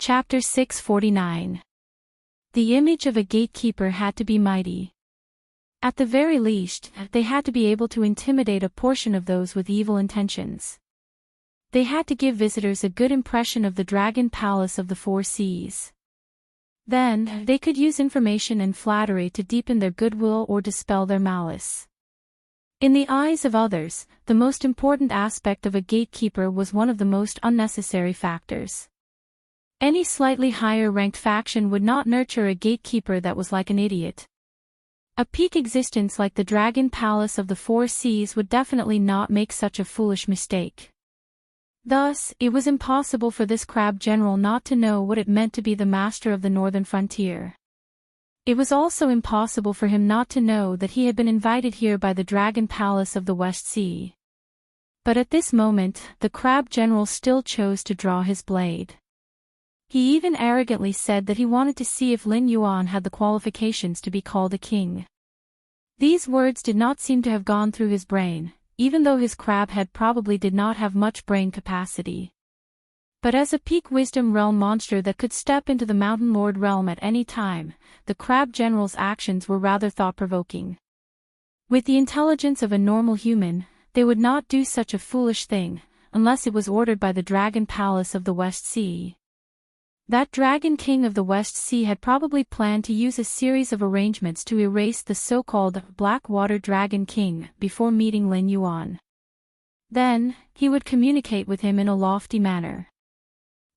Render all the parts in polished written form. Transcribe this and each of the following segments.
Chapter 649. The image of a gatekeeper had to be mighty. At the very least, they had to be able to intimidate a portion of those with evil intentions. They had to give visitors a good impression of the Dragon Palace of the Four Seas. Then, they could use information and flattery to deepen their goodwill or dispel their malice. In the eyes of others, the most important aspect of a gatekeeper was one of the most unnecessary factors. Any slightly higher-ranked faction would not nurture a gatekeeper that was like an idiot. A peak existence like the Dragon Palace of the Four Seas would definitely not make such a foolish mistake. Thus, it was impossible for this crab general not to know what it meant to be the master of the northern frontier. It was also impossible for him not to know that he had been invited here by the Dragon Palace of the West Sea. But at this moment, the crab general still chose to draw his blade. He even arrogantly said that he wanted to see if Lin Yuan had the qualifications to be called a king. These words did not seem to have gone through his brain, even though his crab head probably did not have much brain capacity. But as a peak wisdom realm monster that could step into the Mountain Lord realm at any time, the crab general's actions were rather thought-provoking. With the intelligence of a normal human, they would not do such a foolish thing, unless it was ordered by the Dragon Palace of the West Sea. That Dragon King of the West Sea had probably planned to use a series of arrangements to erase the so-called Blackwater Dragon King before meeting Lin Yuan. Then, he would communicate with him in a lofty manner.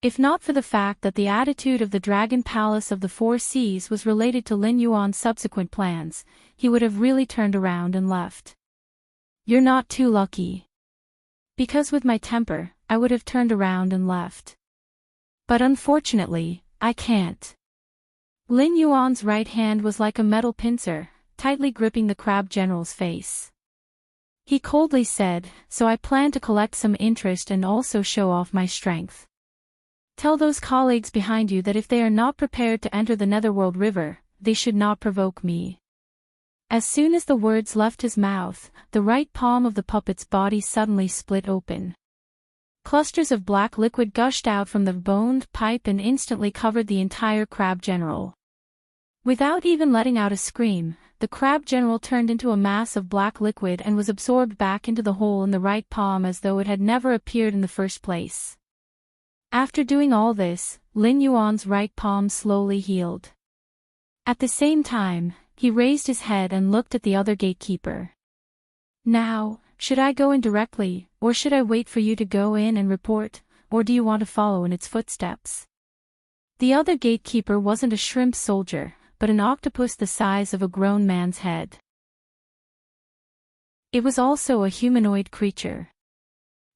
If not for the fact that the attitude of the Dragon Palace of the Four Seas was related to Lin Yuan's subsequent plans, he would have really turned around and left. You're not too lucky. Because with my temper, I would have turned around and left. But unfortunately, I can't. Lin Yuan's right hand was like a metal pincer, tightly gripping the crab general's face. He coldly said, "So I plan to collect some interest and also show off my strength. Tell those colleagues behind you that if they are not prepared to enter the Netherworld River, they should not provoke me." As soon as the words left his mouth, the right palm of the puppet's body suddenly split open. Clusters of black liquid gushed out from the boned pipe and instantly covered the entire crab general. Without even letting out a scream, the crab general turned into a mass of black liquid and was absorbed back into the hole in the right palm as though it had never appeared in the first place. After doing all this, Lin Yuan's right palm slowly healed. At the same time, he raised his head and looked at the other gatekeeper. "Now, should I go in directly, or should I wait for you to go in and report, or do you want to follow in its footsteps?" The other gatekeeper wasn't a shrimp soldier, but an octopus the size of a grown man's head. It was also a humanoid creature.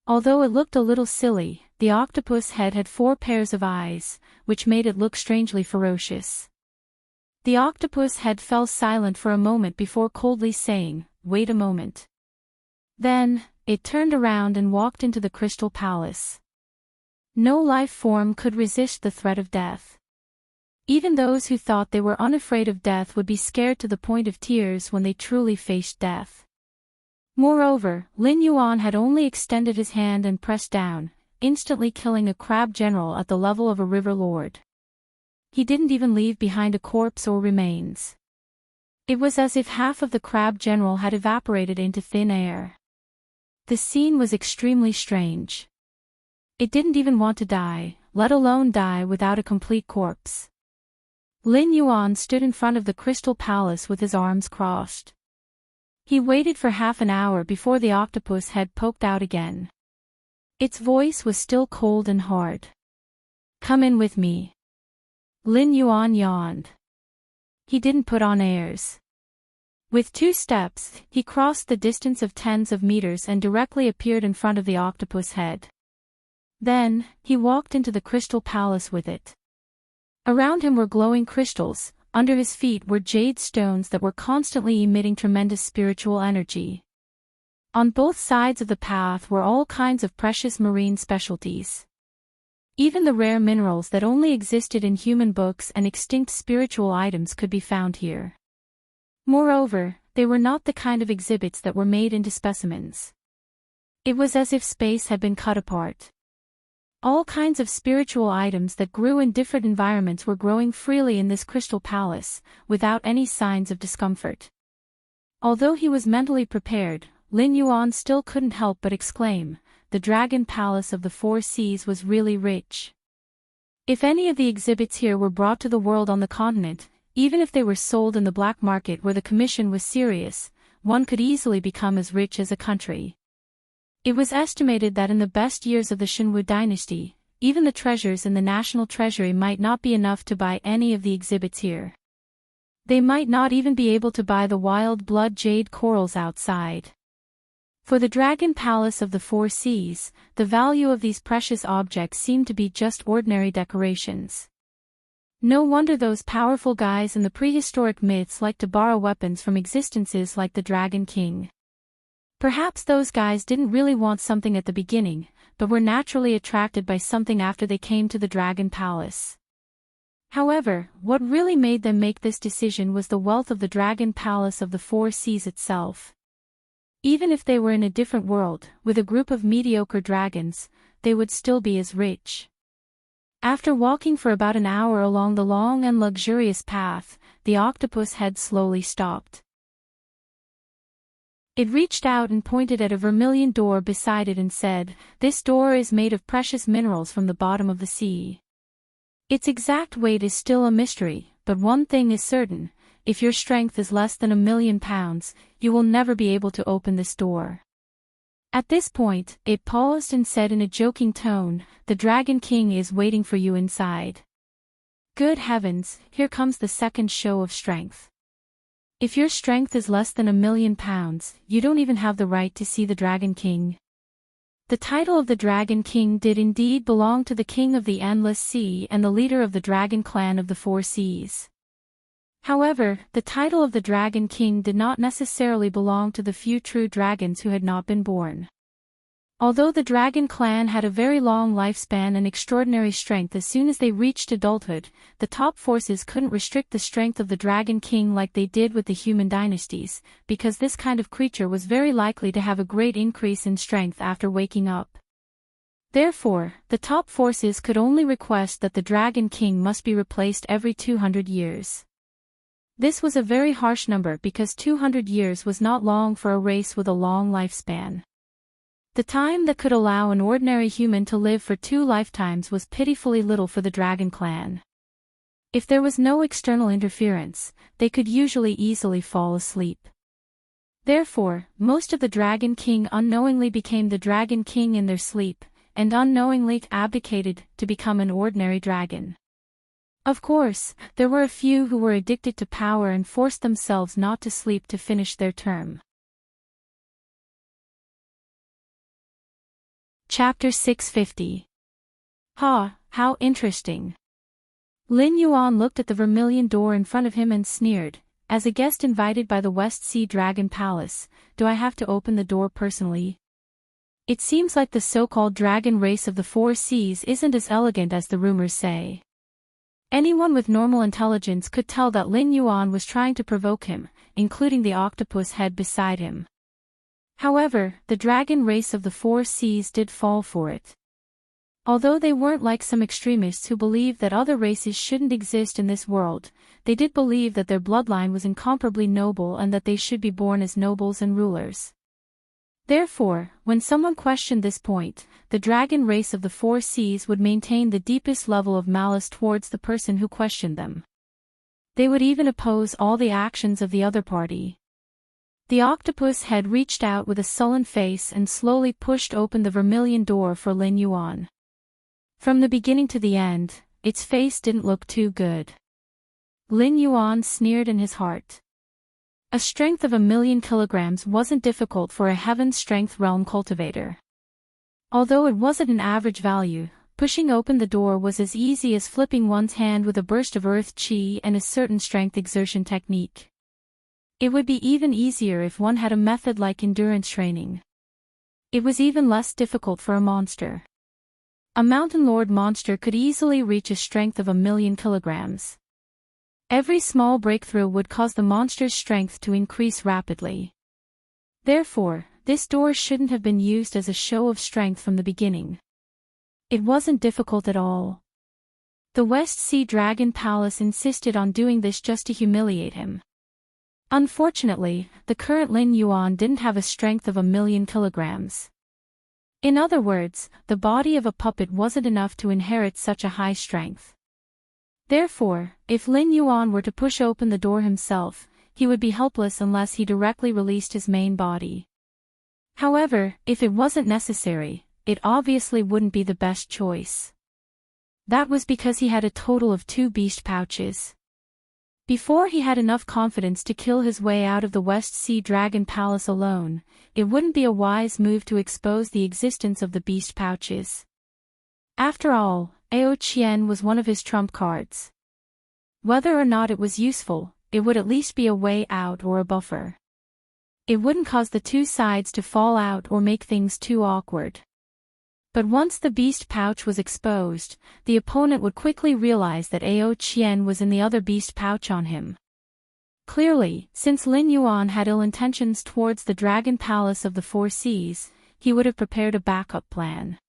Although it looked a little silly, the octopus head had 4 pairs of eyes, which made it look strangely ferocious. The octopus head fell silent for a moment before coldly saying, "Wait a moment." Then, it turned around and walked into the Crystal Palace. No life form could resist the threat of death. Even those who thought they were unafraid of death would be scared to the point of tears when they truly faced death. Moreover, Lin Yuan had only extended his hand and pressed down, instantly killing a crab general at the level of a river lord. He didn't even leave behind a corpse or remains. It was as if half of the crab general had evaporated into thin air. The scene was extremely strange. It didn't even want to die, let alone die without a complete corpse. Lin Yuan stood in front of the Crystal Palace with his arms crossed. He waited for half an hour before the octopus head poked out again. Its voice was still cold and hard. "Come in with me." Lin Yuan yawned. He didn't put on airs. With 2 steps, he crossed the distance of tens of meters and directly appeared in front of the octopus head. Then, he walked into the Crystal Palace with it. Around him were glowing crystals, under his feet were jade stones that were constantly emitting tremendous spiritual energy. On both sides of the path were all kinds of precious marine specialties. Even the rare minerals that only existed in human books and extinct spiritual items could be found here. Moreover, they were not the kind of exhibits that were made into specimens. It was as if space had been cut apart. All kinds of spiritual items that grew in different environments were growing freely in this crystal palace, without any signs of discomfort. Although he was mentally prepared, Lin Yuan still couldn't help but exclaim, the Dragon Palace of the Four Seas was really rich. If any of the exhibits here were brought to the world on the continent, even if they were sold in the black market where the commission was serious, one could easily become as rich as a country. It was estimated that in the best years of the Shenwu dynasty, even the treasures in the national treasury might not be enough to buy any of the exhibits here. They might not even be able to buy the wild blood jade corals outside. For the Dragon Palace of the Four Seas, the value of these precious objects seemed to be just ordinary decorations. No wonder those powerful guys in the prehistoric myths liked to borrow weapons from existences like the Dragon King. Perhaps those guys didn't really want something at the beginning, but were naturally attracted by something after they came to the Dragon Palace. However, what really made them make this decision was the wealth of the Dragon Palace of the Four Seas itself. Even if they were in a different world, with a group of mediocre dragons, they would still be as rich. After walking for about an hour along the long and luxurious path, the octopus head slowly stopped. It reached out and pointed at a vermilion door beside it and said, "This door is made of precious minerals from the bottom of the sea. Its exact weight is still a mystery, but one thing is certain, if your strength is less than 1,000,000 pounds, you will never be able to open this door." At this point, it paused and said in a joking tone, "The Dragon King is waiting for you inside." Good heavens, here comes the second show of strength. If your strength is less than 1,000,000 pounds, you don't even have the right to see the Dragon King. The title of the Dragon King did indeed belong to the King of the Endless Sea and the leader of the Dragon Clan of the Four Seas. However, the title of the Dragon King did not necessarily belong to the few true dragons who had not been born. Although the Dragon Clan had a very long lifespan and extraordinary strength as soon as they reached adulthood, the top forces couldn't restrict the strength of the Dragon King like they did with the human dynasties, because this kind of creature was very likely to have a great increase in strength after waking up. Therefore, the top forces could only request that the Dragon King must be replaced every 200 years. This was a very harsh number because 200 years was not long for a race with a long lifespan. The time that could allow an ordinary human to live for 2 lifetimes was pitifully little for the Dragon Clan. If there was no external interference, they could usually easily fall asleep. Therefore, most of the Dragon King unknowingly became the Dragon King in their sleep, and unknowingly abdicated to become an ordinary dragon. Of course, there were a few who were addicted to power and forced themselves not to sleep to finish their term. Chapter 650. Ha, how interesting. Lin Yuan looked at the vermilion door in front of him and sneered, "As a guest invited by the West Sea Dragon Palace, do I have to open the door personally? It seems like the so-called dragon race of the Four Seas isn't as elegant as the rumors say." Anyone with normal intelligence could tell that Lin Yuan was trying to provoke him, including the octopus head beside him. However, the dragon race of the Four Seas did fall for it. Although they weren't like some extremists who believed that other races shouldn't exist in this world, they did believe that their bloodline was incomparably noble and that they should be born as nobles and rulers. Therefore, when someone questioned this point, the dragon race of the Four Seas would maintain the deepest level of malice towards the person who questioned them. They would even oppose all the actions of the other party. The octopus head reached out with a sullen face and slowly pushed open the vermilion door for Lin Yuan. From the beginning to the end, its face didn't look too good. Lin Yuan sneered in his heart. A strength of 1,000,000 kilograms wasn't difficult for a heaven-strength realm cultivator. Although it wasn't an average value, pushing open the door was as easy as flipping one's hand with a burst of earth chi and a certain strength exertion technique. It would be even easier if one had a method like endurance training. It was even less difficult for a monster. A Mountain Lord monster could easily reach a strength of 1,000,000 kilograms. Every small breakthrough would cause the monster's strength to increase rapidly. Therefore, this door shouldn't have been used as a show of strength from the beginning. It wasn't difficult at all. The West Sea Dragon Palace insisted on doing this just to humiliate him. Unfortunately, the current Lin Yuan didn't have a strength of 1,000,000 kilograms. In other words, the body of a puppet wasn't enough to inherit such a high strength. Therefore, if Lin Yuan were to push open the door himself, he would be helpless unless he directly released his main body. However, if it wasn't necessary, it obviously wouldn't be the best choice. That was because he had a total of 2 beast pouches. Before he had enough confidence to kill his way out of the West Sea Dragon Palace alone, it wouldn't be a wise move to expose the existence of the beast pouches. After all, Ao Qian was one of his trump cards. Whether or not it was useful, it would at least be a way out or a buffer. It wouldn't cause the 2 sides to fall out or make things too awkward. But once the beast pouch was exposed, the opponent would quickly realize that Ao Qian was in the other beast pouch on him. Clearly, since Lin Yuan had ill intentions towards the Dragon Palace of the Four Seas, he would have prepared a backup plan.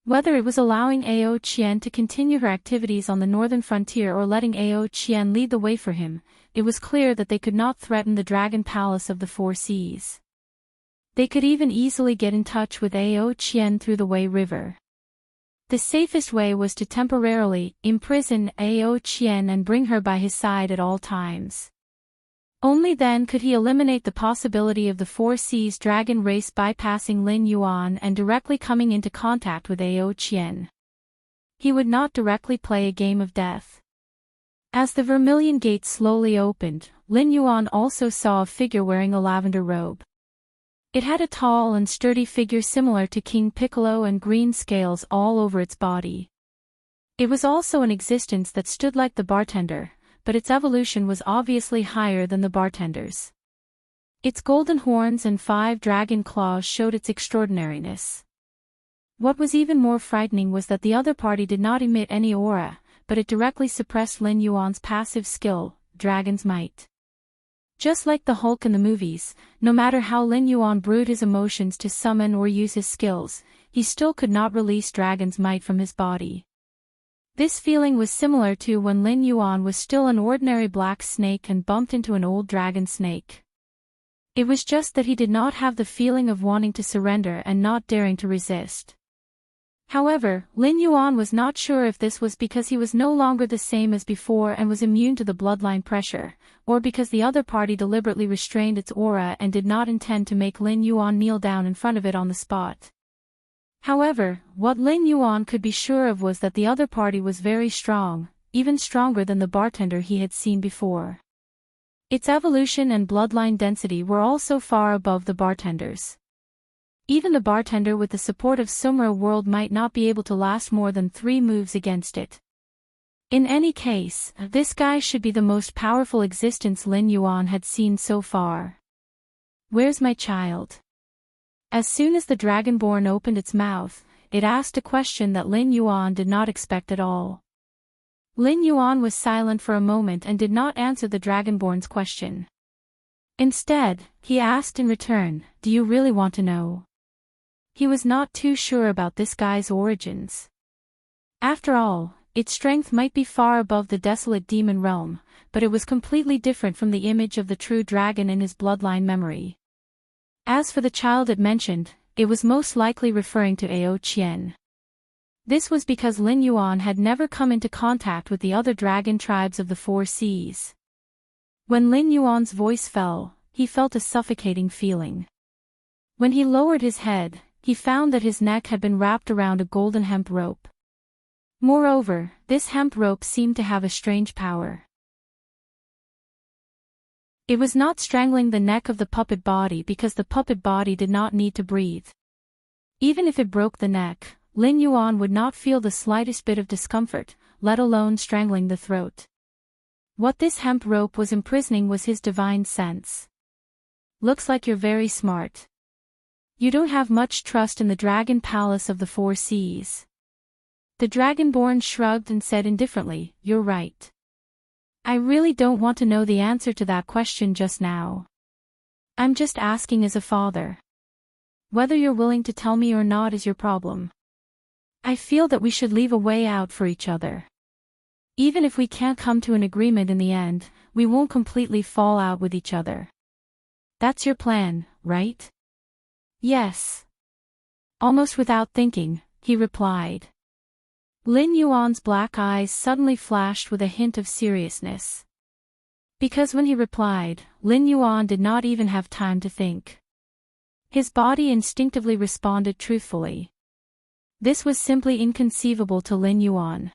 Whether it was allowing Ao Qian to continue her activities on the northern frontier or letting Ao Qian lead the way for him, it was clear that they could not threaten the Dragon Palace of the Four Seas. They could even easily get in touch with Ao Qian through the Wei River. The safest way was to temporarily imprison Ao Qian and bring her by his side at all times. Only then could he eliminate the possibility of the Four Seas dragon race bypassing Lin Yuan and directly coming into contact with Ao Qian. He would not directly play a game of death. As the Vermilion Gate slowly opened, Lin Yuan also saw a figure wearing a lavender robe. It had a tall and sturdy figure similar to King Piccolo and green scales all over its body. It was also an existence that stood like the bartender, but its evolution was obviously higher than the bartender's. Its golden horns and 5 dragon claws showed its extraordinariness. What was even more frightening was that the other party did not emit any aura, but it directly suppressed Lin Yuan's passive skill, Dragon's Might. Just like the Hulk in the movies, no matter how Lin Yuan brewed his emotions to summon or use his skills, he still could not release Dragon's Might from his body. This feeling was similar to when Lin Yuan was still an ordinary black snake and bumped into an old dragon snake. It was just that he did not have the feeling of wanting to surrender and not daring to resist. However, Lin Yuan was not sure if this was because he was no longer the same as before and was immune to the bloodline pressure, or because the other party deliberately restrained its aura and did not intend to make Lin Yuan kneel down in front of it on the spot. However, what Lin Yuan could be sure of was that the other party was very strong, even stronger than the bartender he had seen before. Its evolution and bloodline density were also far above the bartender's. Even the bartender with the support of Sumra World might not be able to last more than 3 moves against it. In any case, this guy should be the most powerful existence Lin Yuan had seen so far. Where's my child? As soon as the Dragonborn opened its mouth, it asked a question that Lin Yuan did not expect at all. Lin Yuan was silent for a moment and did not answer the Dragonborn's question. Instead, he asked in return, "Do you really want to know?" He was not too sure about this guy's origins. After all, its strength might be far above the desolate demon realm, but it was completely different from the image of the true dragon in his bloodline memory. As for the child it mentioned, it was most likely referring to Ao Qian. This was because Lin Yuan had never come into contact with the other dragon tribes of the Four Seas. When Lin Yuan's voice fell, he felt a suffocating feeling. When he lowered his head, he found that his neck had been wrapped around a golden hemp rope. Moreover, this hemp rope seemed to have a strange power. It was not strangling the neck of the puppet body because the puppet body did not need to breathe. Even if it broke the neck, Lin Yuan would not feel the slightest bit of discomfort, let alone strangling the throat. What this hemp rope was imprisoning was his divine sense. Looks like you're very smart. You don't have much trust in the Dragon Palace of the Four Seas. The Dragonborn shrugged and said indifferently, "You're right. I really don't want to know the answer to that question just now. I'm just asking as a father." Whether you're willing to tell me or not is your problem. I feel that we should leave a way out for each other. Even if we can't come to an agreement in the end, we won't completely fall out with each other. That's your plan, right? Yes. Almost without thinking, he replied. Lin Yuan's black eyes suddenly flashed with a hint of seriousness. Because when he replied, Lin Yuan did not even have time to think. His body instinctively responded truthfully. This was simply inconceivable to Lin Yuan.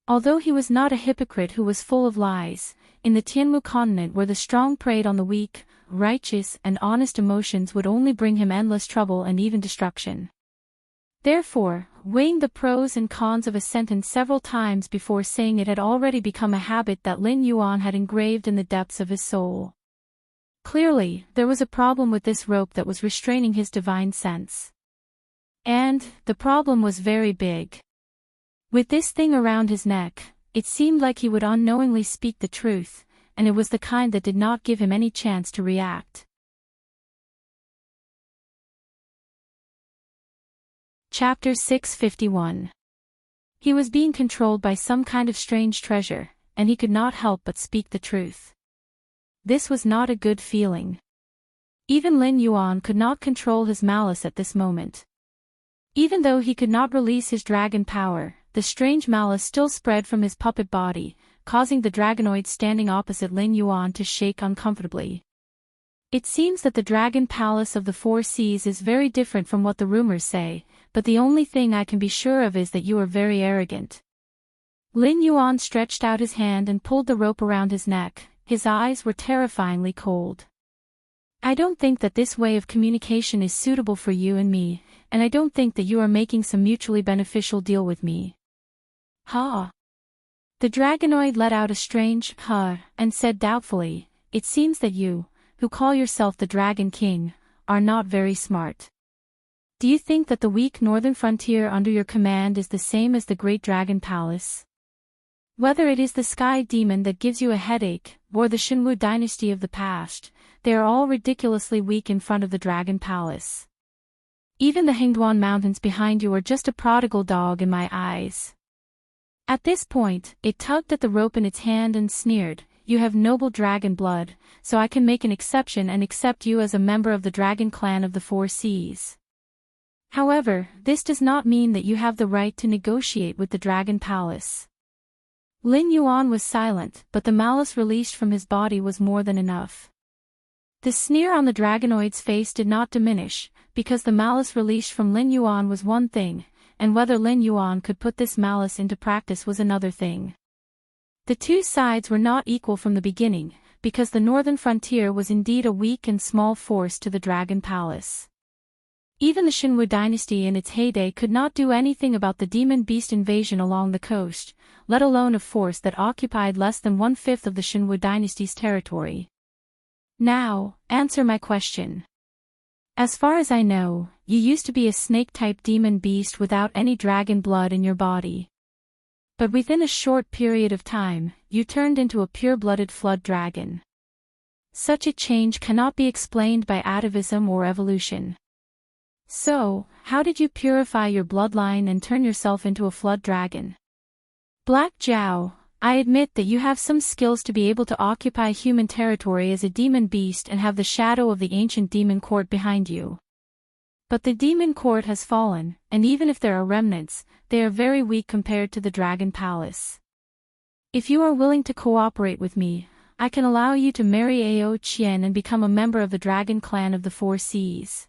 Although he was not a hypocrite who was full of lies, in the Tianmu continent where the strong preyed on the weak, righteous and honest emotions would only bring him endless trouble and even destruction. Therefore, weighing the pros and cons of a sentence several times before saying it had already become a habit that Lin Yuan had engraved in the depths of his soul. Clearly, there was a problem with this rope that was restraining his divine sense. And, the problem was very big. With this thing around his neck, it seemed like he would unknowingly speak the truth, and it was the kind that did not give him any chance to react. Chapter 651. He was being controlled by some kind of strange treasure, and he could not help but speak the truth. This was not a good feeling. Even Lin Yuan could not control his malice at this moment. Even though he could not release his dragon power, the strange malice still spread from his puppet body, causing the dragonoid standing opposite Lin Yuan to shake uncomfortably. It seems that the Dragon Palace of the Four Seas is very different from what the rumors say, but the only thing I can be sure of is that you are very arrogant. Lin Yuan stretched out his hand and pulled the rope around his neck. His eyes were terrifyingly cold. I don't think that this way of communication is suitable for you and me, and I don't think that you are making some mutually beneficial deal with me. Ha! The dragonoid let out a strange huh and said doubtfully, it seems that you, who call yourself the Dragon King, are not very smart. Do you think that the weak northern frontier under your command is the same as the Great Dragon Palace? Whether it is the Sky Demon that gives you a headache, or the Shenwu dynasty of the past, they are all ridiculously weak in front of the Dragon Palace. Even the Hengduan Mountains behind you are just a prodigal dog in my eyes. At this point, it tugged at the rope in its hand and sneered, you have noble dragon blood, so I can make an exception and accept you as a member of the dragon clan of the Four Seas. However, this does not mean that you have the right to negotiate with the Dragon Palace. Lin Yuan was silent, but the malice released from his body was more than enough. The sneer on the dragonoid's face did not diminish, because the malice released from Lin Yuan was one thing, and whether Lin Yuan could put this malice into practice was another thing. The two sides were not equal from the beginning, because the northern frontier was indeed a weak and small force to the Dragon Palace. Even the Shenwu dynasty in its heyday could not do anything about the demon beast invasion along the coast, let alone a force that occupied less than 1/5 of the Shenwu dynasty's territory. Now, answer my question. As far as I know, you used to be a snake-type demon beast without any dragon blood in your body. But within a short period of time, you turned into a pure-blooded flood dragon. Such a change cannot be explained by atavism or evolution. So, how did you purify your bloodline and turn yourself into a flood dragon? Black Zhao, I admit that you have some skills to be able to occupy human territory as a demon beast and have the shadow of the ancient demon court behind you. But the demon court has fallen, and even if there are remnants, they are very weak compared to the Dragon Palace. If you are willing to cooperate with me, I can allow you to marry Ao Qian and become a member of the Dragon Clan of the Four Seas.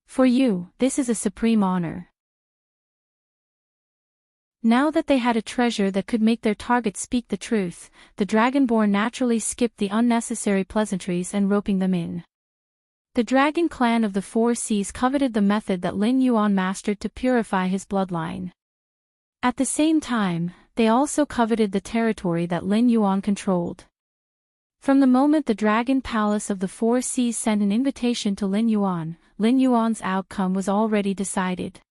For you, this is a supreme honor. Now that they had a treasure that could make their target speak the truth, the Dragonborn naturally skipped the unnecessary pleasantries and roping them in. The Dragon Clan of the Four Seas coveted the method that Lin Yuan mastered to purify his bloodline. At the same time, they also coveted the territory that Lin Yuan controlled. From the moment the Dragon Palace of the Four Seas sent an invitation to Lin Yuan's outcome was already decided.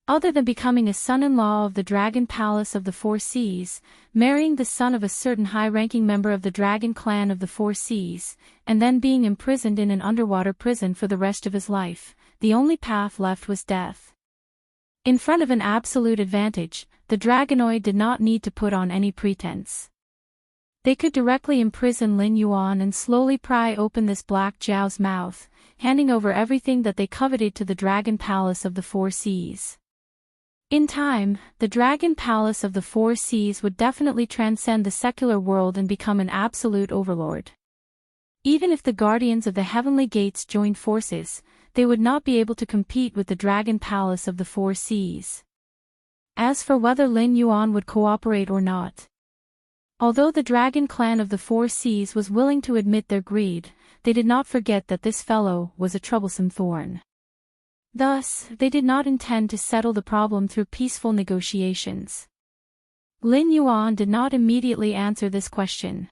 Other than becoming a son-in-law of the Dragon Palace of the Four Seas, marrying the son of a certain high-ranking member of the Dragon Clan of the Four Seas, and then being imprisoned in an underwater prison for the rest of his life, the only path left was death. In front of an absolute advantage, the Dragonoid did not need to put on any pretense. They could directly imprison Lin Yuan and slowly pry open this black Jiao's mouth, handing over everything that they coveted to the Dragon Palace of the Four Seas. In time, the Dragon Palace of the Four Seas would definitely transcend the secular world and become an absolute overlord. Even if the Guardians of the Heavenly Gates joined forces, they would not be able to compete with the Dragon Palace of the Four Seas. As for whether Lin Yuan would cooperate or not, although the Dragon Clan of the Four Seas was willing to admit their greed, they did not forget that this fellow was a troublesome thorn. Thus, they did not intend to settle the problem through peaceful negotiations. Lin Yuan did not immediately answer this question.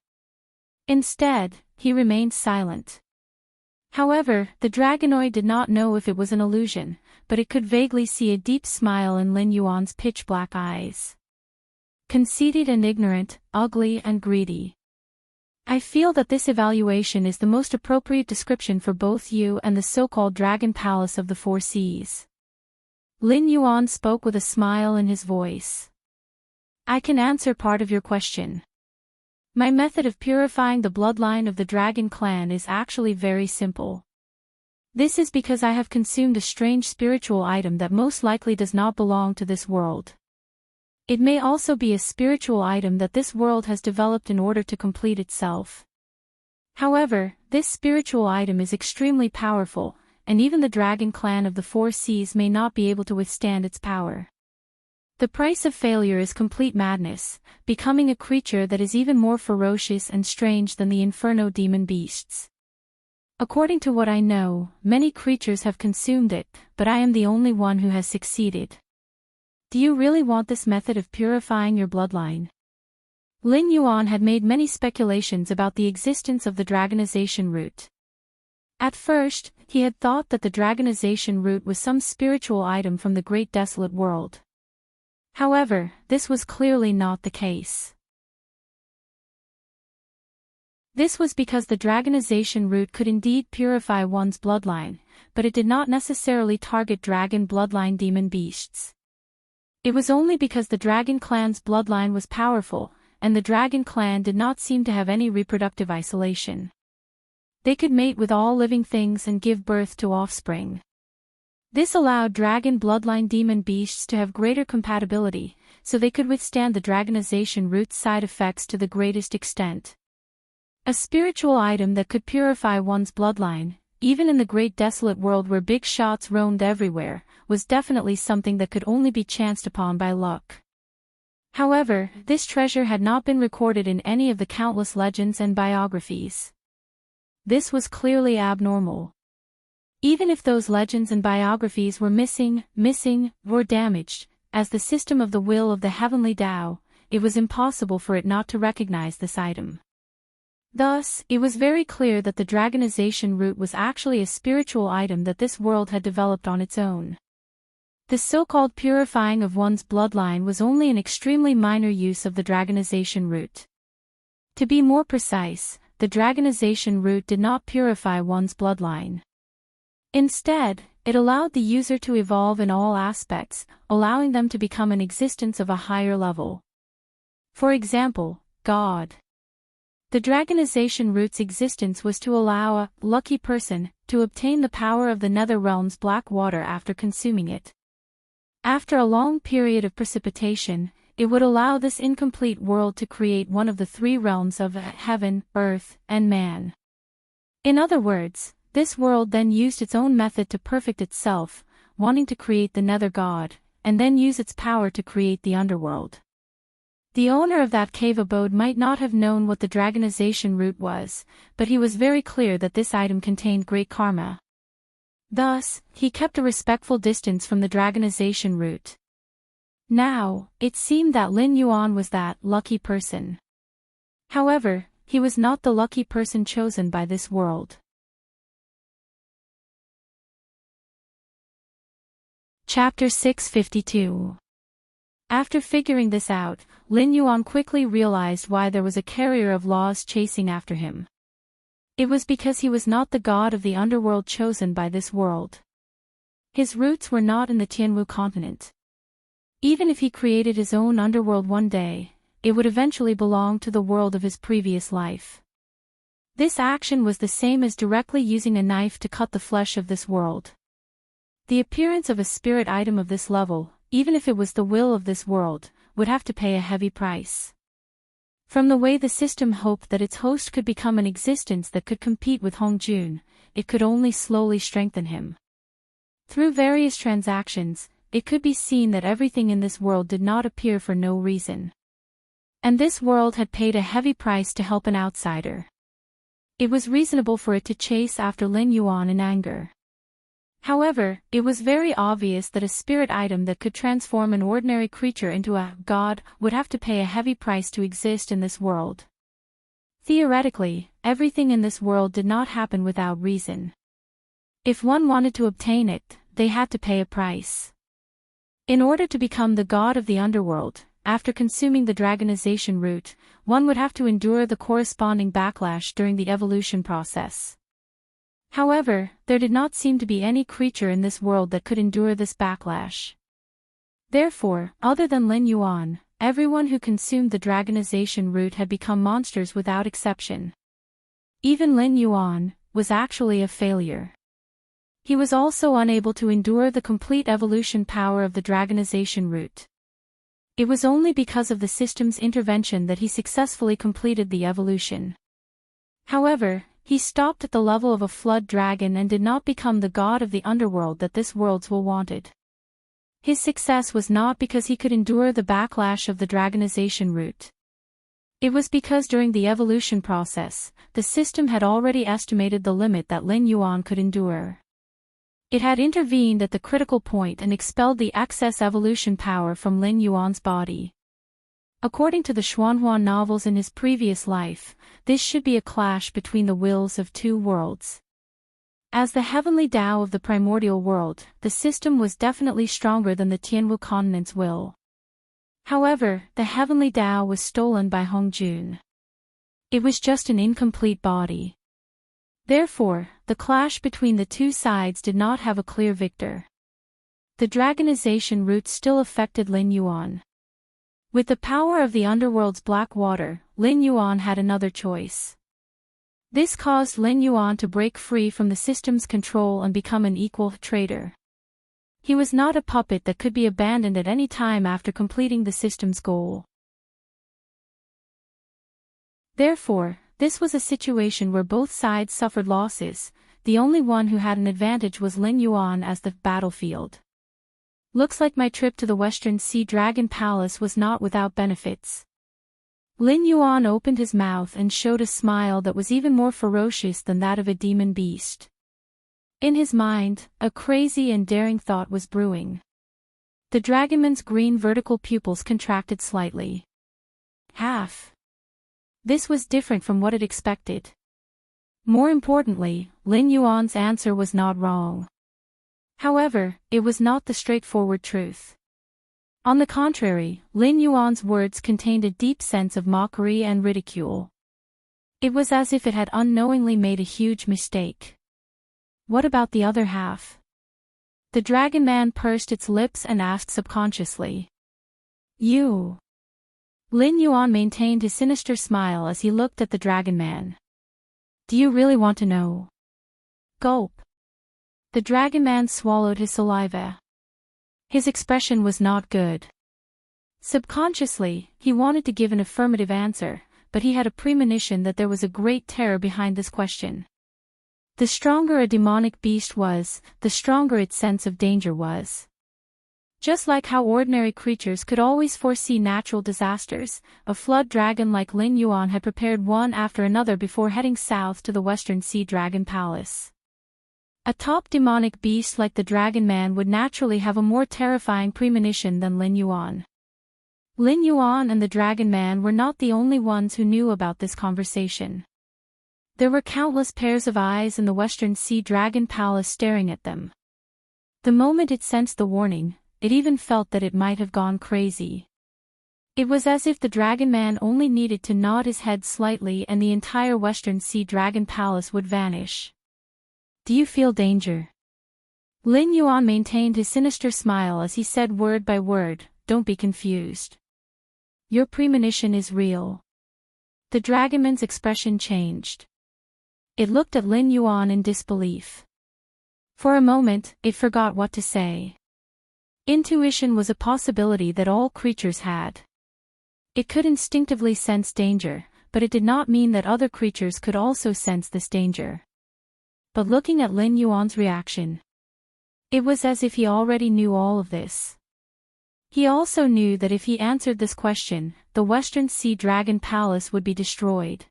Instead, he remained silent. However, the Dragonoid did not know if it was an illusion, but it could vaguely see a deep smile in Lin Yuan's pitch-black eyes. Conceited and ignorant, ugly and greedy. I feel that this evaluation is the most appropriate description for both you and the so-called Dragon Palace of the Four Seas. Lin Yuan spoke with a smile in his voice. I can answer part of your question. My method of purifying the bloodline of the Dragon Clan is actually very simple. This is because I have consumed a strange spiritual item that most likely does not belong to this world. It may also be a spiritual item that this world has developed in order to complete itself. However, this spiritual item is extremely powerful, and even the Dragon Clan of the Four Seas may not be able to withstand its power. The price of failure is complete madness, becoming a creature that is even more ferocious and strange than the Inferno demon beasts. According to what I know, many creatures have consumed it, but I am the only one who has succeeded. Do you really want this method of purifying your bloodline? Lin Yuan had made many speculations about the existence of the dragonization root. At first, he had thought that the dragonization root was some spiritual item from the great desolate world. However, this was clearly not the case. This was because the dragonization root could indeed purify one's bloodline, but it did not necessarily target dragon bloodline demon beasts. It was only because the Dragon Clan's bloodline was powerful, and the Dragon Clan did not seem to have any reproductive isolation. They could mate with all living things and give birth to offspring. This allowed dragon bloodline demon beasts to have greater compatibility, so they could withstand the dragonization root's side effects to the greatest extent. A spiritual item that could purify one's bloodline, even in the great desolate world where big shots roamed everywhere, was definitely something that could only be chanced upon by luck. However, this treasure had not been recorded in any of the countless legends and biographies. This was clearly abnormal. Even if those legends and biographies were missing, or damaged, as the system of the will of the heavenly Tao, it was impossible for it not to recognize this item. Thus, it was very clear that the dragonization root was actually a spiritual item that this world had developed on its own. The so-called purifying of one's bloodline was only an extremely minor use of the dragonization root. To be more precise, the dragonization root did not purify one's bloodline. Instead, it allowed the user to evolve in all aspects, allowing them to become an existence of a higher level. For example, God. The dragonization root's existence was to allow a lucky person to obtain the power of the nether realm's black water after consuming it. After a long period of precipitation, it would allow this incomplete world to create one of the three realms of heaven, earth, and man. In other words, this world then used its own method to perfect itself, wanting to create the nether god, and then use its power to create the underworld. The owner of that cave abode might not have known what the dragonization root was, but he was very clear that this item contained great karma. Thus, he kept a respectful distance from the dragonization root. Now, it seemed that Lin Yuan was that lucky person. However, he was not the lucky person chosen by this world. Chapter 652. After figuring this out, Lin Yuan quickly realized why there was a carrier of laws chasing after him. It was because he was not the god of the underworld chosen by this world. His roots were not in the Tianwu continent. Even if he created his own underworld one day, it would eventually belong to the world of his previous life. This action was the same as directly using a knife to cut the flesh of this world. The appearance of a spirit item of this level, even if it was the will of this world, would have to pay a heavy price. From the way the system hoped that its host could become an existence that could compete with Hongjun, it could only slowly strengthen him. Through various transactions, it could be seen that everything in this world did not appear for no reason. And this world had paid a heavy price to help an outsider. It was reasonable for it to chase after Lin Yuan in anger. However, it was very obvious that a spirit item that could transform an ordinary creature into a god would have to pay a heavy price to exist in this world. Theoretically, everything in this world did not happen without reason. If one wanted to obtain it, they had to pay a price. In order to become the god of the underworld, after consuming the dragonization root, one would have to endure the corresponding backlash during the evolution process. However, there did not seem to be any creature in this world that could endure this backlash. Therefore, other than Lin Yuan, everyone who consumed the dragonization root had become monsters without exception. Even Lin Yuan was actually a failure. He was also unable to endure the complete evolution power of the dragonization root. It was only because of the system's intervention that he successfully completed the evolution. However, he stopped at the level of a flood dragon and did not become the god of the underworld that this world's will wanted. His success was not because he could endure the backlash of the dragonization root. It was because during the evolution process, the system had already estimated the limit that Lin Yuan could endure. It had intervened at the critical point and expelled the excess evolution power from Lin Yuan's body. According to the Xuanhuan novels in his previous life, this should be a clash between the wills of two worlds. As the heavenly Tao of the primordial world, the system was definitely stronger than the Tianwu continent's will. However, the heavenly Tao was stolen by Hongjun. It was just an incomplete body. Therefore, the clash between the two sides did not have a clear victor. The dragonization root still affected Lin Yuan. With the power of the underworld's black water, Lin Yuan had another choice. This caused Lin Yuan to break free from the system's control and become an equal trader. He was not a puppet that could be abandoned at any time after completing the system's goal. Therefore, this was a situation where both sides suffered losses. The only one who had an advantage was Lin Yuan as the battlefield. Looks like my trip to the Western Sea Dragon Palace was not without benefits. Lin Yuan opened his mouth and showed a smile that was even more ferocious than that of a demon beast. In his mind, a crazy and daring thought was brewing. The dragonman's green vertical pupils contracted slightly. Half. This was different from what it expected. More importantly, Lin Yuan's answer was not wrong. However, it was not the straightforward truth. On the contrary, Lin Yuan's words contained a deep sense of mockery and ridicule. It was as if it had unknowingly made a huge mistake. What about the other half? The dragon man pursed its lips and asked subconsciously. You. Lin Yuan maintained his sinister smile as he looked at the dragon man. Do you really want to know? Gulp. The dragon man swallowed his saliva. His expression was not good. Subconsciously, he wanted to give an affirmative answer, but he had a premonition that there was a great terror behind this question. The stronger a demonic beast was, the stronger its sense of danger was. Just like how ordinary creatures could always foresee natural disasters, a flood dragon like Lin Yuan had prepared one after another before heading south to the Western Sea Dragon Palace. A top demonic beast like the Dragon Man would naturally have a more terrifying premonition than Lin Yuan. Lin Yuan and the Dragon Man were not the only ones who knew about this conversation. There were countless pairs of eyes in the Western Sea Dragon Palace staring at them. The moment it sensed the warning, it even felt that it might have gone crazy. It was as if the Dragon Man only needed to nod his head slightly and the entire Western Sea Dragon Palace would vanish. Do you feel danger? Lin Yuan maintained his sinister smile as he said word by word, "Don't be confused. Your premonition is real." The dragonman's expression changed. It looked at Lin Yuan in disbelief. For a moment, it forgot what to say. Intuition was a possibility that all creatures had. It could instinctively sense danger, but it did not mean that other creatures could also sense this danger. But looking at Lin Yuan's reaction, it was as if he already knew all of this. He also knew that if he answered this question, the Western Sea Dragon Palace would be destroyed.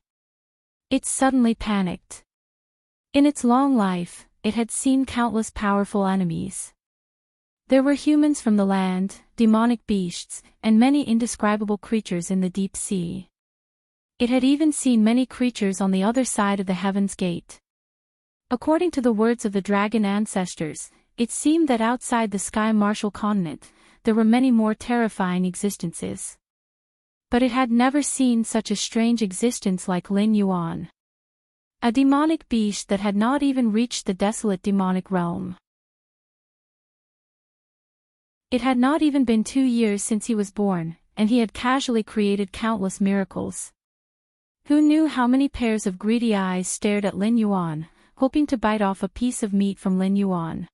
It suddenly panicked. In its long life, it had seen countless powerful enemies. There were humans from the land, demonic beasts, and many indescribable creatures in the deep sea. It had even seen many creatures on the other side of the Heaven's Gate. According to the words of the dragon ancestors, it seemed that outside the Sky Martial continent, there were many more terrifying existences. But it had never seen such a strange existence like Lin Yuan. A demonic beast that had not even reached the desolate demonic realm. It had not even been 2 years since he was born, and he had casually created countless miracles. Who knew how many pairs of greedy eyes stared at Lin Yuan, hoping to bite off a piece of meat from Lin Yuan?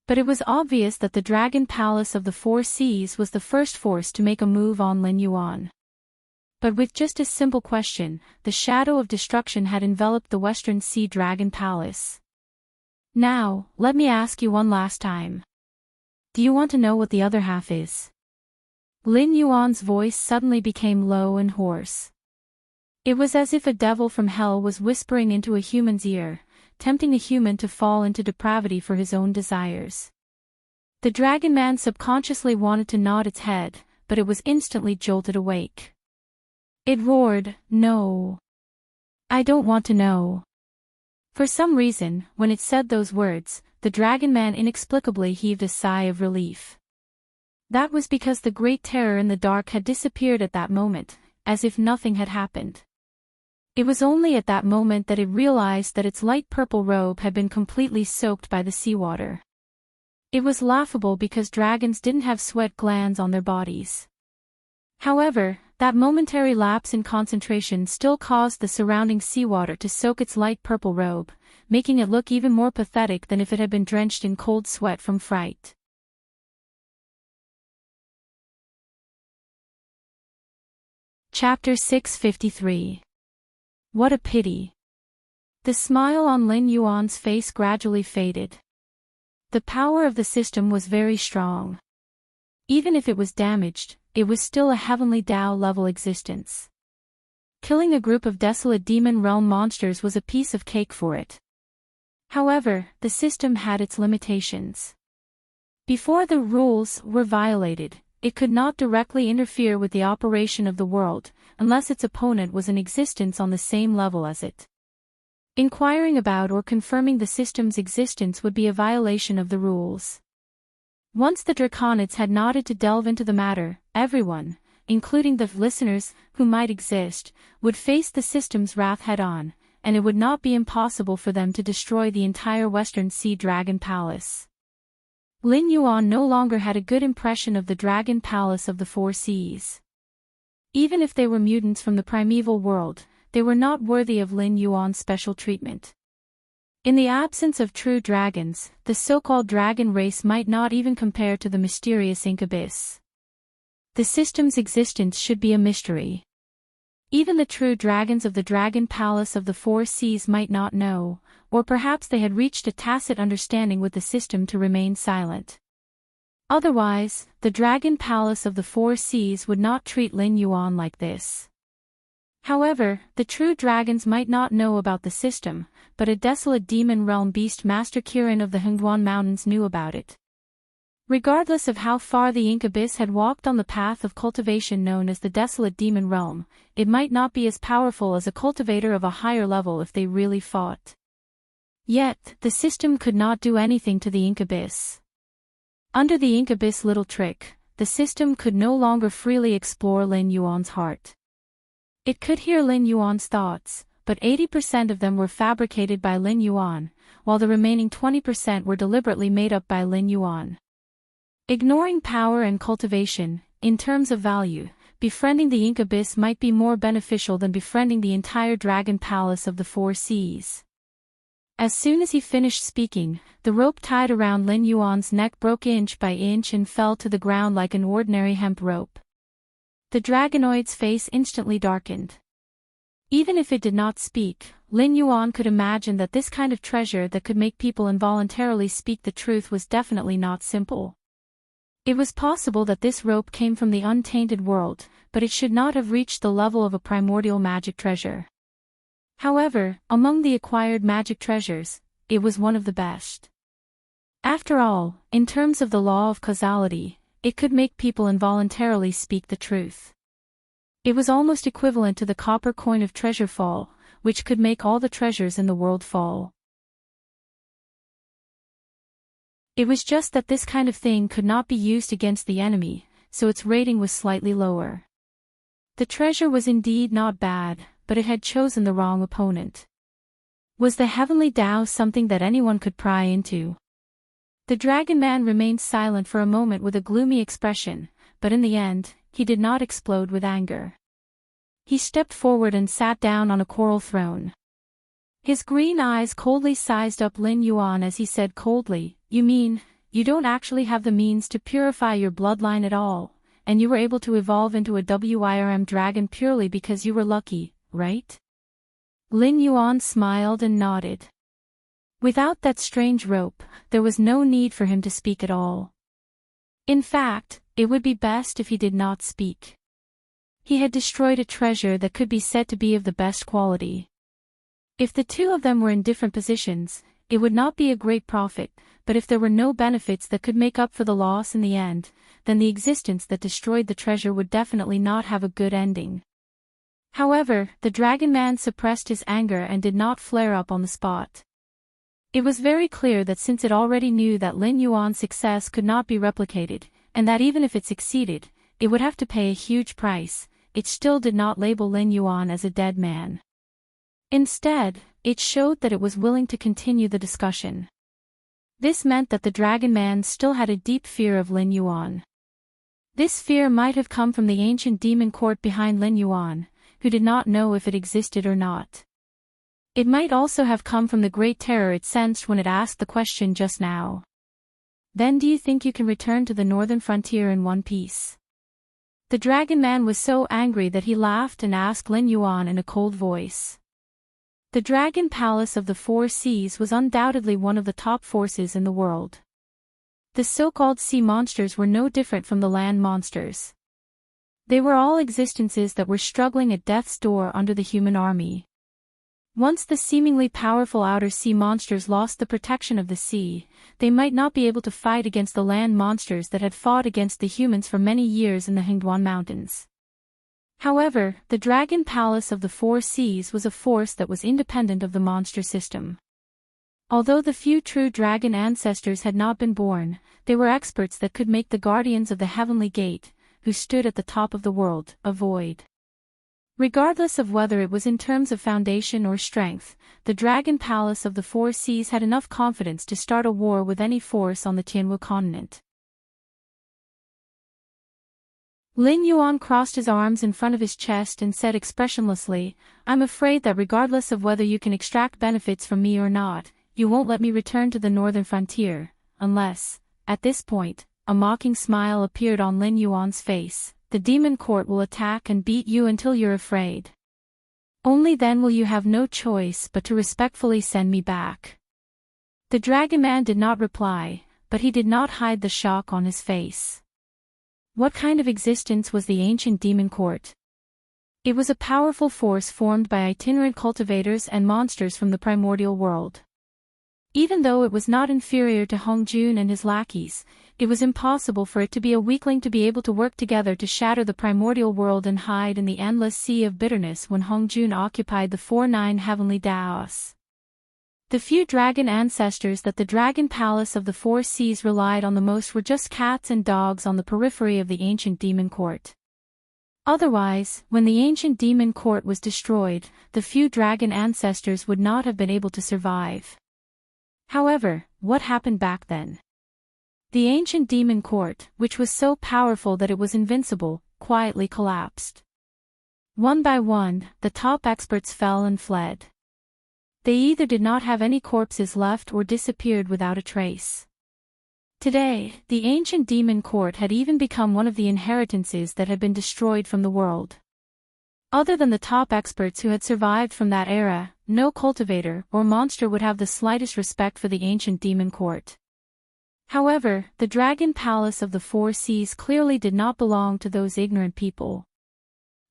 But it was obvious that the Dragon Palace of the Four Seas was the first force to make a move on Lin Yuan. But with just a simple question, the shadow of destruction had enveloped the Western Sea Dragon Palace. Now, let me ask you one last time. Do you want to know what the other half is? Lin Yuan's voice suddenly became low and hoarse. It was as if a devil from hell was whispering into a human's ear, tempting a human to fall into depravity for his own desires. The dragon man subconsciously wanted to nod its head, but it was instantly jolted awake. It roared, "No. I don't want to know." For some reason, when it said those words, the dragon man inexplicably heaved a sigh of relief. That was because the great terror in the dark had disappeared at that moment, as if nothing had happened. It was only at that moment that it realized that its light purple robe had been completely soaked by the seawater. It was laughable because dragons didn't have sweat glands on their bodies. However, that momentary lapse in concentration still caused the surrounding seawater to soak its light purple robe, making it look even more pathetic than if it had been drenched in cold sweat from fright. Chapter 653. What a pity. The smile on Lin Yuan's face gradually faded. The power of the system was very strong. Even if it was damaged, it was still a heavenly Tao-level existence. Killing a group of desolate demon realm monsters was a piece of cake for it. However, the system had its limitations. Before the rules were violated, it could not directly interfere with the operation of the world, unless its opponent was in existence on the same level as it. Inquiring about or confirming the system's existence would be a violation of the rules. Once the Draconids had nodded to delve into the matter, everyone, including the listeners who might exist, would face the system's wrath head-on, and it would not be impossible for them to destroy the entire Western Sea Dragon Palace. Lin Yuan no longer had a good impression of the Dragon Palace of the Four Seas. Even if they were mutants from the primeval world, they were not worthy of Lin Yuan's special treatment. In the absence of true dragons, the so-called dragon race might not even compare to the mysterious Incubus. The system's existence should be a mystery. Even the true dragons of the Dragon Palace of the Four Seas might not know, or perhaps they had reached a tacit understanding with the system to remain silent. Otherwise, the Dragon Palace of the Four Seas would not treat Lin Yuan like this. However, the true dragons might not know about the system, but a desolate demon realm beast Master Kirin of the Hengguan Mountains knew about it. Regardless of how far the Incubus had walked on the path of cultivation known as the desolate demon realm, it might not be as powerful as a cultivator of a higher level if they really fought. Yet, the system could not do anything to the Incubus. Under the Incubus' little trick, the system could no longer freely explore Lin Yuan's heart. It could hear Lin Yuan's thoughts, but 80% of them were fabricated by Lin Yuan, while the remaining 20% were deliberately made up by Lin Yuan. Ignoring power and cultivation, in terms of value, befriending the Ink Abyss might be more beneficial than befriending the entire Dragon Palace of the Four Seas. As soon as he finished speaking, the rope tied around Lin Yuan's neck broke inch by inch and fell to the ground like an ordinary hemp rope. The dragonoid's face instantly darkened. Even if it did not speak, Lin Yuan could imagine that this kind of treasure that could make people involuntarily speak the truth was definitely not simple. It was possible that this rope came from the untainted world, but it should not have reached the level of a primordial magic treasure. However, among the acquired magic treasures, it was one of the best. After all, in terms of the law of causality, it could make people involuntarily speak the truth. It was almost equivalent to the copper coin of treasure fall, which could make all the treasures in the world fall. It was just that this kind of thing could not be used against the enemy, so its rating was slightly lower. The treasure was indeed not bad, but it had chosen the wrong opponent. Was the heavenly Tao something that anyone could pry into? The Dragon Man remained silent for a moment with a gloomy expression, but in the end, he did not explode with anger. He stepped forward and sat down on a coral throne. His green eyes coldly sized up Lin Yuan as he said coldly, "You mean, you don't actually have the means to purify your bloodline at all, and you were able to evolve into a WIRM dragon purely because you were lucky, right?" Lin Yuan smiled and nodded. Without that strange rope, there was no need for him to speak at all. In fact, it would be best if he did not speak. He had destroyed a treasure that could be said to be of the best quality. If the two of them were in different positions, it would not be a great profit, but if there were no benefits that could make up for the loss in the end, then the existence that destroyed the treasure would definitely not have a good ending. However, the Dragon Man suppressed his anger and did not flare up on the spot. It was very clear that since it already knew that Lin Yuan's success could not be replicated, and that even if it succeeded, it would have to pay a huge price, it still did not label Lin Yuan as a dead man. Instead, it showed that it was willing to continue the discussion. This meant that the Dragon Man still had a deep fear of Lin Yuan. This fear might have come from the ancient demon court behind Lin Yuan, who did not know if it existed or not. It might also have come from the great terror it sensed when it asked the question just now. "Then do you think you can return to the northern frontier in one piece?" The Dragon Man was so angry that he laughed and asked Lin Yuan in a cold voice. The Dragon Palace of the Four Seas was undoubtedly one of the top forces in the world. The so-called sea monsters were no different from the land monsters. They were all existences that were struggling at death's door under the human army. Once the seemingly powerful outer sea monsters lost the protection of the sea, they might not be able to fight against the land monsters that had fought against the humans for many years in the Hengduan Mountains. However, the Dragon Palace of the Four Seas was a force that was independent of the monster system. Although the few true dragon ancestors had not been born, they were experts that could make the guardians of the Heavenly Gate, who stood at the top of the world, avoid. Regardless of whether it was in terms of foundation or strength, the Dragon Palace of the Four Seas had enough confidence to start a war with any force on the Tianwu continent. Lin Yuan crossed his arms in front of his chest and said expressionlessly, "I'm afraid that regardless of whether you can extract benefits from me or not, you won't let me return to the northern frontier, unless," at this point, a mocking smile appeared on Lin Yuan's face, "the demon court will attack and beat you until you're afraid. Only then will you have no choice but to respectfully send me back." The Dragon Man did not reply, but he did not hide the shock on his face. What kind of existence was the ancient demon court? It was a powerful force formed by itinerant cultivators and monsters from the primordial world. Even though it was not inferior to Hong Jun and his lackeys, it was impossible for it to be a weakling to be able to work together to shatter the primordial world and hide in the endless sea of bitterness when Hong Jun occupied the 4-9 heavenly Daos. The few dragon ancestors that the Dragon Palace of the Four Seas relied on the most were just cats and dogs on the periphery of the ancient demon court. Otherwise, when the ancient demon court was destroyed, the few dragon ancestors would not have been able to survive. However, what happened back then? The ancient demon court, which was so powerful that it was invincible, quietly collapsed. One by one, the top experts fell and fled. They either did not have any corpses left or disappeared without a trace. Today, the ancient demon court had even become one of the inheritances that had been destroyed from the world. Other than the top experts who had survived from that era, no cultivator or monster would have the slightest respect for the ancient demon court. However, the dragon palace of the four seas clearly did not belong to those ignorant people.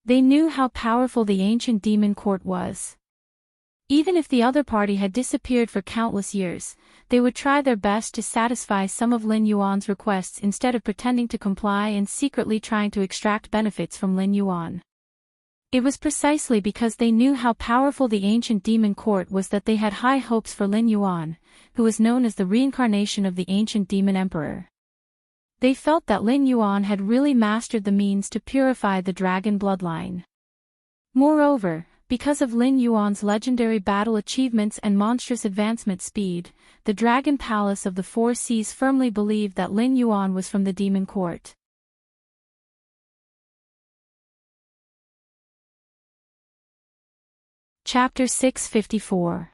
They knew how powerful the ancient demon court was. Even if the other party had disappeared for countless years, they would try their best to satisfy some of Lin Yuan's requests instead of pretending to comply and secretly trying to extract benefits from Lin Yuan. It was precisely because they knew how powerful the ancient demon court was that they had high hopes for Lin Yuan, who was known as the reincarnation of the ancient demon emperor. They felt that Lin Yuan had really mastered the means to purify the dragon bloodline. Moreover, because of Lin Yuan's legendary battle achievements and monstrous advancement speed, the Dragon Palace of the Four Seas firmly believed that Lin Yuan was from the demon court. Chapter 654.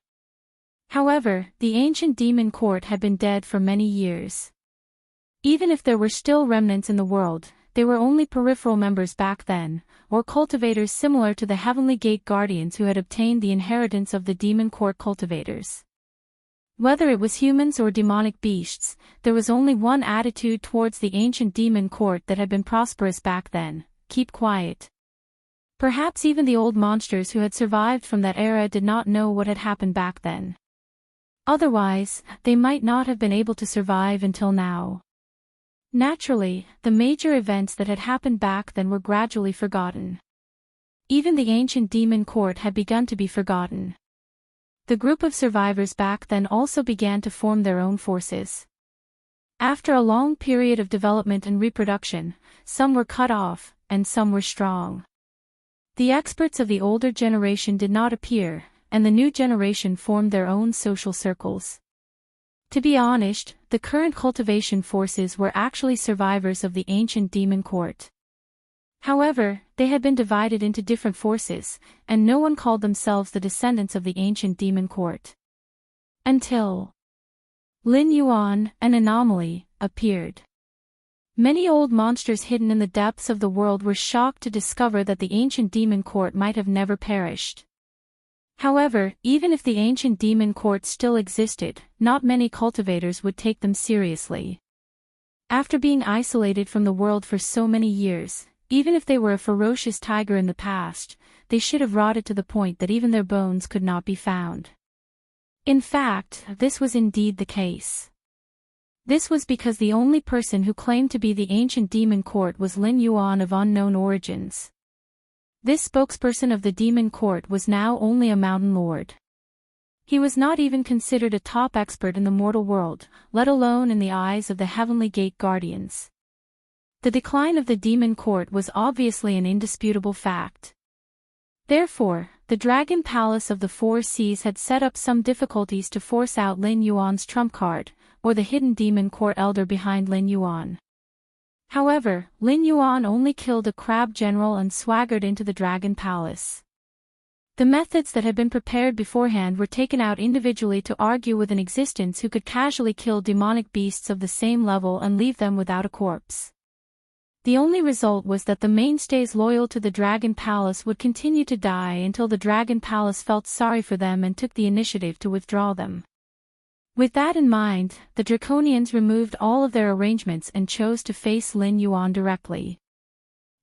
However, the ancient demon court had been dead for many years. Even if there were still remnants in the world, they were only peripheral members back then, or cultivators similar to the Heavenly Gate Guardians who had obtained the inheritance of the demon court cultivators. Whether it was humans or demonic beasts, there was only one attitude towards the ancient demon court that had been prosperous back then: keep quiet. Perhaps even the old monsters who had survived from that era did not know what had happened back then. Otherwise, they might not have been able to survive until now. Naturally, the major events that had happened back then were gradually forgotten. Even the ancient demon court had begun to be forgotten. The group of survivors back then also began to form their own forces. After a long period of development and reproduction, some were cut off, and some were strong. The experts of the older generation did not appear, and the new generation formed their own social circles. To be honest, the current cultivation forces were actually survivors of the ancient demon court. However, they had been divided into different forces, and no one called themselves the descendants of the ancient demon court. Until Lin Yuan, an anomaly, appeared. Many old monsters hidden in the depths of the world were shocked to discover that the ancient demon court might have never perished. However, even if the ancient demon court still existed, not many cultivators would take them seriously. After being isolated from the world for so many years, even if they were a ferocious tiger in the past, they should have rotted to the point that even their bones could not be found. In fact, this was indeed the case. This was because the only person who claimed to be the ancient demon court was Lin Yuan of unknown origins. This spokesperson of the demon court was now only a mountain lord. He was not even considered a top expert in the mortal world, let alone in the eyes of the Heavenly Gate Guardians. The decline of the demon court was obviously an indisputable fact. Therefore, the Dragon Palace of the Four Seas had set up some difficulties to force out Lin Yuan's trump card, or the hidden demon court elder behind Lin Yuan. However, Lin Yuan only killed a crab general and swaggered into the Dragon Palace. The methods that had been prepared beforehand were taken out individually to argue with an existence who could casually kill demonic beasts of the same level and leave them without a corpse. The only result was that the mainstays loyal to the Dragon Palace would continue to die until the Dragon Palace felt sorry for them and took the initiative to withdraw them. With that in mind, the Draconians removed all of their arrangements and chose to face Lin Yuan directly.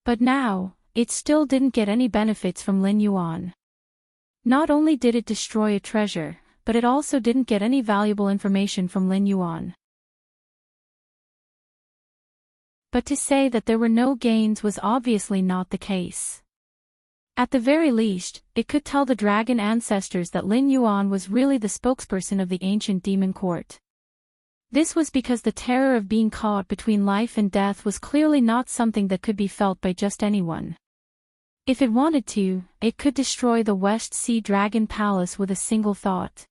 But now, it still didn't get any benefits from Lin Yuan. Not only did it destroy a treasure, but it also didn't get any valuable information from Lin Yuan. But to say that there were no gains was obviously not the case. At the very least, it could tell the dragon ancestors that Lin Yuan was really the spokesperson of the ancient demon court. This was because the terror of being caught between life and death was clearly not something that could be felt by just anyone. If it wanted to, it could destroy the West Sea Dragon Palace with a single thought.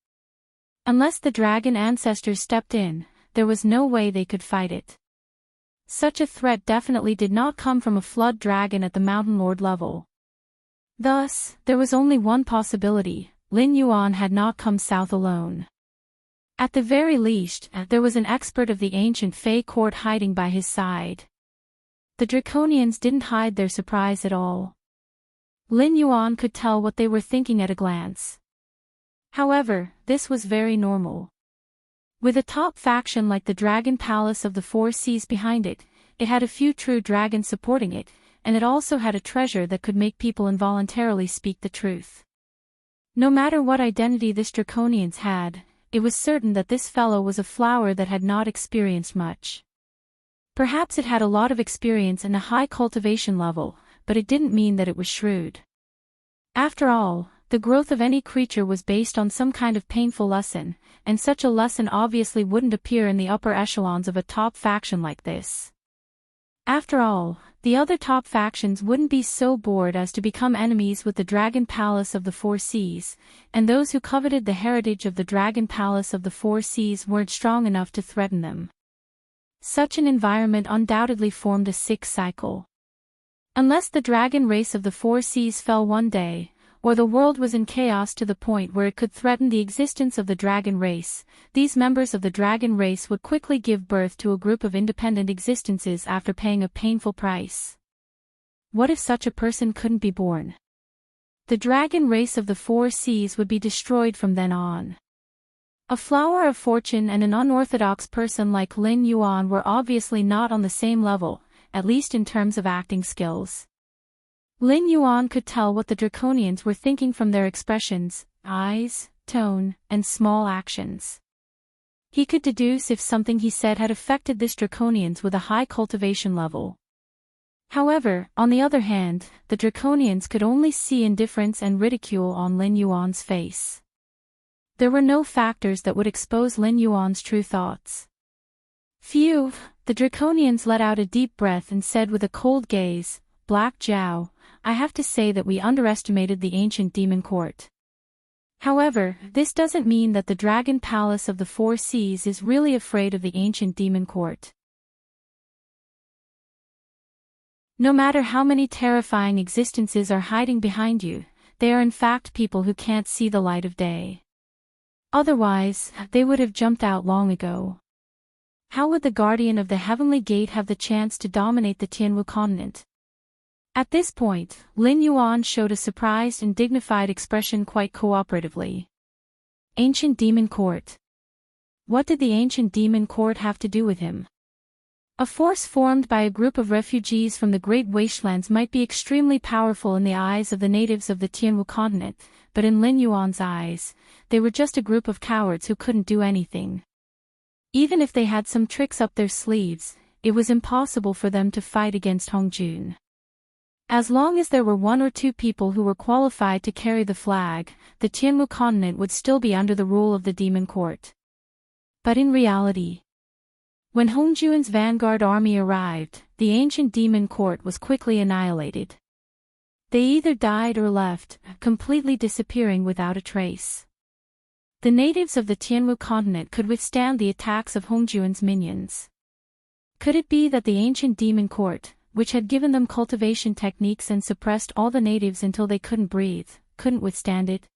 Unless the dragon ancestors stepped in, there was no way they could fight it. Such a threat definitely did not come from a flood dragon at the Mountain Lord level. Thus, there was only one possibility: Lin Yuan had not come south alone. At the very least, there was an expert of the ancient Fey court hiding by his side. The Draconians didn't hide their surprise at all. Lin Yuan could tell what they were thinking at a glance. However, this was very normal. With a top faction like the Dragon Palace of the Four Seas behind it, it had a few true dragons supporting it, and it also had a treasure that could make people involuntarily speak the truth. No matter what identity this Draconians had, it was certain that this fellow was a flower that had not experienced much. Perhaps it had a lot of experience and a high cultivation level, but it didn't mean that it was shrewd. After all, the growth of any creature was based on some kind of painful lesson, and such a lesson obviously wouldn't appear in the upper echelons of a top faction like this. After all, the other top factions wouldn't be so bored as to become enemies with the Dragon Palace of the Four Seas, and those who coveted the heritage of the Dragon Palace of the Four Seas weren't strong enough to threaten them. Such an environment undoubtedly formed a sick cycle. Unless the dragon race of the Four Seas fell one day, or the world was in chaos to the point where it could threaten the existence of the dragon race, these members of the dragon race would quickly give birth to a group of independent existences after paying a painful price. What if such a person couldn't be born? The dragon race of the Four Seas would be destroyed from then on. A flower of fortune and an unorthodox person like Lin Yuan were obviously not on the same level, at least in terms of acting skills. Lin Yuan could tell what the Draconians were thinking from their expressions, eyes, tone, and small actions. He could deduce if something he said had affected this Draconians with a high cultivation level. However, on the other hand, the Draconians could only see indifference and ridicule on Lin Yuan's face. There were no factors that would expose Lin Yuan's true thoughts. Phew, the Draconians let out a deep breath and said with a cold gaze, "Black Zhao, I have to say that we underestimated the ancient demon court. However, this doesn't mean that the Dragon Palace of the Four Seas is really afraid of the ancient demon court. No matter how many terrifying existences are hiding behind you, they are in fact people who can't see the light of day. Otherwise, they would have jumped out long ago. How would the Guardian of the Heavenly Gate have the chance to dominate the Tianwu continent?" At this point, Lin Yuan showed a surprised and dignified expression quite cooperatively. Ancient Demon Court. What did the Ancient Demon Court have to do with him? A force formed by a group of refugees from the Great Wastelands might be extremely powerful in the eyes of the natives of the Tianwu continent, but in Lin Yuan's eyes, they were just a group of cowards who couldn't do anything. Even if they had some tricks up their sleeves, it was impossible for them to fight against Hongjun. As long as there were one or two people who were qualified to carry the flag, the Tianwu continent would still be under the rule of the Demon Court. But in reality, when Hongjun's vanguard army arrived, the ancient Demon Court was quickly annihilated. They either died or left, completely disappearing without a trace. The natives of the Tianwu continent could withstand the attacks of Hongjun's minions. Could it be that the ancient Demon Court, which had given them cultivation techniques and suppressed all the natives until they couldn't breathe, couldn't withstand it?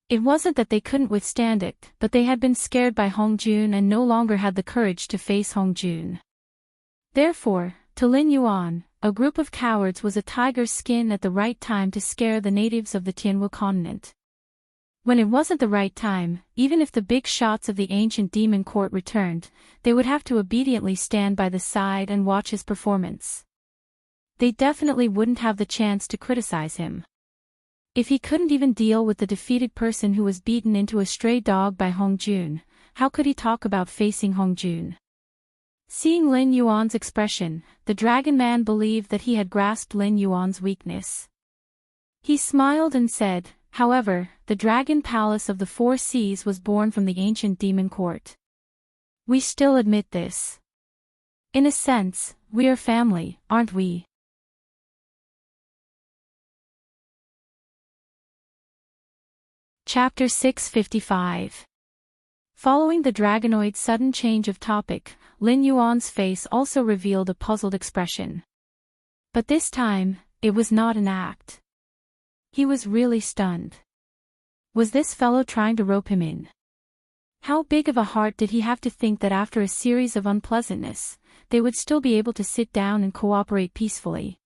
It wasn't that they couldn't withstand it, but they had been scared by Hongjun and no longer had the courage to face Hongjun. Therefore, to Lin Yuan, a group of cowards was a tiger's skin at the right time to scare the natives of the Tianwu continent. When it wasn't the right time, even if the big shots of the ancient demon court returned, they would have to obediently stand by the side and watch his performance. They definitely wouldn't have the chance to criticize him. If he couldn't even deal with the defeated person who was beaten into a stray dog by Hongjun, how could he talk about facing Hongjun? Seeing Lin Yuan's expression, the Dragon Man believed that he had grasped Lin Yuan's weakness. He smiled and said, "However, the Dragon Palace of the Four Seas was born from the ancient demon court. We still admit this. In a sense, we are family, aren't we?" Chapter 655. Following the dragonoid's sudden change of topic, Lin Yuan's face also revealed a puzzled expression. But this time, it was not an act. He was really stunned. Was this fellow trying to rope him in? How big of a heart did he have to think that after a series of unpleasantness, they would still be able to sit down and cooperate peacefully?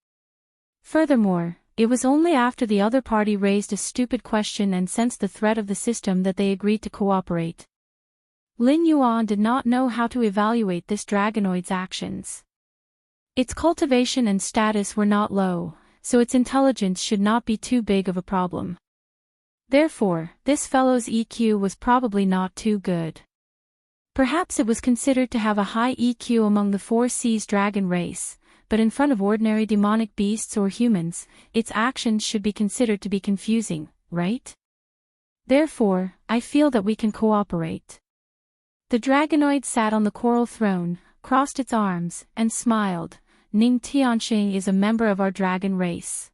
Furthermore, it was only after the other party raised a stupid question and sensed the threat of the system that they agreed to cooperate. Lin Yuan did not know how to evaluate this dragonoid's actions. Its cultivation and status were not low, so its intelligence should not be too big of a problem. Therefore, this fellow's EQ was probably not too good. Perhaps it was considered to have a high EQ among the 4C's dragon race, but in front of ordinary demonic beasts or humans, its actions should be considered to be confusing, right? Therefore, I feel that we can cooperate. The dragonoid sat on the coral throne, crossed its arms, and smiled. Ning Tianxing is a member of our dragon race.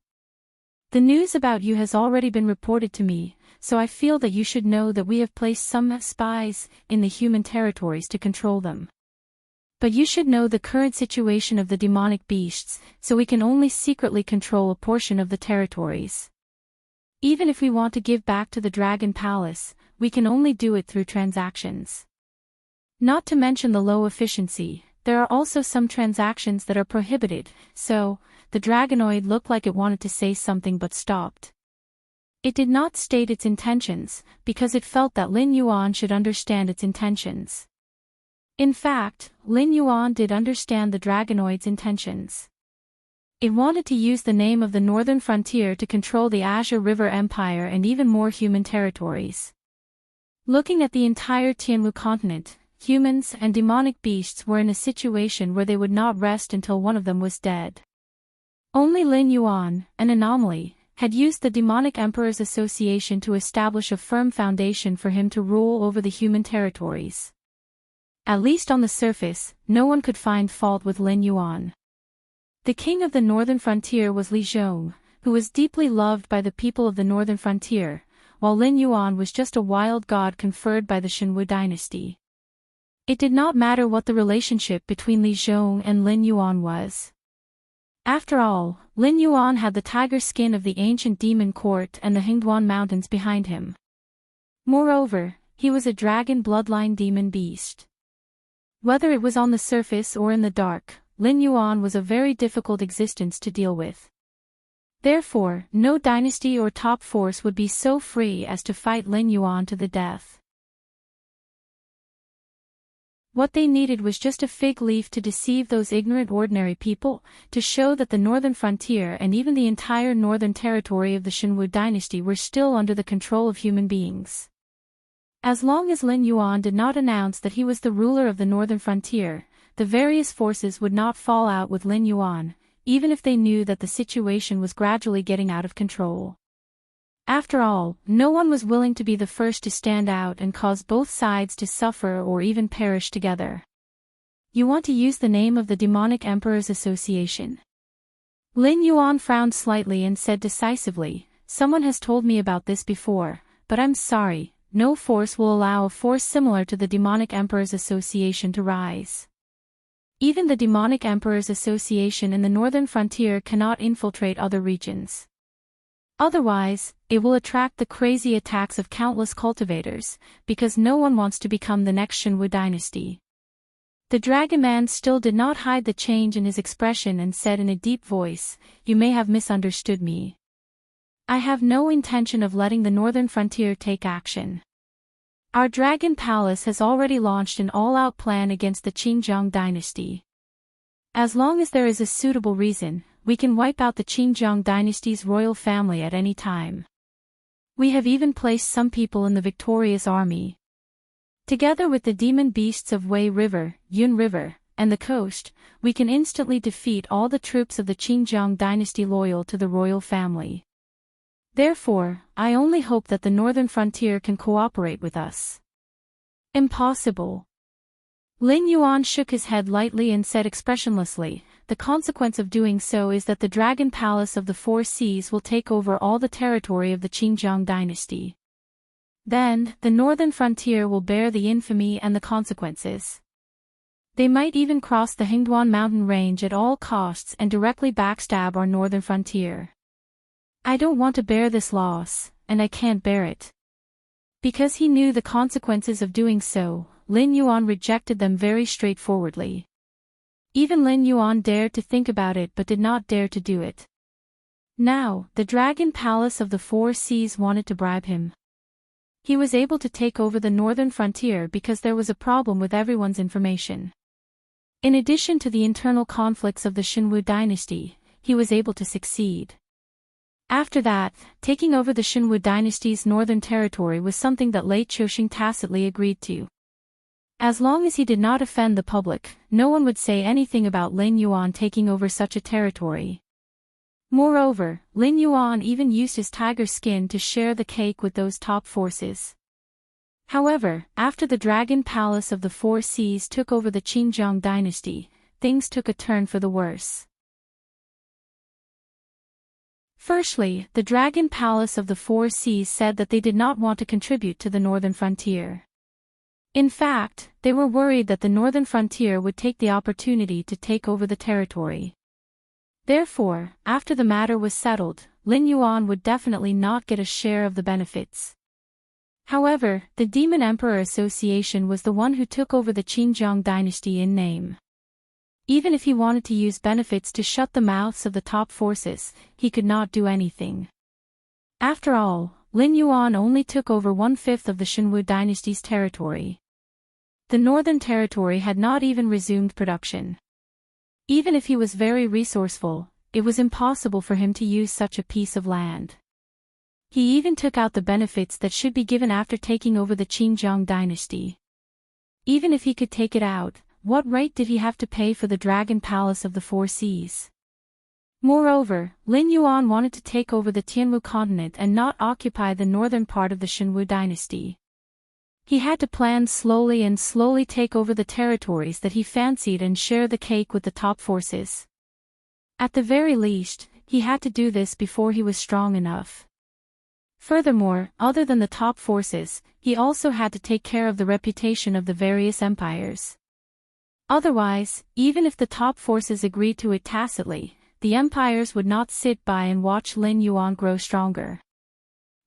The news about you has already been reported to me, so I feel that you should know that we have placed some spies in the human territories to control them. But you should know the current situation of the demonic beasts, so we can only secretly control a portion of the territories. Even if we want to give back to the Dragon Palace, we can only do it through transactions. Not to mention the low efficiency, there are also some transactions that are prohibited, so, the dragonoid looked like it wanted to say something but stopped. It did not state its intentions, because it felt that Lin Yuan should understand its intentions. In fact, Lin Yuan did understand the dragonoid's intentions. It wanted to use the name of the northern frontier to control the Azure River Empire and even more human territories. Looking at the entire Tianwu continent, humans and demonic beasts were in a situation where they would not rest until one of them was dead. Only Lin Yuan, an anomaly, had used the Demonic Emperor's Association to establish a firm foundation for him to rule over the human territories. At least on the surface, no one could find fault with Lin Yuan. The king of the northern frontier was Li Zhong, who was deeply loved by the people of the northern frontier, while Lin Yuan was just a wild god conferred by the Shenwu dynasty. It did not matter what the relationship between Li Zhong and Lin Yuan was. After all, Lin Yuan had the tiger skin of the ancient demon court and the Hingduan mountains behind him. Moreover, he was a dragon bloodline demon beast. Whether it was on the surface or in the dark, Lin Yuan was a very difficult existence to deal with. Therefore, no dynasty or top force would be so free as to fight Lin Yuan to the death. What they needed was just a fig leaf to deceive those ignorant ordinary people, to show that the northern frontier and even the entire northern territory of the Shenwu dynasty were still under the control of human beings. As long as Lin Yuan did not announce that he was the ruler of the northern frontier, the various forces would not fall out with Lin Yuan, even if they knew that the situation was gradually getting out of control. After all, no one was willing to be the first to stand out and cause both sides to suffer or even perish together. You want to use the name of the Demonic Emperor's Association? Lin Yuan frowned slightly and said decisively, "Someone has told me about this before, but I'm sorry, no force will allow a force similar to the Demonic Emperor's Association to rise. Even the Demonic Emperor's Association in the northern frontier cannot infiltrate other regions. Otherwise, it will attract the crazy attacks of countless cultivators, because no one wants to become the next Shenwu dynasty." The dragon man still did not hide the change in his expression and said in a deep voice, "You may have misunderstood me. I have no intention of letting the northern frontier take action. Our dragon palace has already launched an all-out plan against the Qingjiang dynasty. As long as there is a suitable reason, we can wipe out the Qingjiang dynasty's royal family at any time. We have even placed some people in the victorious army. Together with the demon beasts of Wei River, Yun River, and the coast, we can instantly defeat all the troops of the Qingjiang dynasty loyal to the royal family. Therefore, I only hope that the northern frontier can cooperate with us." "Impossible." Lin Yuan shook his head lightly and said expressionlessly, "The consequence of doing so is that the Dragon Palace of the Four Seas will take over all the territory of the Qingjiang dynasty. Then, the northern frontier will bear the infamy and the consequences. They might even cross the Hingduan mountain range at all costs and directly backstab our northern frontier. I don't want to bear this loss, and I can't bear it. Because he knew the consequences of doing so, Lin Yuan rejected them very straightforwardly. Even Lin Yuan dared to think about it but did not dare to do it. Now, the Dragon Palace of the Four Seas wanted to bribe him. He was able to take over the northern frontier because there was a problem with everyone's information. In addition to the internal conflicts of the Xinwu dynasty, he was able to succeed. After that, taking over the Xinwu dynasty's northern territory was something that Lei Chouxing tacitly agreed to. As long as he did not offend the public, no one would say anything about Lin Yuan taking over such a territory. Moreover, Lin Yuan even used his tiger skin to share the cake with those top forces. However, after the Dragon Palace of the Four Seas took over the Qinjiang dynasty, things took a turn for the worse. Firstly, the Dragon Palace of the Four Seas said that they did not want to contribute to the northern frontier. In fact, they were worried that the northern frontier would take the opportunity to take over the territory. Therefore, after the matter was settled, Lin Yuan would definitely not get a share of the benefits. However, the Demon Emperor Association was the one who took over the Qinjiang dynasty in name. Even if he wanted to use benefits to shut the mouths of the top forces, he could not do anything. After all, Lin Yuan only took over 1/5 of the Xinwu dynasty's territory. The northern territory had not even resumed production. Even if he was very resourceful, it was impossible for him to use such a piece of land. He even took out the benefits that should be given after taking over the Qinjiang dynasty. Even if he could take it out, what right did he have to pay for the Dragon Palace of the Four Seas? Moreover, Lin Yuan wanted to take over the Tianwu continent and not occupy the northern part of the Xinwu dynasty. He had to plan slowly and slowly take over the territories that he fancied and share the cake with the top forces. At the very least, he had to do this before he was strong enough. Furthermore, other than the top forces, he also had to take care of the reputation of the various empires. Otherwise, even if the top forces agreed to it tacitly, the empires would not sit by and watch Lin Yuan grow stronger.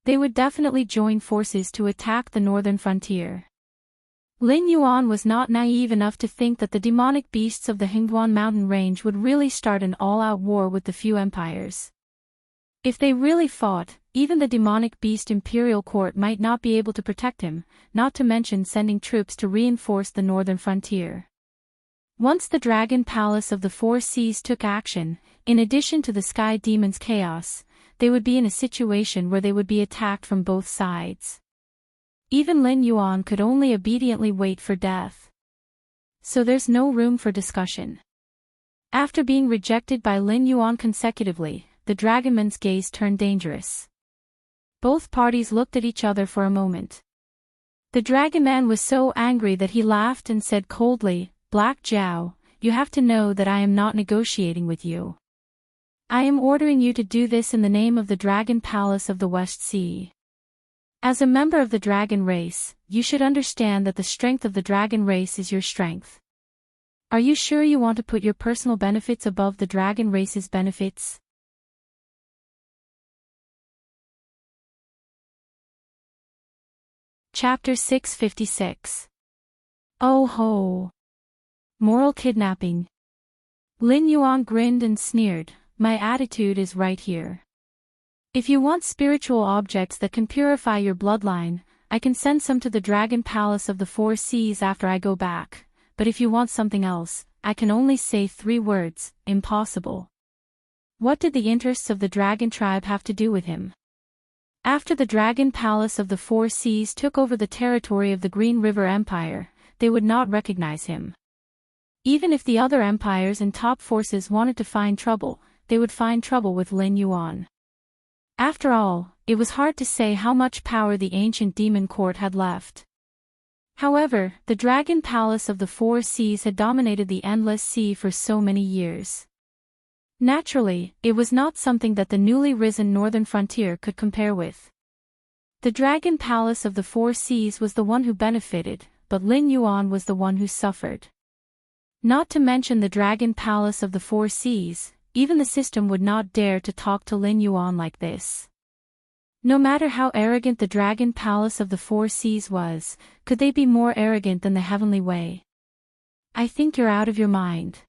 They would definitely join forces to attack the northern frontier. Lin Yuan was not naive enough to think that the demonic beasts of the Hingduan mountain range would really start an all-out war with the few empires. If they really fought, even the demonic beast imperial court might not be able to protect him, not to mention sending troops to reinforce the northern frontier. Once the Dragon Palace of the Four Seas took action, in addition to the Sky Demon's chaos, they would be in a situation where they would be attacked from both sides. Even Lin Yuan could only obediently wait for death. So there's no room for discussion. After being rejected by Lin Yuan consecutively, the Dragonman's gaze turned dangerous. Both parties looked at each other for a moment. The Dragonman was so angry that he laughed and said coldly, "Black Zhao, you have to know that I am not negotiating with you. I am ordering you to do this in the name of the Dragon Palace of the West Sea. As a member of the dragon race, you should understand that the strength of the dragon race is your strength. Are you sure you want to put your personal benefits above the dragon race's benefits?" Chapter 656. Oh ho! Moral kidnapping. Lin Yuan grinned and sneered, "My attitude is right here. If you want spiritual objects that can purify your bloodline, I can send some to the Dragon Palace of the Four Seas after I go back, but if you want something else, I can only say 3 words, impossible." What did the interests of the dragon tribe have to do with him? After the Dragon Palace of the Four Seas took over the territory of the Green River Empire, they would not recognize him. Even if the other empires and top forces wanted to find trouble, they would find trouble with Lin Yuan. After all, it was hard to say how much power the ancient demon court had left. However, the Dragon Palace of the Four Seas had dominated the Endless Sea for so many years. Naturally, it was not something that the newly risen northern frontier could compare with. The Dragon Palace of the Four Seas was the one who benefited, but Lin Yuan was the one who suffered. Not to mention the Dragon Palace of the Four Seas, even the system would not dare to talk to Lin Yuan like this. No matter how arrogant the Dragon Palace of the Four Seas was, could they be more arrogant than the Heavenly Way? I think you're out of your mind.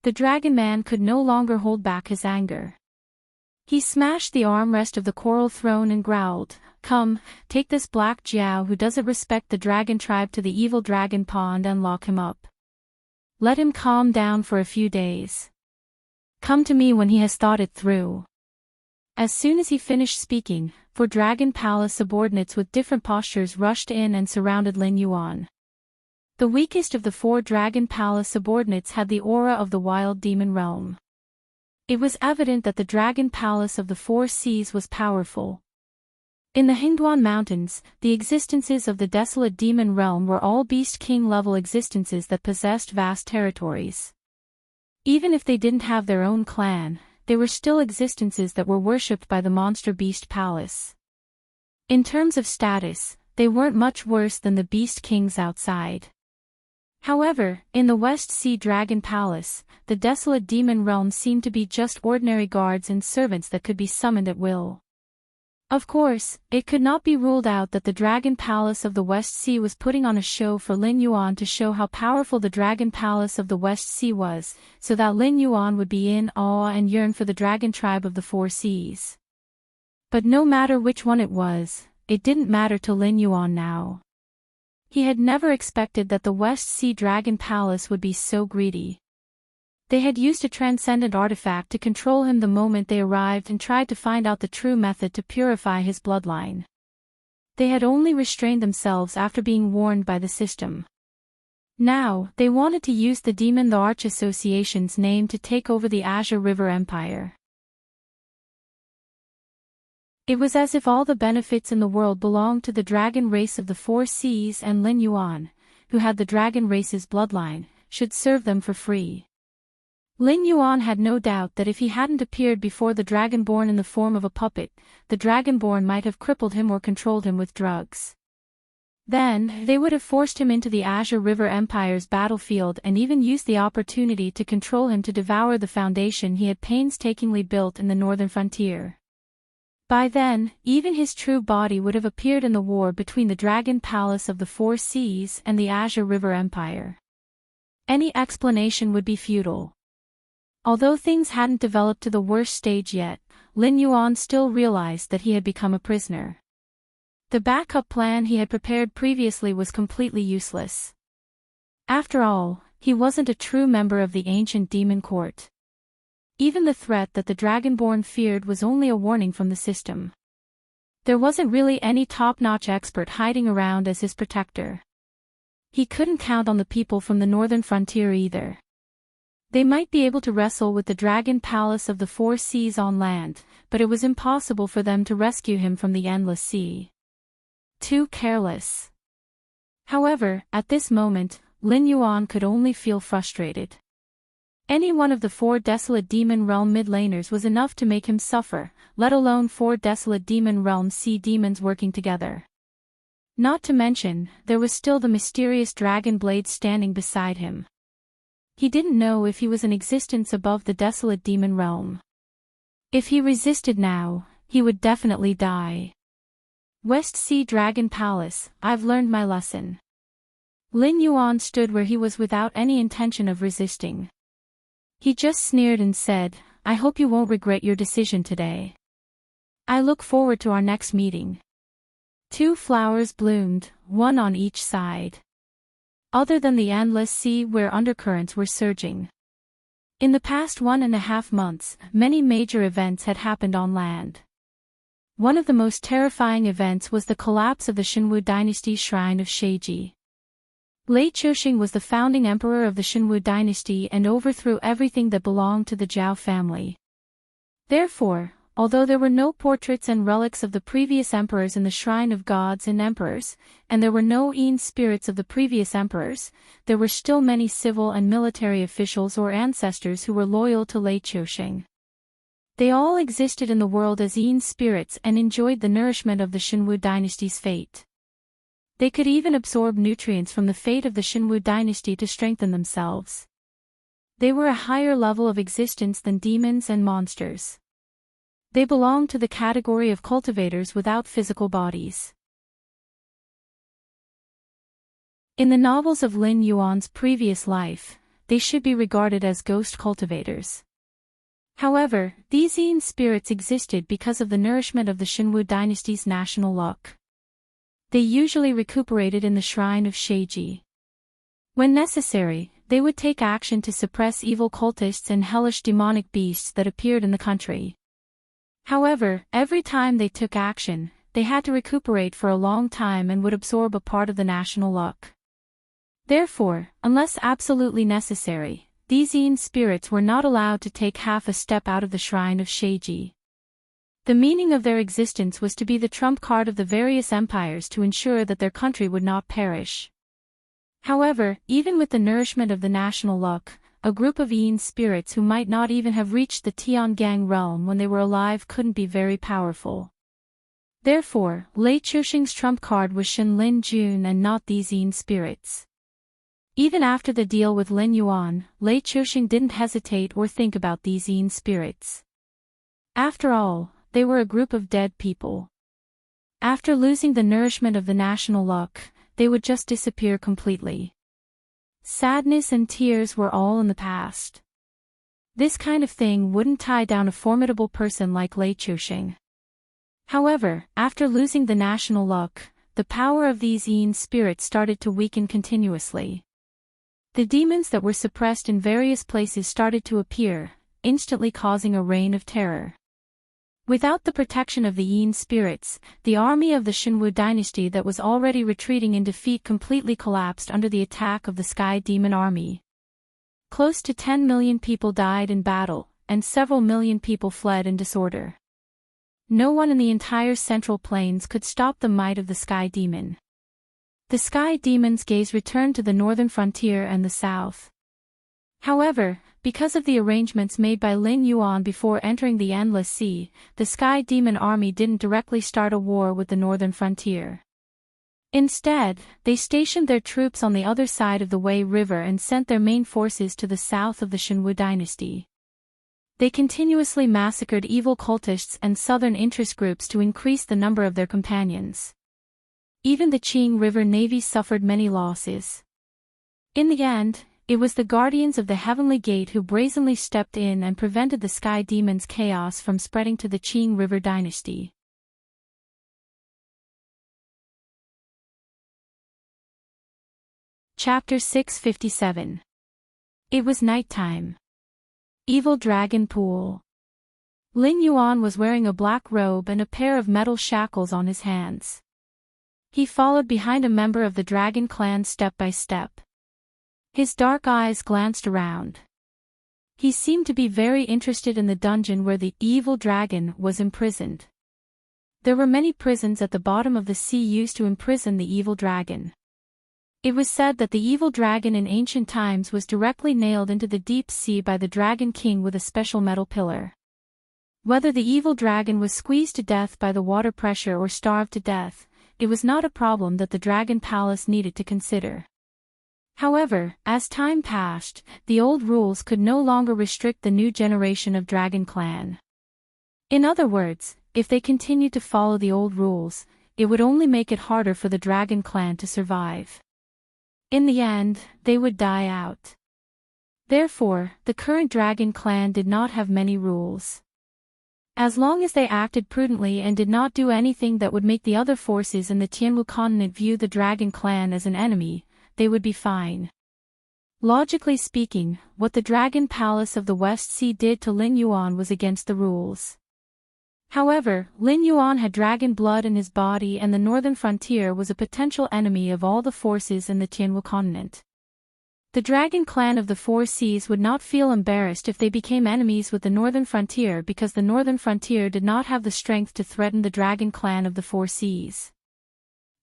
The Dragon Man could no longer hold back his anger. He smashed the armrest of the coral throne and growled, "Come, take this black Jiao who doesn't respect the dragon tribe to the evil dragon pond and lock him up. Let him calm down for a few days. Come to me when he has thought it through." As soon as he finished speaking, four Dragon Palace subordinates with different postures rushed in and surrounded Lin Yuan. The weakest of the four Dragon Palace subordinates had the aura of the wild demon realm. It was evident that the Dragon Palace of the Four Seas was powerful. In the Hingduan Mountains, the existences of the desolate demon realm were all Beast King-level existences that possessed vast territories. Even if they didn't have their own clan, they were still existences that were worshipped by the Monster Beast Palace. In terms of status, they weren't much worse than the Beast Kings outside. However, in the West Sea Dragon Palace, the desolate demon realm seemed to be just ordinary guards and servants that could be summoned at will. Of course, it could not be ruled out that the Dragon Palace of the West Sea was putting on a show for Lin Yuan to show how powerful the Dragon Palace of the West Sea was, so that Lin Yuan would be in awe and yearn for the Dragon Tribe of the Four Seas. But no matter which one it was, it didn't matter to Lin Yuan now. He had never expected that the West Sea Dragon Palace would be so greedy. They had used a transcendent artifact to control him the moment they arrived and tried to find out the true method to purify his bloodline. They had only restrained themselves after being warned by the system. Now, they wanted to use the Demon the Arch Association's name to take over the Azure River Empire. It was as if all the benefits in the world belonged to the dragon race of the Four Seas, and Lin Yuan, who had the dragon race's bloodline, should serve them for free. Lin Yuan had no doubt that if he hadn't appeared before the Dragonborn in the form of a puppet, the Dragonborn might have crippled him or controlled him with drugs. Then, they would have forced him into the Azure River Empire's battlefield and even used the opportunity to control him to devour the foundation he had painstakingly built in the northern frontier. By then, even his true body would have appeared in the war between the Dragon Palace of the Four Seas and the Azure River Empire. Any explanation would be futile. Although things hadn't developed to the worst stage yet, Lin Yuan still realized that he had become a prisoner. The backup plan he had prepared previously was completely useless. After all, he wasn't a true member of the ancient demon court. Even the threat that the Dragonborn feared was only a warning from the system. There wasn't really any top-notch expert hiding around as his protector. He couldn't count on the people from the northern frontier either. They might be able to wrestle with the Dragon Palace of the Four Seas on land, but it was impossible for them to rescue him from the endless sea. Too careless. However, at this moment, Lin Yuan could only feel frustrated. Any one of the four desolate demon realm mid-laners was enough to make him suffer, let alone four desolate demon realm sea demons working together. Not to mention, there was still the mysterious dragon blade standing beside him. He didn't know if he was in existence above the desolate demon realm. If he resisted now, he would definitely die. West Sea Dragon Palace, I've learned my lesson. Lin Yuan stood where he was without any intention of resisting. He just sneered and said, "I hope you won't regret your decision today. I look forward to our next meeting." Two flowers bloomed, one on each side. Other than the endless sea where undercurrents were surging. In the past 1.5 months, many major events had happened on land. One of the most terrifying events was the collapse of the Shenwu Dynasty's Shrine of Sheiji. Lei Qiuxing was the founding emperor of the Shenwu Dynasty and overthrew everything that belonged to the Zhao family. Therefore, although there were no portraits and relics of the previous emperors in the Shrine of Gods and Emperors, and there were no Yin spirits of the previous emperors, there were still many civil and military officials or ancestors who were loyal to Lei Qiuxing. They all existed in the world as Yin spirits and enjoyed the nourishment of the Shinwu dynasty's fate. They could even absorb nutrients from the fate of the Shinwu dynasty to strengthen themselves. They were a higher level of existence than demons and monsters. They belonged to the category of cultivators without physical bodies. In the novels of Lin Yuan's previous life, they should be regarded as ghost cultivators. However, these Yin spirits existed because of the nourishment of the Shinwu dynasty's national luck. They usually recuperated in the shrine of Sheiji. When necessary, they would take action to suppress evil cultists and hellish demonic beasts that appeared in the country. However, every time they took action, they had to recuperate for a long time and would absorb a part of the national luck. Therefore, unless absolutely necessary, these Yin spirits were not allowed to take half a step out of the shrine of Sheiji. The meaning of their existence was to be the trump card of the various empires to ensure that their country would not perish. However, even with the nourishment of the national luck, a group of Yin spirits who might not even have reached the Tiangang realm when they were alive couldn't be very powerful. Therefore, Lei Chuxing's trump card was Shen Lin Jun and not these Yin spirits. Even after the deal with Lin Yuan, Lei Chuxing didn't hesitate or think about these Yin spirits. After all, they were a group of dead people. After losing the nourishment of the national luck, they would just disappear completely. Sadness and tears were all in the past. This kind of thing wouldn't tie down a formidable person like Lei Chuxing. However, after losing the national luck, the power of these Yin spirits started to weaken continuously. The demons that were suppressed in various places started to appear, instantly causing a reign of terror. Without the protection of the Yin spirits, the army of the Shinwu dynasty that was already retreating in defeat completely collapsed under the attack of the Sky Demon army. Close to 10 million people died in battle, and several million people fled in disorder. No one in the entire Central Plains could stop the might of the Sky Demon. The Sky Demon's gaze returned to the northern frontier and the south. However, because of the arrangements made by Lin Yuan before entering the Endless Sea, the Sky Demon army didn't directly start a war with the northern frontier. Instead, they stationed their troops on the other side of the Wei River and sent their main forces to the south of the Shinwu dynasty. They continuously massacred evil cultists and southern interest groups to increase the number of their companions. Even the Qing River Navy suffered many losses. In the end, it was the guardians of the Heavenly Gate who brazenly stepped in and prevented the Sky Demon's chaos from spreading to the Qing River dynasty. Chapter 657. It was nighttime. Evil Dragon Pool. Lin Yuan was wearing a black robe and a pair of metal shackles on his hands. He followed behind a member of the dragon clan step by step. His dark eyes glanced around. He seemed to be very interested in the dungeon where the evil dragon was imprisoned. There were many prisons at the bottom of the sea used to imprison the evil dragon. It was said that the evil dragon in ancient times was directly nailed into the deep sea by the Dragon King with a special metal pillar. Whether the evil dragon was squeezed to death by the water pressure or starved to death, it was not a problem that the Dragon Palace needed to consider. However, as time passed, the old rules could no longer restrict the new generation of Dragon Clan. In other words, if they continued to follow the old rules, it would only make it harder for the Dragon Clan to survive. In the end, they would die out. Therefore, the current Dragon Clan did not have many rules. As long as they acted prudently and did not do anything that would make the other forces in the Tianwu continent view the Dragon Clan as an enemy, they would be fine. Logically speaking, what the Dragon Palace of the West Sea did to Lin Yuan was against the rules. However, Lin Yuan had dragon blood in his body and the northern frontier was a potential enemy of all the forces in the Tianwu continent. The Dragon Clan of the Four Seas would not feel embarrassed if they became enemies with the northern frontier because the northern frontier did not have the strength to threaten the Dragon Clan of the Four Seas.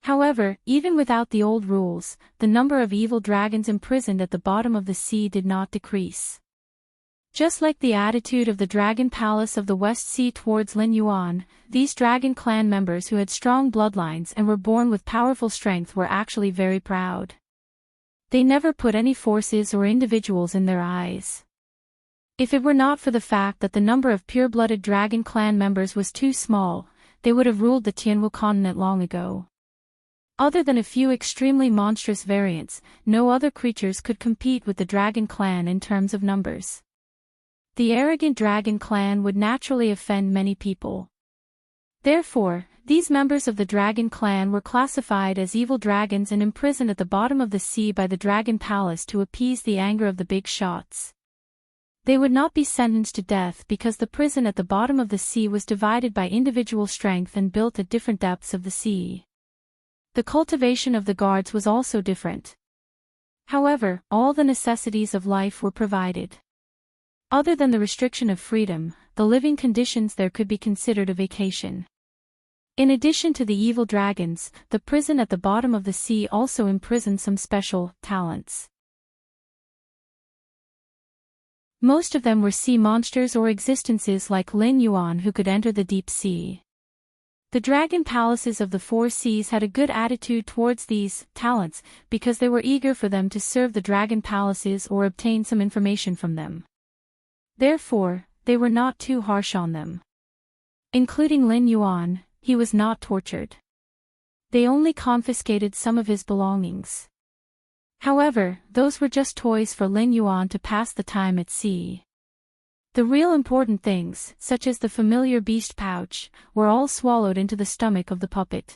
However, even without the old rules, the number of evil dragons imprisoned at the bottom of the sea did not decrease. Just like the attitude of the Dragon Palace of the West Sea towards Lin Yuan, these Dragon Clan members who had strong bloodlines and were born with powerful strength were actually very proud. They never put any forces or individuals in their eyes. If it were not for the fact that the number of pure-blooded Dragon Clan members was too small, they would have ruled the Tianwu continent long ago. Other than a few extremely monstrous variants, no other creatures could compete with the Dragon Clan in terms of numbers. The arrogant Dragon Clan would naturally offend many people. Therefore, these members of the Dragon Clan were classified as evil dragons and imprisoned at the bottom of the sea by the Dragon Palace to appease the anger of the big shots. They would not be sentenced to death because the prison at the bottom of the sea was divided by individual strength and built at different depths of the sea. The cultivation of the guards was also different. However, all the necessities of life were provided. Other than the restriction of freedom, the living conditions there could be considered a vacation. In addition to the evil dragons, the prison at the bottom of the sea also imprisoned some special talents. Most of them were sea monsters or existences like Lin Yuan who could enter the deep sea. The dragon palaces of the four seas had a good attitude towards these talents because they were eager for them to serve the dragon palaces or obtain some information from them. Therefore, they were not too harsh on them. Including Lin Yuan, he was not tortured. They only confiscated some of his belongings. However, those were just toys for Lin Yuan to pass the time at sea. The real important things, such as the familiar beast pouch, were all swallowed into the stomach of the puppet.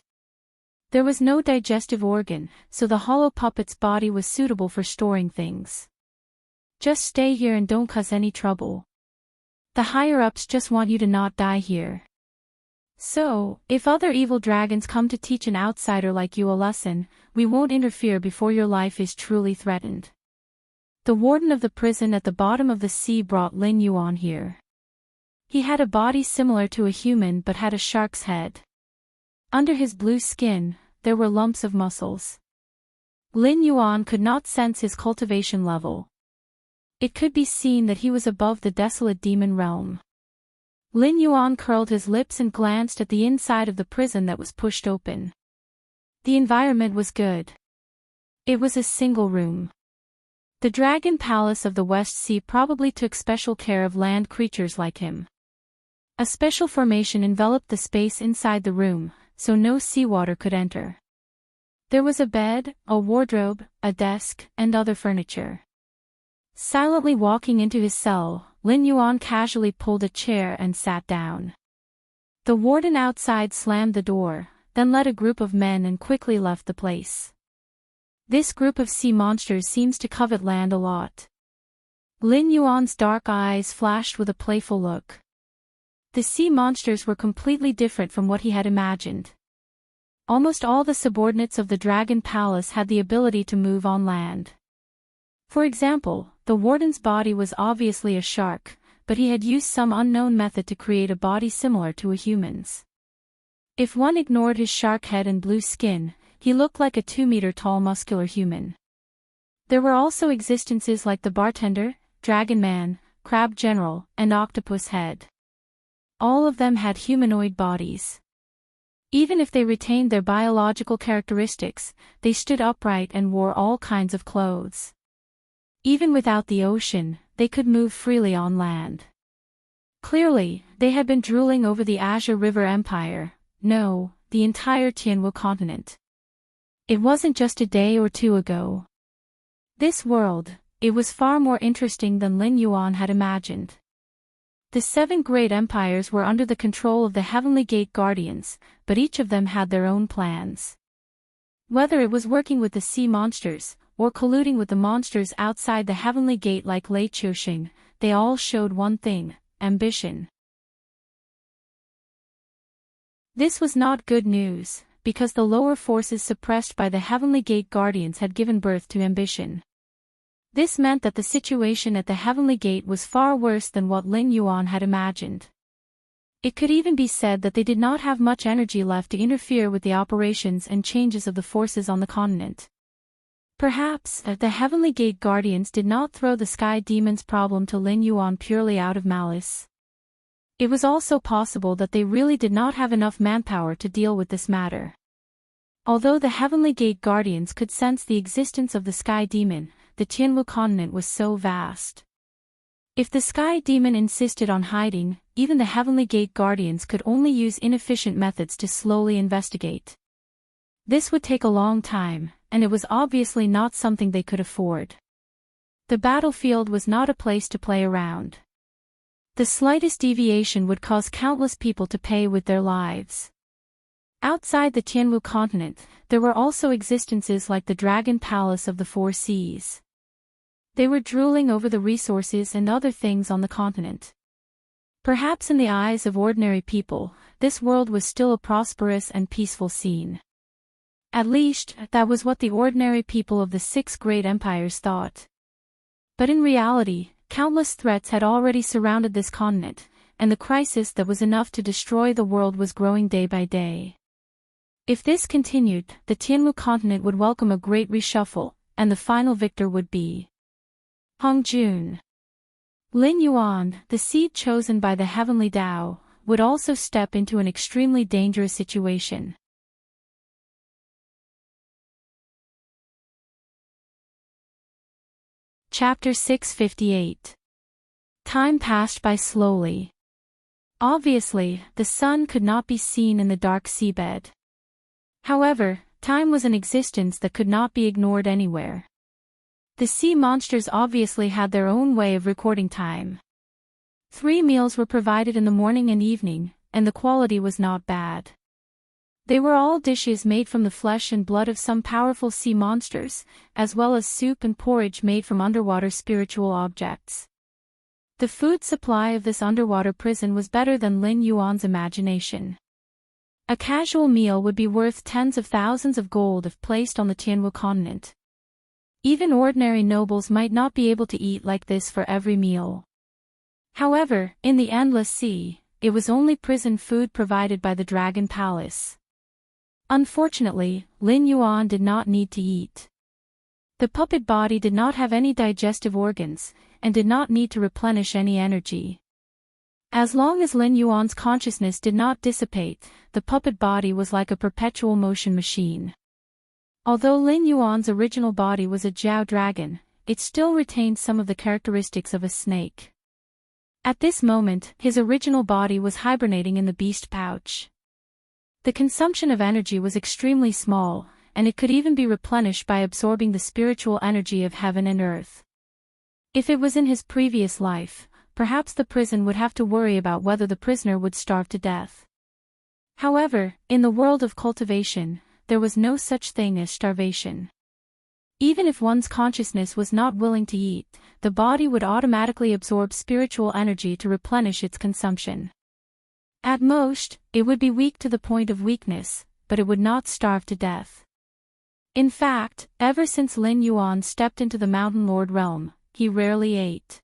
There was no digestive organ, so the hollow puppet's body was suitable for storing things. Just stay here and don't cause any trouble. The higher-ups just want you to not die here. So, if other evil dragons come to teach an outsider like you a lesson, we won't interfere before your life is truly threatened. The warden of the prison at the bottom of the sea brought Lin Yuan here. He had a body similar to a human but had a shark's head. Under his blue skin, there were lumps of muscles. Lin Yuan could not sense his cultivation level. It could be seen that he was above the desolate demon realm. Lin Yuan curled his lips and glanced at the inside of the prison that was pushed open. The environment was good. It was a single room. The Dragon Palace of the West Sea probably took special care of land creatures like him. A special formation enveloped the space inside the room, so no seawater could enter. There was a bed, a wardrobe, a desk, and other furniture. Silently walking into his cell, Lin Yuan casually pulled a chair and sat down. The warden outside slammed the door, then led a group of men and quickly left the place. This group of sea monsters seems to covet land a lot. Lin Yuan's dark eyes flashed with a playful look. The sea monsters were completely different from what he had imagined. Almost all the subordinates of the Dragon Palace had the ability to move on land. For example, the warden's body was obviously a shark, but he had used some unknown method to create a body similar to a human's. If one ignored his shark head and blue skin, he looked like a 2-meter-tall muscular human. There were also existences like the bartender, dragon man, crab general, and octopus head. All of them had humanoid bodies. Even if they retained their biological characteristics, they stood upright and wore all kinds of clothes. Even without the ocean, they could move freely on land. Clearly, they had been drooling over the Azure River Empire, no, the entire Tianwu continent. It wasn't just a day or two ago. This world, it was far more interesting than Lin Yuan had imagined. The 7 great empires were under the control of the Heavenly Gate Guardians, but each of them had their own plans. Whether it was working with the sea monsters, or colluding with the monsters outside the Heavenly Gate like Lei Qiuxing, they all showed one thing: ambition. This was not good news, because the lower forces suppressed by the Heavenly Gate Guardians had given birth to ambition. This meant that the situation at the Heavenly Gate was far worse than what Lin Yuan had imagined. It could even be said that they did not have much energy left to interfere with the operations and changes of the forces on the continent. Perhaps, the Heavenly Gate Guardians did not throw the Sky Demon's problem to Lin Yuan purely out of malice. It was also possible that they really did not have enough manpower to deal with this matter. Although the Heavenly Gate Guardians could sense the existence of the Sky Demon, the Tianwu continent was so vast. If the Sky Demon insisted on hiding, even the Heavenly Gate Guardians could only use inefficient methods to slowly investigate. This would take a long time, and it was obviously not something they could afford. The battlefield was not a place to play around. The slightest deviation would cause countless people to pay with their lives. Outside the Tianwu continent, there were also existences like the Dragon Palace of the Four Seas. They were drooling over the resources and other things on the continent. Perhaps in the eyes of ordinary people, this world was still a prosperous and peaceful scene. At least, that was what the ordinary people of the 6 great empires thought. But in reality, countless threats had already surrounded this continent, and the crisis that was enough to destroy the world was growing day by day. If this continued, the Tianwu continent would welcome a great reshuffle, and the final victor would be Hong Jun. Lin Yuan, the seed chosen by the Heavenly Tao, would also step into an extremely dangerous situation. Chapter 658. Time passed by slowly. Obviously, the sun could not be seen in the dark seabed. However, time was an existence that could not be ignored anywhere. The sea monsters obviously had their own way of recording time. 3 meals were provided in the morning and evening, and the quality was not bad. They were all dishes made from the flesh and blood of some powerful sea monsters, as well as soup and porridge made from underwater spiritual objects. The food supply of this underwater prison was better than Lin Yuan's imagination. A casual meal would be worth tens of thousands of gold if placed on the Tianwu continent. Even ordinary nobles might not be able to eat like this for every meal. However, in the Endless Sea, it was only prison food provided by the Dragon Palace. Unfortunately, Lin Yuan did not need to eat. The puppet body did not have any digestive organs, and did not need to replenish any energy. As long as Lin Yuan's consciousness did not dissipate, the puppet body was like a perpetual motion machine. Although Lin Yuan's original body was a Jiao dragon, it still retained some of the characteristics of a snake. At this moment, his original body was hibernating in the beast pouch. The consumption of energy was extremely small, and it could even be replenished by absorbing the spiritual energy of heaven and earth. If it was in his previous life, perhaps the prison would have to worry about whether the prisoner would starve to death. However, in the world of cultivation, there was no such thing as starvation. Even if one's consciousness was not willing to eat, the body would automatically absorb spiritual energy to replenish its consumption. At most, it would be weak to the point of weakness, but it would not starve to death. In fact, ever since Lin Yuan stepped into the Mountain Lord realm, he rarely ate.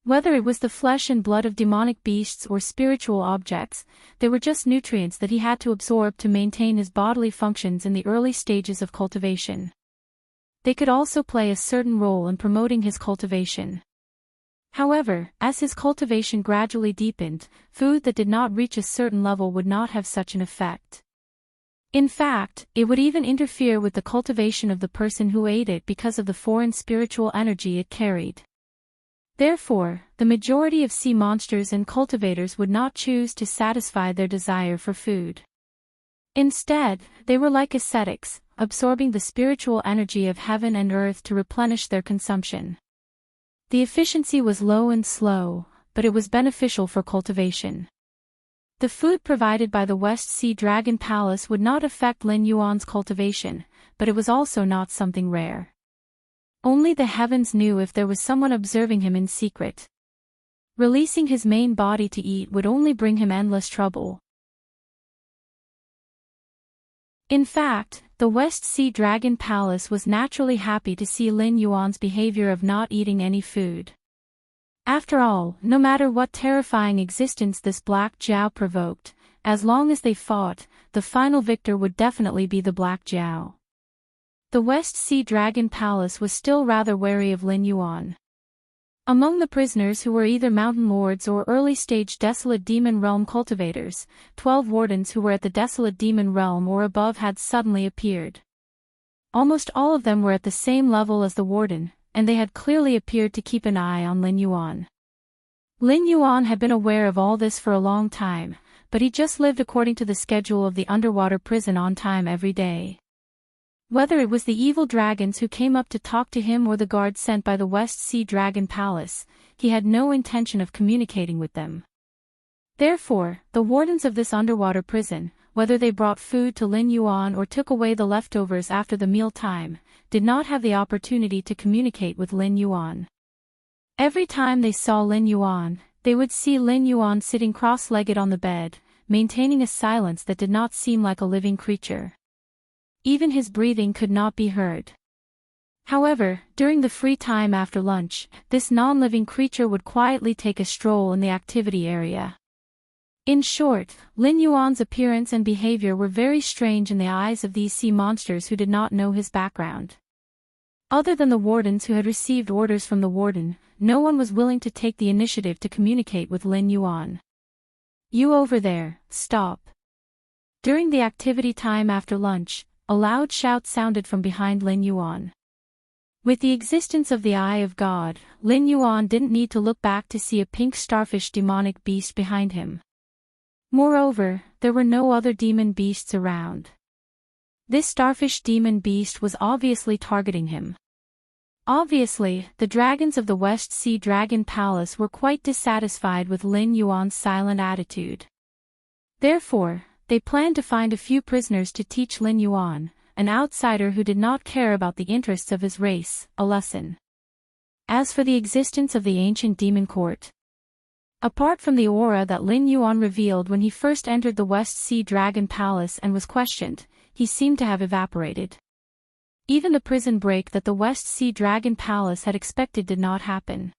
Whether it was the flesh and blood of demonic beasts or spiritual objects, they were just nutrients that he had to absorb to maintain his bodily functions in the early stages of cultivation. They could also play a certain role in promoting his cultivation. However, as his cultivation gradually deepened, food that did not reach a certain level would not have such an effect. In fact, it would even interfere with the cultivation of the person who ate it because of the foreign spiritual energy it carried. Therefore, the majority of sea monsters and cultivators would not choose to satisfy their desire for food. Instead, they were like ascetics, absorbing the spiritual energy of heaven and earth to replenish their consumption. The efficiency was low and slow, but it was beneficial for cultivation. The food provided by the West Sea Dragon Palace would not affect Lin Yuan's cultivation, but it was also not something rare. Only the heavens knew if there was someone observing him in secret. Releasing his main body to eat would only bring him endless trouble. In fact, the West Sea Dragon Palace was naturally happy to see Lin Yuan's behavior of not eating any food. After all, no matter what terrifying existence this Black Jiao provoked, as long as they fought, the final victor would definitely be the Black Jiao. The West Sea Dragon Palace was still rather wary of Lin Yuan. Among the prisoners who were either mountain lords or early-stage Desolate Demon Realm cultivators, 12 wardens who were at the Desolate Demon Realm or above had suddenly appeared. Almost all of them were at the same level as the warden, and they had clearly appeared to keep an eye on Lin Yuan. Lin Yuan had been aware of all this for a long time, but he just lived according to the schedule of the underwater prison on time every day. Whether it was the evil dragons who came up to talk to him or the guards sent by the West Sea Dragon Palace, he had no intention of communicating with them. Therefore, the wardens of this underwater prison, whether they brought food to Lin Yuan or took away the leftovers after the meal time, did not have the opportunity to communicate with Lin Yuan. Every time they saw Lin Yuan, they would see Lin Yuan sitting cross-legged on the bed, maintaining a silence that did not seem like a living creature. Even his breathing could not be heard. However, during the free time after lunch, this non-living creature would quietly take a stroll in the activity area. In short, Lin Yuan's appearance and behavior were very strange in the eyes of these sea monsters who did not know his background. Other than the wardens who had received orders from the warden, no one was willing to take the initiative to communicate with Lin Yuan. "You over there, stop." During the activity time after lunch, a loud shout sounded from behind Lin Yuan. With the existence of the Eye of God, Lin Yuan didn't need to look back to see a pink starfish demonic beast behind him. Moreover, there were no other demon beasts around. This starfish demon beast was obviously targeting him. Obviously, the dragons of the West Sea Dragon Palace were quite dissatisfied with Lin Yuan's silent attitude. Therefore, they planned to find a few prisoners to teach Lin Yuan, an outsider who did not care about the interests of his race, a lesson. As for the existence of the ancient demon court, apart from the aura that Lin Yuan revealed when he first entered the West Sea Dragon Palace and was questioned, he seemed to have evaporated. Even the prison break that the West Sea Dragon Palace had expected did not happen.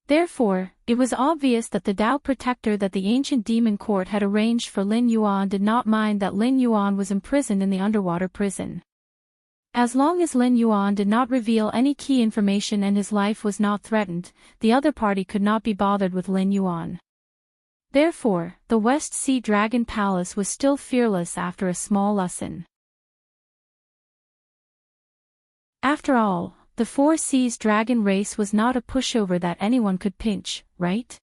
Therefore, it was obvious that the Tao protector that the ancient demon court had arranged for Lin Yuan did not mind that Lin Yuan was imprisoned in the underwater prison. As long as Lin Yuan did not reveal any key information and his life was not threatened, the other party could not be bothered with Lin Yuan. Therefore, the West Sea Dragon Palace was still fearless after a small lesson. After all, the Four Seas dragon race was not a pushover that anyone could pinch, right?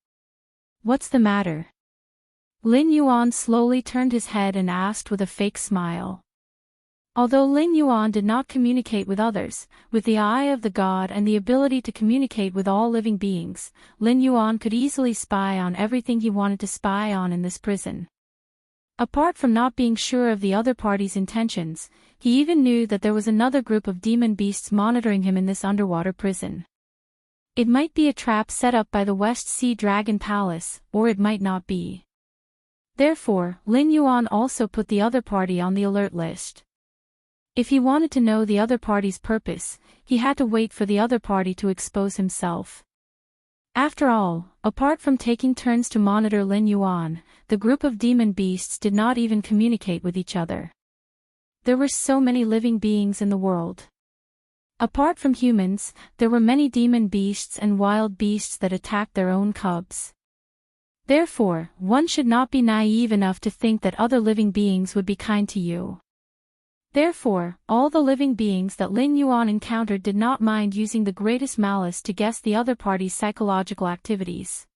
"What's the matter?" Lin Yuan slowly turned his head and asked with a fake smile. Although Lin Yuan did not communicate with others, with the eye of the god and the ability to communicate with all living beings, Lin Yuan could easily spy on everything he wanted to spy on in this prison. Apart from not being sure of the other party's intentions, he even knew that there was another group of demon beasts monitoring him in this underwater prison. It might be a trap set up by the West Sea Dragon Palace, or it might not be. Therefore, Lin Yuan also put the other party on the alert list. If he wanted to know the other party's purpose, he had to wait for the other party to expose himself. After all, apart from taking turns to monitor Lin Yuan, the group of demon beasts did not even communicate with each other. There were so many living beings in the world. Apart from humans, there were many demon beasts and wild beasts that attacked their own cubs. Therefore, one should not be naive enough to think that other living beings would be kind to you. Therefore, all the living beings that Lin Yuan encountered did not mind using the greatest malice to guess the other party's psychological activities.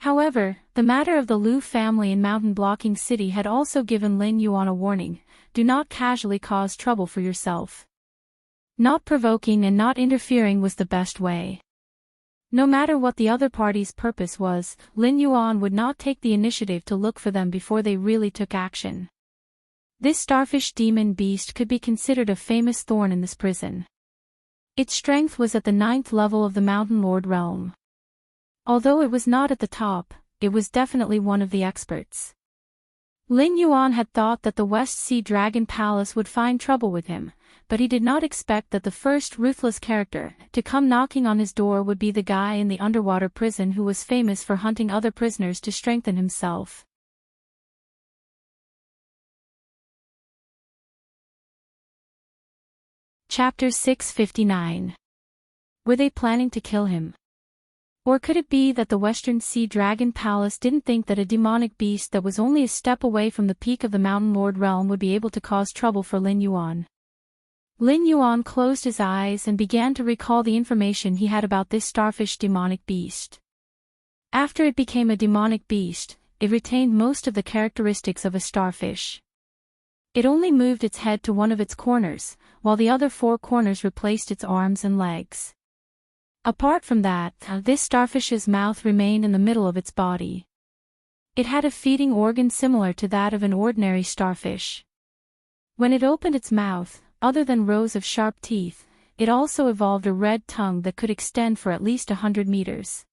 However, the matter of the Lu family in Mountain Blocking City had also given Lin Yuan a warning: do not casually cause trouble for yourself. Not provoking and not interfering was the best way. No matter what the other party's purpose was, Lin Yuan would not take the initiative to look for them before they really took action. This starfish demon beast could be considered a famous thorn in this prison. Its strength was at the 9th level of the Mountain Lord realm. Although it was not at the top, it was definitely one of the experts. Lin Yuan had thought that the West Sea Dragon Palace would find trouble with him, but he did not expect that the first ruthless character to come knocking on his door would be the guy in the underwater prison who was famous for hunting other prisoners to strengthen himself. Chapter 659. Were they planning to kill him? Or could it be that the Western Sea Dragon Palace didn't think that a demonic beast that was only a step away from the peak of the Mountain Lord realm would be able to cause trouble for Lin Yuan? Lin Yuan closed his eyes and began to recall the information he had about this starfish demonic beast. After it became a demonic beast, it retained most of the characteristics of a starfish. It only moved its head to one of its corners, while the other 4 corners replaced its arms and legs. Apart from that, this starfish's mouth remained in the middle of its body. It had a feeding organ similar to that of an ordinary starfish. When it opened its mouth, other than rows of sharp teeth, it also evolved a red tongue that could extend for at least 100 meters.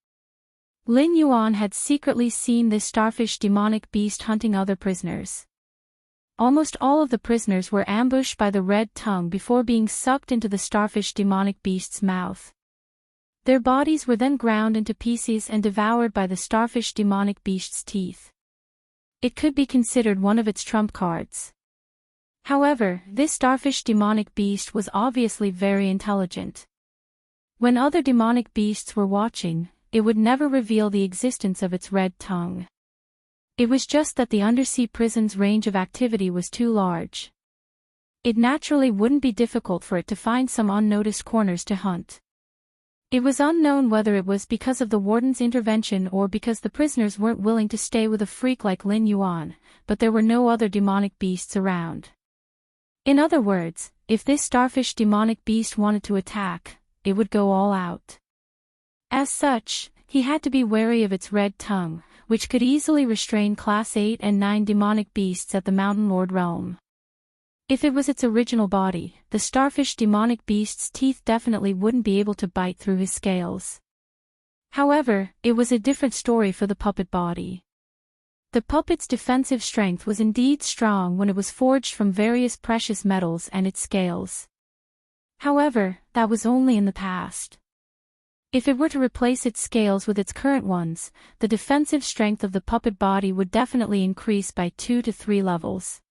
Lin Yuan had secretly seen this starfish demonic beast hunting other prisoners. Almost all of the prisoners were ambushed by the red tongue before being sucked into the starfish demonic beast's mouth. Their bodies were then ground into pieces and devoured by the starfish demonic beast's teeth. It could be considered one of its trump cards. However, this starfish demonic beast was obviously very intelligent. When other demonic beasts were watching, it would never reveal the existence of its red tongue. It was just that the undersea prison's range of activity was too large. It naturally wouldn't be difficult for it to find some unnoticed corners to hunt. It was unknown whether it was because of the warden's intervention or because the prisoners weren't willing to stay with a freak like Lin Yuan, but there were no other demonic beasts around. In other words, if this starfish demonic beast wanted to attack, it would go all out. As such, he had to be wary of its red tongue, which could easily restrain Class 8 and 9 demonic beasts at the Mountain Lord realm. If it was its original body, the starfish demonic beast's teeth definitely wouldn't be able to bite through his scales. However, it was a different story for the puppet body. The puppet's defensive strength was indeed strong when it was forged from various precious metals and its scales. However, that was only in the past. If it were to replace its scales with its current ones, the defensive strength of the puppet body would definitely increase by 2 to 3 levels.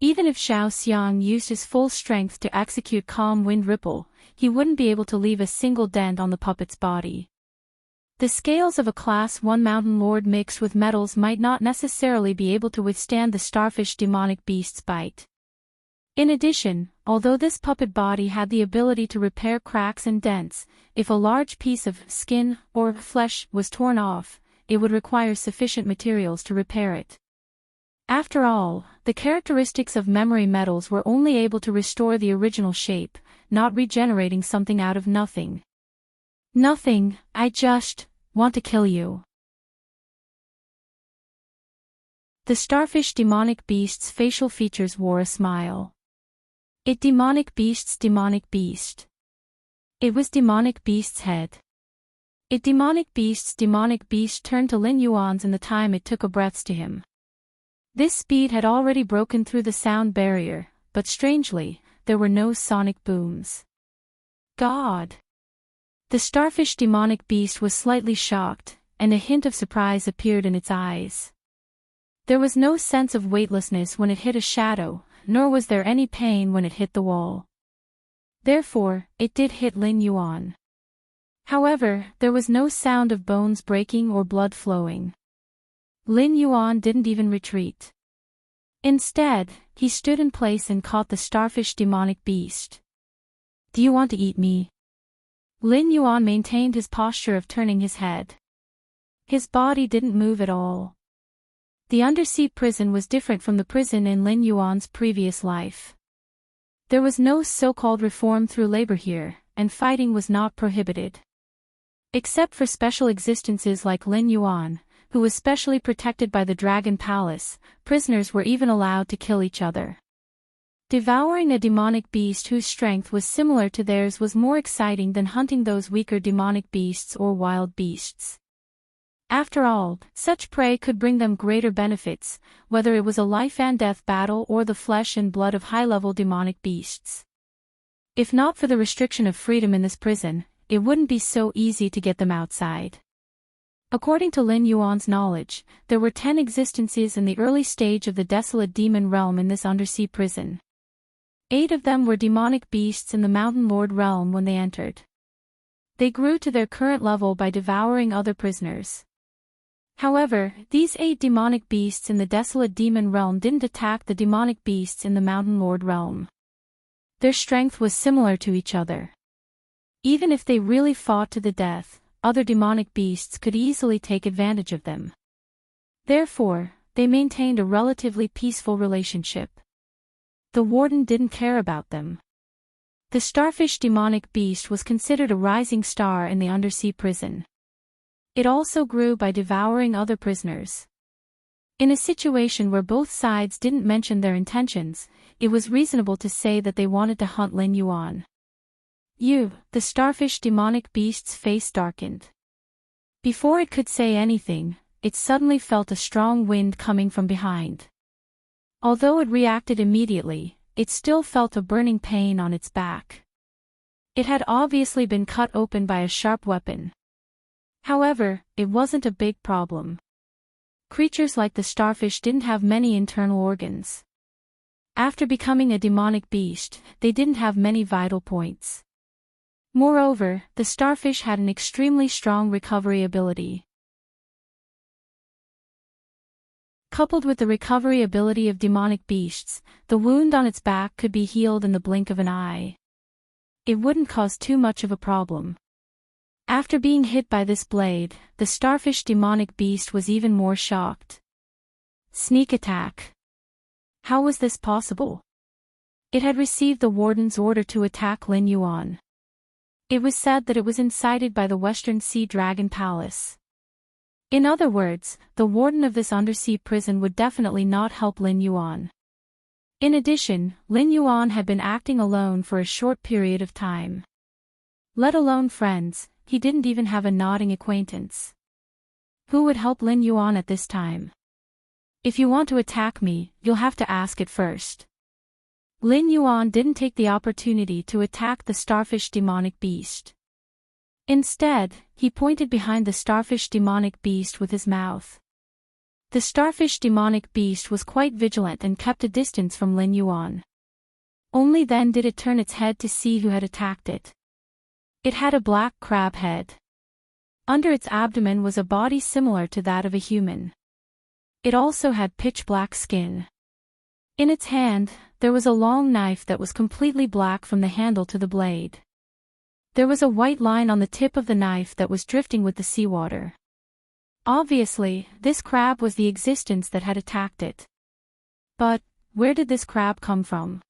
Even if Xiao Xiang used his full strength to execute Calm Wind Ripple, he wouldn't be able to leave a single dent on the puppet's body. The scales of a Class 1 Mountain Lord mixed with metals might not necessarily be able to withstand the starfish demonic beast's bite. In addition, although this puppet body had the ability to repair cracks and dents, if a large piece of skin or flesh was torn off, it would require sufficient materials to repair it. After all, the characteristics of memory metals were only able to restore the original shape, not regenerating something out of nothing. Nothing, I just want to kill you. The starfish demonic beast's facial features wore a smile. It demonic beast's demonic beast. It was demonic beast's head. It demonic beast's demonic beast turned to Lin Yuan's in the time it took a breath to him. This speed had already broken through the sound barrier, but strangely, there were no sonic booms. God! The starfish demonic beast was slightly shocked, and a hint of surprise appeared in its eyes. There was no sense of weightlessness when it hit a shadow, nor was there any pain when it hit the wall. Therefore, it did hit Lin Yuan. However, there was no sound of bones breaking or blood flowing. Lin Yuan didn't even retreat. Instead, he stood in place and caught the starfish demonic beast. Do you want to eat me? Lin Yuan maintained his posture of turning his head. His body didn't move at all. The undersea prison was different from the prison in Lin Yuan's previous life. There was no so-called reform through labor here, and fighting was not prohibited. Except for special existences like Lin Yuan, who was specially protected by the Dragon Palace, prisoners were even allowed to kill each other. Devouring a demonic beast whose strength was similar to theirs was more exciting than hunting those weaker demonic beasts or wild beasts. After all, such prey could bring them greater benefits, whether it was a life-and-death battle or the flesh and blood of high-level demonic beasts. If not for the restriction of freedom in this prison, it wouldn't be so easy to get them outside. According to Lin Yuan's knowledge, there were 10 existences in the early stage of the desolate demon realm in this undersea prison. 8 of them were demonic beasts in the Mountain Lord realm when they entered. They grew to their current level by devouring other prisoners. However, these 8 demonic beasts in the desolate demon realm didn't attack the demonic beasts in the Mountain Lord realm. Their strength was similar to each other. Even if they really fought to the death, other demonic beasts could easily take advantage of them. Therefore, they maintained a relatively peaceful relationship. The warden didn't care about them. The starfish demonic beast was considered a rising star in the undersea prison. It also grew by devouring other prisoners. In a situation where both sides didn't mention their intentions, it was reasonable to say that they wanted to hunt Lin Yuan. The starfish demonic beast's face darkened. Before it could say anything, it suddenly felt a strong wind coming from behind. Although it reacted immediately, it still felt a burning pain on its back. It had obviously been cut open by a sharp weapon. However, it wasn't a big problem. Creatures like the starfish didn't have many internal organs. After becoming a demonic beast, they didn't have many vital points. Moreover, the starfish had an extremely strong recovery ability. Coupled with the recovery ability of demonic beasts, the wound on its back could be healed in the blink of an eye. It wouldn't cause too much of a problem. After being hit by this blade, the starfish demonic beast was even more shocked. Sneak attack. How was this possible? It had received the warden's order to attack Lin Yuan. It was said that it was incited by the Western Sea Dragon Palace. In other words, the warden of this undersea prison would definitely not help Lin Yuan. In addition, Lin Yuan had been acting alone for a short period of time. Let alone friends, he didn't even have a nodding acquaintance. Who would help Lin Yuan at this time? If you want to attack me, you'll have to ask it first. Lin Yuan didn't take the opportunity to attack the starfish demonic beast. Instead, he pointed behind the starfish demonic beast with his mouth. The starfish demonic beast was quite vigilant and kept a distance from Lin Yuan. Only then did it turn its head to see who had attacked it. It had a black crab head. Under its abdomen was a body similar to that of a human. It also had pitch-black skin. In its hand, there was a long knife that was completely black from the handle to the blade. There was a white line on the tip of the knife that was drifting with the seawater. Obviously, this crab was the existence that had attacked it. But, where did this crab come from?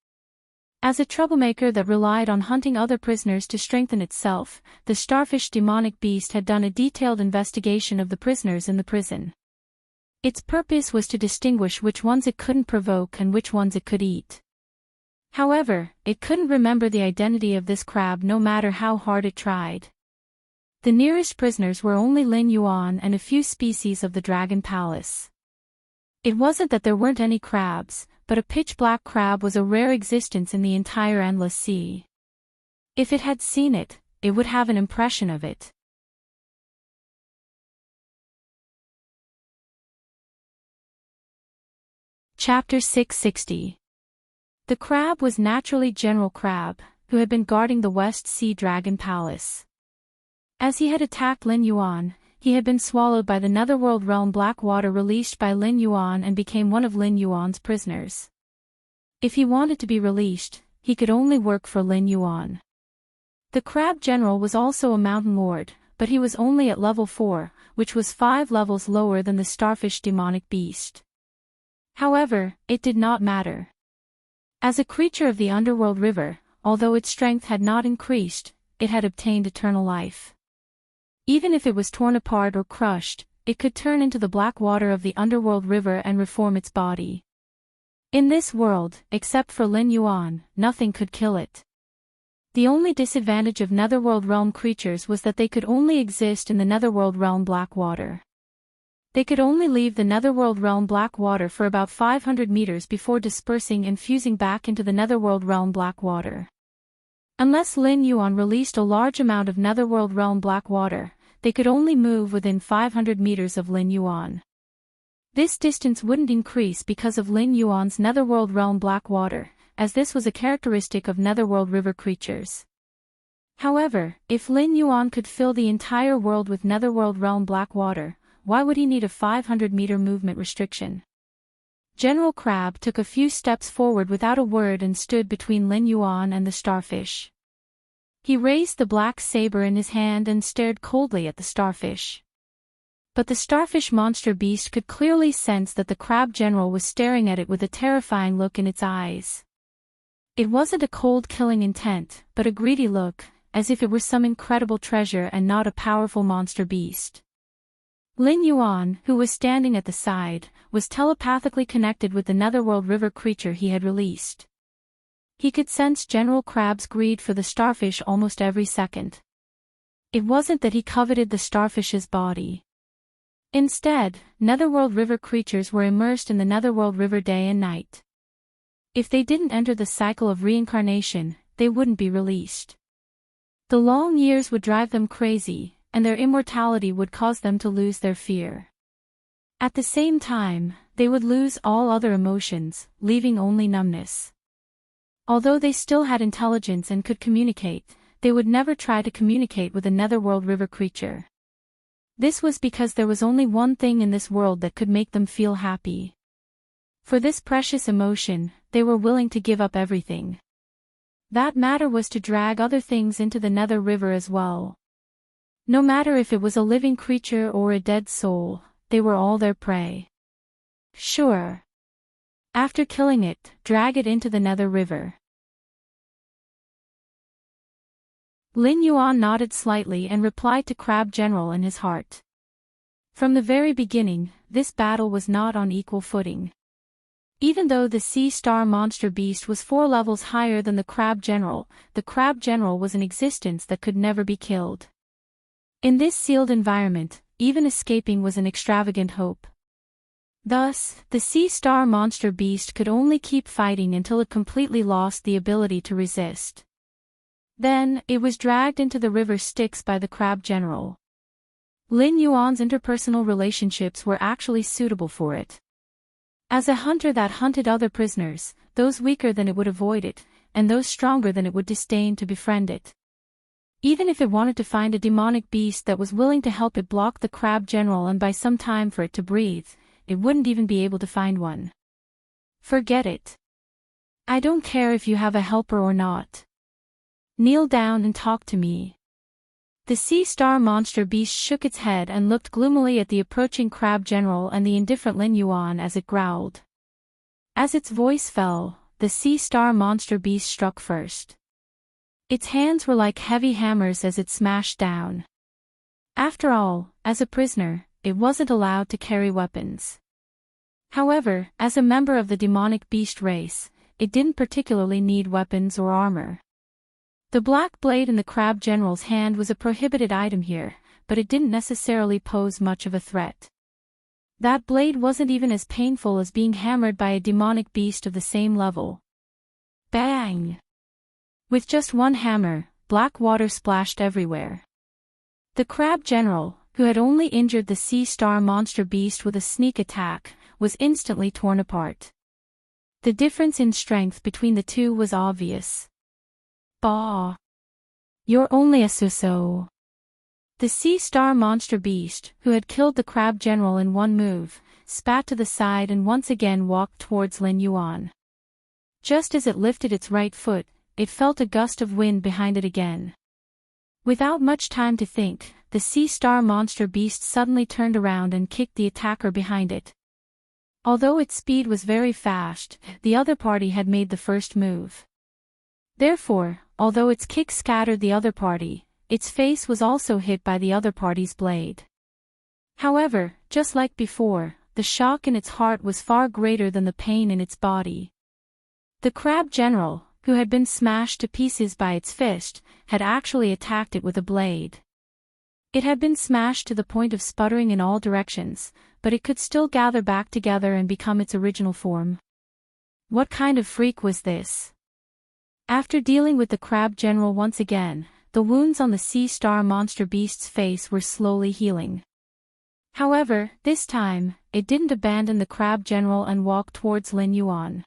As a troublemaker that relied on hunting other prisoners to strengthen itself, the starfish demonic beast had done a detailed investigation of the prisoners in the prison. Its purpose was to distinguish which ones it couldn't provoke and which ones it could eat. However, it couldn't remember the identity of this crab no matter how hard it tried. The nearest prisoners were only Lin Yuan and a few species of the Dragon Palace. It wasn't that there weren't any crabs, but a pitch-black crab was a rare existence in the entire Endless Sea. If it had seen it, it would have an impression of it. Chapter 660. The crab was naturally General Crab, who had been guarding the West Sea Dragon Palace. As he had attacked Lin Yuan, he had been swallowed by the Netherworld Realm black water released by Lin Yuan and became one of Lin Yuan's prisoners. If he wanted to be released, he could only work for Lin Yuan. The Crab General was also a Mountain Lord, but he was only at level 4, which was 5 levels lower than the starfish demonic beast. However, it did not matter. As a creature of the underworld river, although its strength had not increased, it had obtained eternal life. Even if it was torn apart or crushed, it could turn into the black water of the underworld river and reform its body. In this world, except for Lin Yuan, nothing could kill it. The only disadvantage of Netherworld Realm creatures was that they could only exist in the Netherworld Realm black water. They could only leave the Netherworld Realm black water for about 500 meters before dispersing and fusing back into the Netherworld Realm black water. Unless Lin Yuan released a large amount of Netherworld Realm black water, they could only move within 500 meters of Lin Yuan. This distance wouldn't increase because of Lin Yuan's Netherworld Realm black water, as this was a characteristic of netherworld river creatures. However, if Lin Yuan could fill the entire world with netherworld realm black water, why would he need a 500-meter movement restriction? General Crab took a few steps forward without a word and stood between Lin Yuan and the starfish. He raised the black saber in his hand and stared coldly at the starfish. But the starfish monster beast could clearly sense that the crab general was staring at it with a terrifying look in its eyes. It wasn't a cold killing intent, but a greedy look, as if it were some incredible treasure and not a powerful monster beast. Lin Yuan, who was standing at the side, was telepathically connected with the netherworld river creature he had released. He could sense General Crab's greed for the starfish almost every second. It wasn't that he coveted the starfish's body. Instead, netherworld river creatures were immersed in the netherworld river day and night. If they didn't enter the cycle of reincarnation, they wouldn't be released. The long years would drive them crazy, and their immortality would cause them to lose their fear. At the same time, they would lose all other emotions, leaving only numbness. Although they still had intelligence and could communicate, they would never try to communicate with a netherworld river creature. This was because there was only one thing in this world that could make them feel happy. For this precious emotion, they were willing to give up everything. That matter was to drag other things into the nether river as well. No matter if it was a living creature or a dead soul, they were all their prey. Sure. After killing it, drag it into the nether river. Lin Yuan nodded slightly and replied to Crab General in his heart. From the very beginning, this battle was not on equal footing. Even though the sea star monster beast was 4 levels higher than the Crab General was an existence that could never be killed. In this sealed environment, even escaping was an extravagant hope. Thus, the sea star monster beast could only keep fighting until it completely lost the ability to resist. Then, it was dragged into the river Styx by the Crab General. Lin Yuan's interpersonal relationships were actually suitable for it. As a hunter that hunted other prisoners, those weaker than it would avoid it, and those stronger than it would disdain to befriend it. Even if it wanted to find a demonic beast that was willing to help it block the Crab General and buy some time for it to breathe, it wouldn't even be able to find one. Forget it. I don't care if you have a helper or not. Kneel down and talk to me. The sea star monster beast shook its head and looked gloomily at the approaching Crab General and the indifferent Lin Yuan as it growled. As its voice fell, the sea star monster beast struck first. Its hands were like heavy hammers as it smashed down. After all, as a prisoner, it wasn't allowed to carry weapons. However, as a member of the demonic beast race, it didn't particularly need weapons or armor. The black blade in the Crab General's hand was a prohibited item here, but it didn't necessarily pose much of a threat. That blade wasn't even as painful as being hammered by a demonic beast of the same level. Bang! With just one hammer, black water splashed everywhere. The Crab General, who had only injured the sea star monster beast with a sneak attack, was instantly torn apart. The difference in strength between the two was obvious. Bah! You're only a so-so. The sea star monster beast, who had killed the Crab General in one move, spat to the side and once again walked towards Lin Yuan. Just as it lifted its right foot, it felt a gust of wind behind it again. Without much time to think, the sea star monster beast suddenly turned around and kicked the attacker behind it. Although its speed was very fast, the other party had made the first move. Therefore, although its kick scattered the other party, its face was also hit by the other party's blade. However, just like before, the shock in its heart was far greater than the pain in its body. The Crab General, who had been smashed to pieces by its fist, had actually attacked it with a blade. It had been smashed to the point of sputtering in all directions, but it could still gather back together and become its original form. What kind of freak was this? After dealing with the Crab General once again, the wounds on the sea star monster beast's face were slowly healing. However, this time, it didn't abandon the Crab General and walk towards Lin Yuan.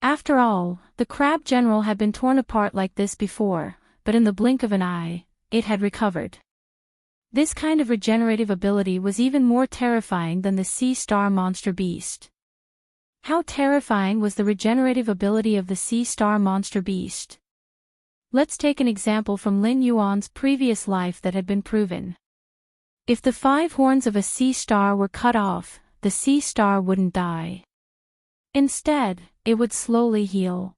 After all, the crab general had been torn apart like this before, but in the blink of an eye, it had recovered. This kind of regenerative ability was even more terrifying than the sea star monster beast. How terrifying was the regenerative ability of the sea star monster beast? Let's take an example from Lin Yuan's previous life that had been proven. If the 5 horns of a sea star were cut off, the sea star wouldn't die. Instead, it would slowly heal.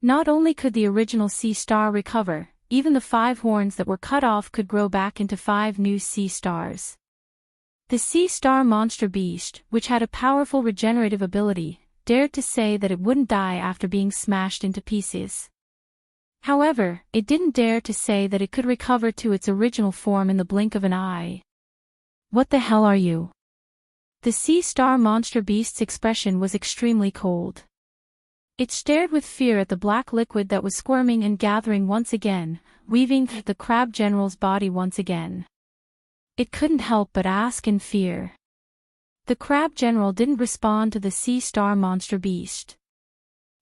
Not only could the original sea star recover, even the 5 horns that were cut off could grow back into 5 new sea stars. The sea star monster beast, which had a powerful regenerative ability, dared to say that it wouldn't die after being smashed into pieces. However, it didn't dare to say that it could recover to its original form in the blink of an eye. What the hell are you? The sea star monster beast's expression was extremely cold. It stared with fear at the black liquid that was squirming and gathering once again, weaving the crab general's body once again. It couldn't help but ask in fear. The crab general didn't respond to the sea star monster beast.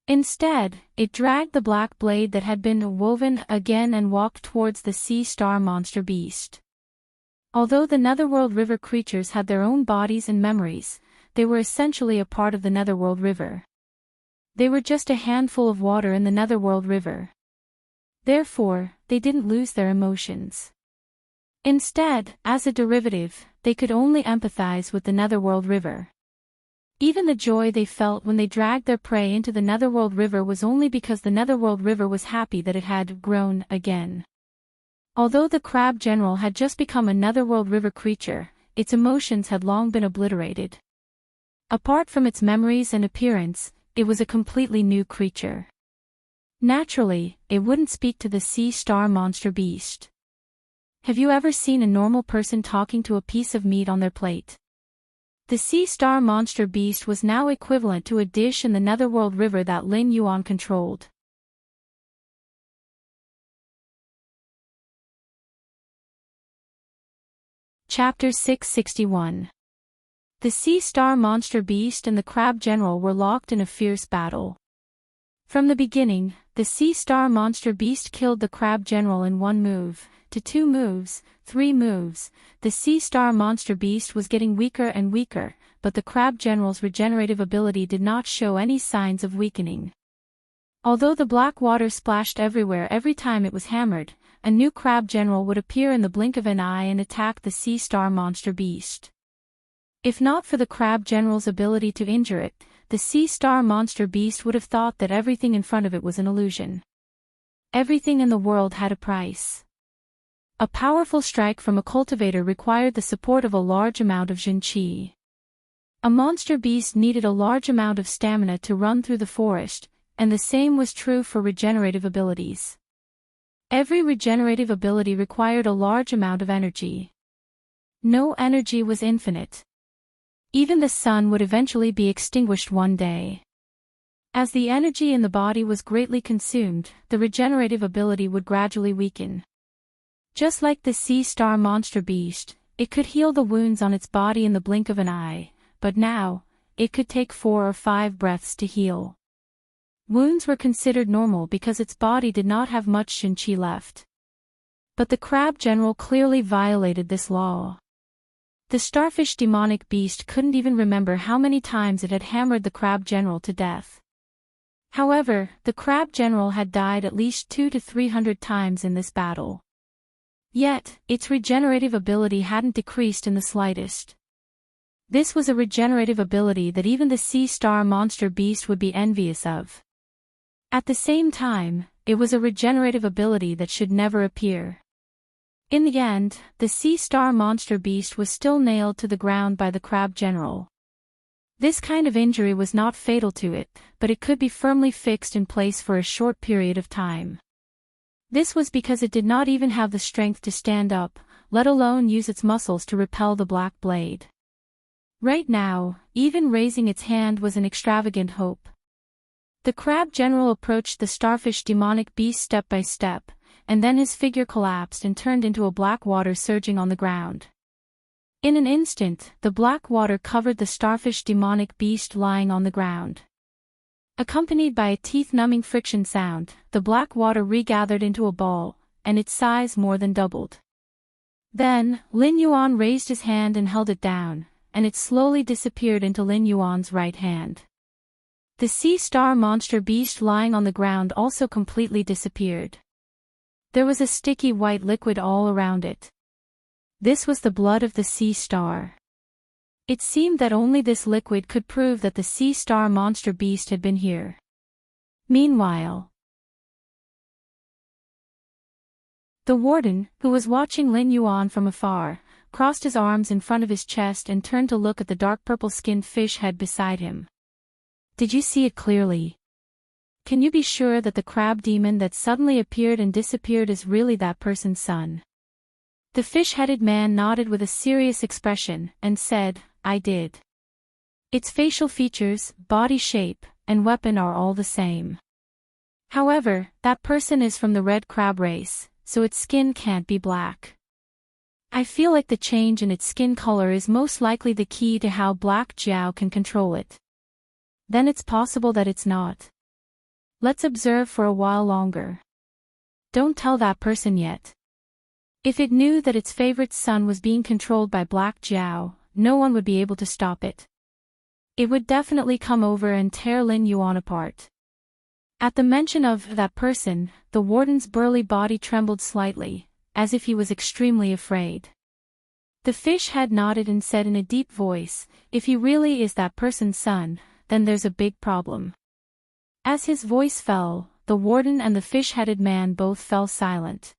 Instead, it dragged the black blade that had been woven again and walked towards the sea star monster beast. Although the Netherworld River creatures had their own bodies and memories, they were essentially a part of the Netherworld River. They were just a handful of water in the Netherworld River. Therefore, they didn't lose their emotions. Instead, as a derivative, they could only empathize with the Netherworld River. Even the joy they felt when they dragged their prey into the Netherworld River was only because the Netherworld River was happy that it had grown again. Although the crab general had just become a Netherworld River creature, its emotions had long been obliterated. Apart from its memories and appearance, it was a completely new creature. Naturally, it wouldn't speak to the sea star monster beast. Have you ever seen a normal person talking to a piece of meat on their plate? The sea star monster beast was now equivalent to a dish in the Netherworld River that Lin Yuan controlled. Chapter 661. The sea star monster beast and the crab general were locked in a fierce battle. From the beginning, the sea star monster beast killed the crab general in 1 move, to 2 moves, 3 moves. The sea star monster beast was getting weaker and weaker, but the crab general's regenerative ability did not show any signs of weakening. Although the black water splashed everywhere every time it was hammered, a new crab general would appear in the blink of an eye and attack the sea star monster beast. If not for the crab general's ability to injure it, the sea star monster beast would have thought that everything in front of it was an illusion. Everything in the world had a price. A powerful strike from a cultivator required the support of a large amount of Jin Qi. A monster beast needed a large amount of stamina to run through the forest, and the same was true for regenerative abilities. Every regenerative ability required a large amount of energy. No energy was infinite. Even the sun would eventually be extinguished one day. As the energy in the body was greatly consumed, the regenerative ability would gradually weaken. Just like the sea star monster beast, it could heal the wounds on its body in the blink of an eye, but now, it could take 4 or 5 breaths to heal. Wounds were considered normal because its body did not have much Shin Qi left. But the crab general clearly violated this law. The starfish demonic beast couldn't even remember how many times it had hammered the crab general to death. However, the crab general had died at least 200 to 300 times in this battle. Yet, its regenerative ability hadn't decreased in the slightest. This was a regenerative ability that even the sea star monster beast would be envious of. At the same time, it was a regenerative ability that should never appear. In the end, the sea star monster beast was still nailed to the ground by the crab general. This kind of injury was not fatal to it, but it could be firmly fixed in place for a short period of time. This was because it did not even have the strength to stand up, let alone use its muscles to repel the black blade. Right now, even raising its hand was an extravagant hope. The crab general approached the starfish demonic beast step by step, and then his figure collapsed and turned into a black water surging on the ground. In an instant, the black water covered the starfish demonic beast lying on the ground. Accompanied by a teeth-numbing friction sound, the black water regathered into a ball, and its size more than doubled. Then, Lin Yuan raised his hand and held it down, and it slowly disappeared into Lin Yuan's right hand. The sea star monster beast lying on the ground also completely disappeared. There was a sticky white liquid all around it. This was the blood of the sea star. It seemed that only this liquid could prove that the sea star monster beast had been here. Meanwhile, the warden, who was watching Lin Yuan from afar, crossed his arms in front of his chest and turned to look at the dark purple-skinned fish head beside him. Did you see it clearly? Can you be sure that the crab demon that suddenly appeared and disappeared is really that person's son? The fish-headed man nodded with a serious expression and said, I did. Its facial features, body shape, and weapon are all the same. However, that person is from the red crab race, so its skin can't be black. I feel like the change in its skin color is most likely the key to how Black Jiao can control it. Then it's possible that it's not. Let's observe for a while longer. Don't tell that person yet. If it knew that its favorite son was being controlled by Black Jiao, no one would be able to stop it. It would definitely come over and tear Lin Yuan apart. At the mention of that person, the warden's burly body trembled slightly, as if he was extremely afraid. The fish head nodded and said in a deep voice, if he really is that person's son, then there's a big problem. As his voice fell, the warden and the fish-headed man both fell silent.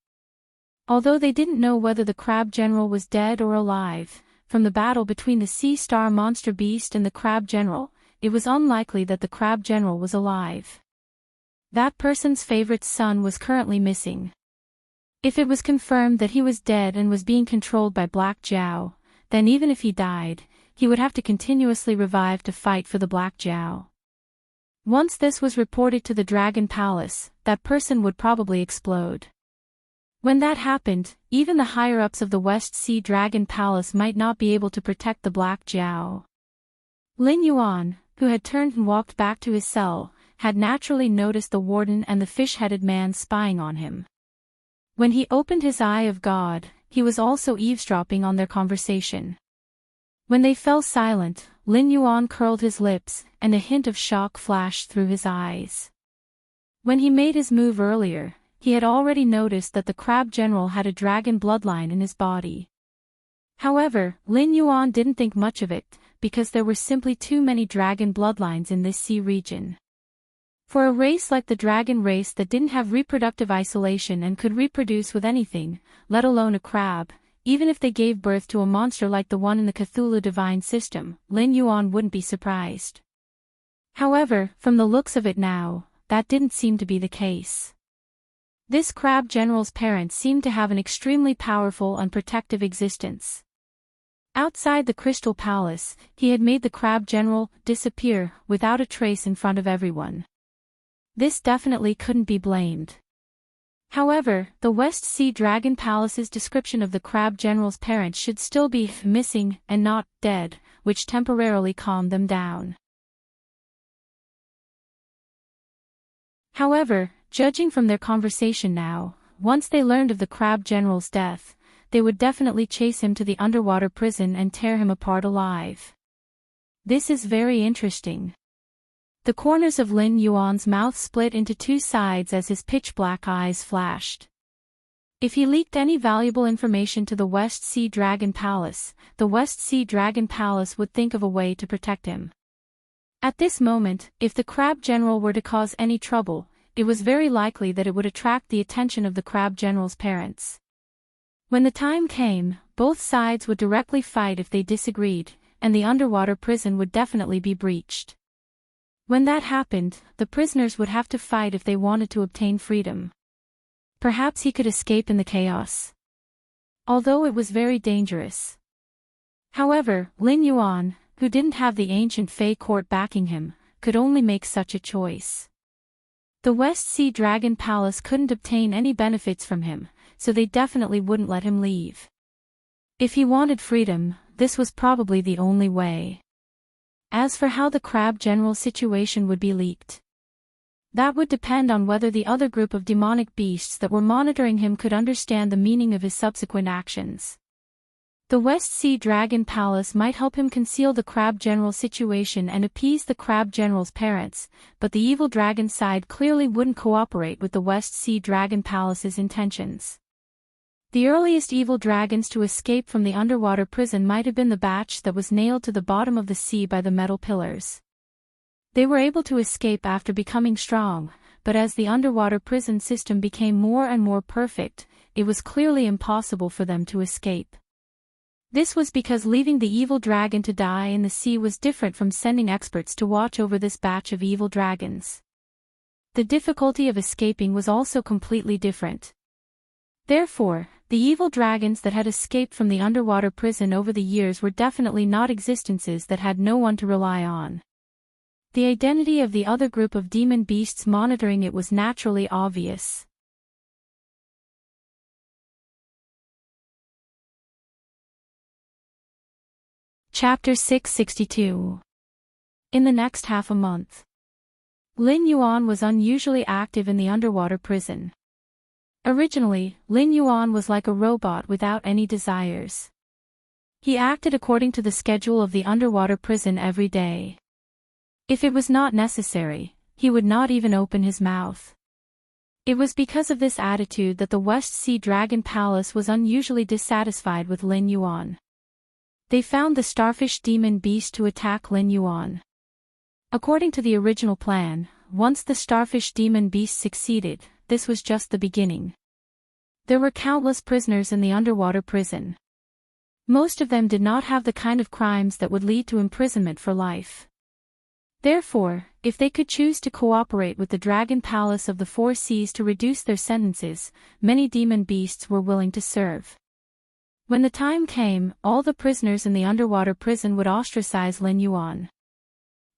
Although they didn't know whether the crab general was dead or alive, from the battle between the sea star monster beast and the crab general, it was unlikely that the crab general was alive. That person's favorite son was currently missing. If it was confirmed that he was dead and was being controlled by Black Jiao, then even if he died, he would have to continuously revive to fight for the Black Jiao. Once this was reported to the Dragon Palace, that person would probably explode. When that happened, even the higher-ups of the West Sea Dragon Palace might not be able to protect the Black Jiao. Lin Yuan, who had turned and walked back to his cell, had naturally noticed the warden and the fish-headed man spying on him. When he opened his Eye of God, he was also eavesdropping on their conversation. When they fell silent, Lin Yuan curled his lips, and a hint of shock flashed through his eyes. When he made his move earlier, he had already noticed that the crab general had a dragon bloodline in his body. However, Lin Yuan didn't think much of it, because there were simply too many dragon bloodlines in this sea region. For a race like the dragon race that didn't have reproductive isolation and could reproduce with anything, let alone a crab, even if they gave birth to a monster like the one in the Cthulhu divine system, Lin Yuan wouldn't be surprised. However, from the looks of it now, that didn't seem to be the case. This crab general's parents seemed to have an extremely powerful and protective existence. Outside the Crystal Palace, he had made the crab general disappear without a trace in front of everyone. This definitely couldn't be blamed. However, the West Sea Dragon Palace's description of the crab general's parents should still be missing and not dead, which temporarily calmed them down. However, judging from their conversation now, once they learned of the crab general's death, they would definitely chase him to the underwater prison and tear him apart alive. This is very interesting. The corners of Lin Yuan's mouth split into two sides as his pitch-black eyes flashed. If he leaked any valuable information to the West Sea Dragon Palace, the West Sea Dragon Palace would think of a way to protect him. At this moment, if the crab general were to cause any trouble, it was very likely that it would attract the attention of the crab general's parents. When the time came, both sides would directly fight if they disagreed, and the underwater prison would definitely be breached. When that happened, the prisoners would have to fight if they wanted to obtain freedom. Perhaps he could escape in the chaos. Although it was very dangerous. However, Lin Yuan, who didn't have the ancient Fey court backing him, could only make such a choice. The West Sea Dragon Palace couldn't obtain any benefits from him, so they definitely wouldn't let him leave. If he wanted freedom, this was probably the only way. As for how the crab general situation would be leaked, That would depend on whether the other group of demonic beasts that were monitoring him could understand the meaning of his subsequent actions. The West Sea Dragon Palace might help him conceal the Crab General's situation and appease the Crab General's parents, but the evil dragon side clearly wouldn't cooperate with the West Sea Dragon Palace's intentions. The earliest evil dragons to escape from the underwater prison might have been the batch that was nailed to the bottom of the sea by the metal pillars. They were able to escape after becoming strong, but as the underwater prison system became more and more perfect, it was clearly impossible for them to escape. This was because leaving the evil dragon to die in the sea was different from sending experts to watch over this batch of evil dragons. The difficulty of escaping was also completely different. Therefore, the evil dragons that had escaped from the underwater prison over the years were definitely not existences that had no one to rely on. The identity of the other group of demon beasts monitoring it was naturally obvious. Chapter 662. In the next half a month, Lin Yuan was unusually active in the underwater prison. Originally, Lin Yuan was like a robot without any desires. He acted according to the schedule of the underwater prison every day. If it was not necessary, he would not even open his mouth. It was because of this attitude that the West Sea Dragon Palace was unusually dissatisfied with Lin Yuan. They found the starfish demon beast to attack Lin Yuan. According to the original plan, once the starfish demon beast succeeded, this was just the beginning. There were countless prisoners in the underwater prison. Most of them did not have the kind of crimes that would lead to imprisonment for life. Therefore, if they could choose to cooperate with the Dragon Palace of the Four Seas to reduce their sentences, many demon beasts were willing to serve. When the time came, all the prisoners in the underwater prison would ostracize Lin Yuan.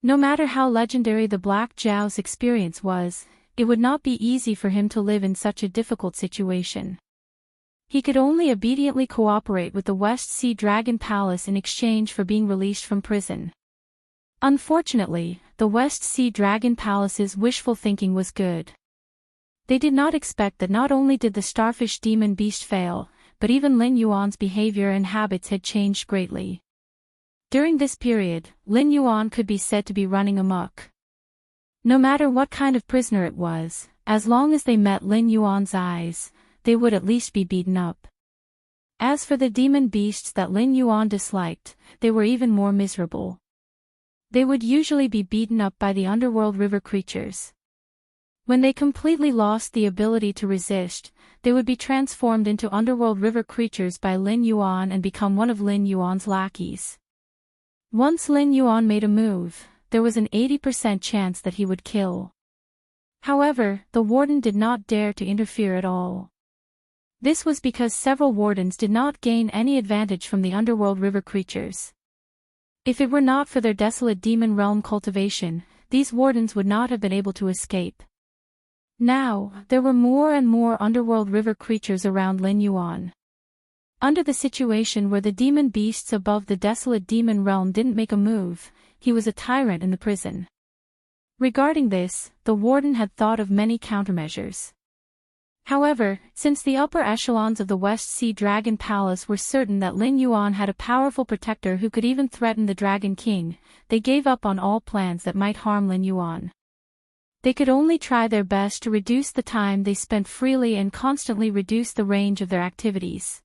No matter how legendary the Black Zhao's experience was, it would not be easy for him to live in such a difficult situation. He could only obediently cooperate with the West Sea Dragon Palace in exchange for being released from prison. Unfortunately, the West Sea Dragon Palace's wishful thinking was good. They did not expect that not only did the starfish demon beast fail, but even Lin Yuan's behavior and habits had changed greatly. During this period, Lin Yuan could be said to be running amok. No matter what kind of prisoner it was, as long as they met Lin Yuan's eyes, they would at least be beaten up. As for the demon beasts that Lin Yuan disliked, they were even more miserable. They would usually be beaten up by the underworld river creatures. When they completely lost the ability to resist, they would be transformed into underworld river creatures by Lin Yuan and become one of Lin Yuan's lackeys. Once Lin Yuan made a move, there was an 80% chance that he would kill. However, the warden did not dare to interfere at all. This was because several wardens did not gain any advantage from the underworld river creatures. If it were not for their desolate demon realm cultivation, these wardens would not have been able to escape. Now, there were more and more underworld river creatures around Lin Yuan. Under the situation where the demon beasts above the desolate demon realm didn't make a move, he was a tyrant in the prison. Regarding this, the warden had thought of many countermeasures. However, since the upper echelons of the West Sea Dragon Palace were certain that Lin Yuan had a powerful protector who could even threaten the Dragon King, they gave up on all plans that might harm Lin Yuan. They could only try their best to reduce the time they spent freely and constantly reduce the range of their activities.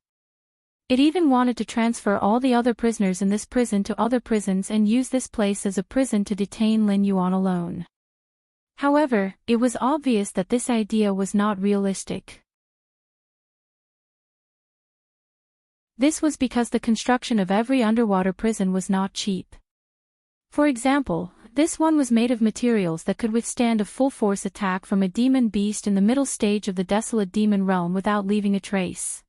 It even wanted to transfer all the other prisoners in this prison to other prisons and use this place as a prison to detain Lin Yuan alone. However, it was obvious that this idea was not realistic. This was because the construction of every underwater prison was not cheap. For example, this one was made of materials that could withstand a full-force attack from a demon beast in the middle stage of the desolate demon realm without leaving a trace.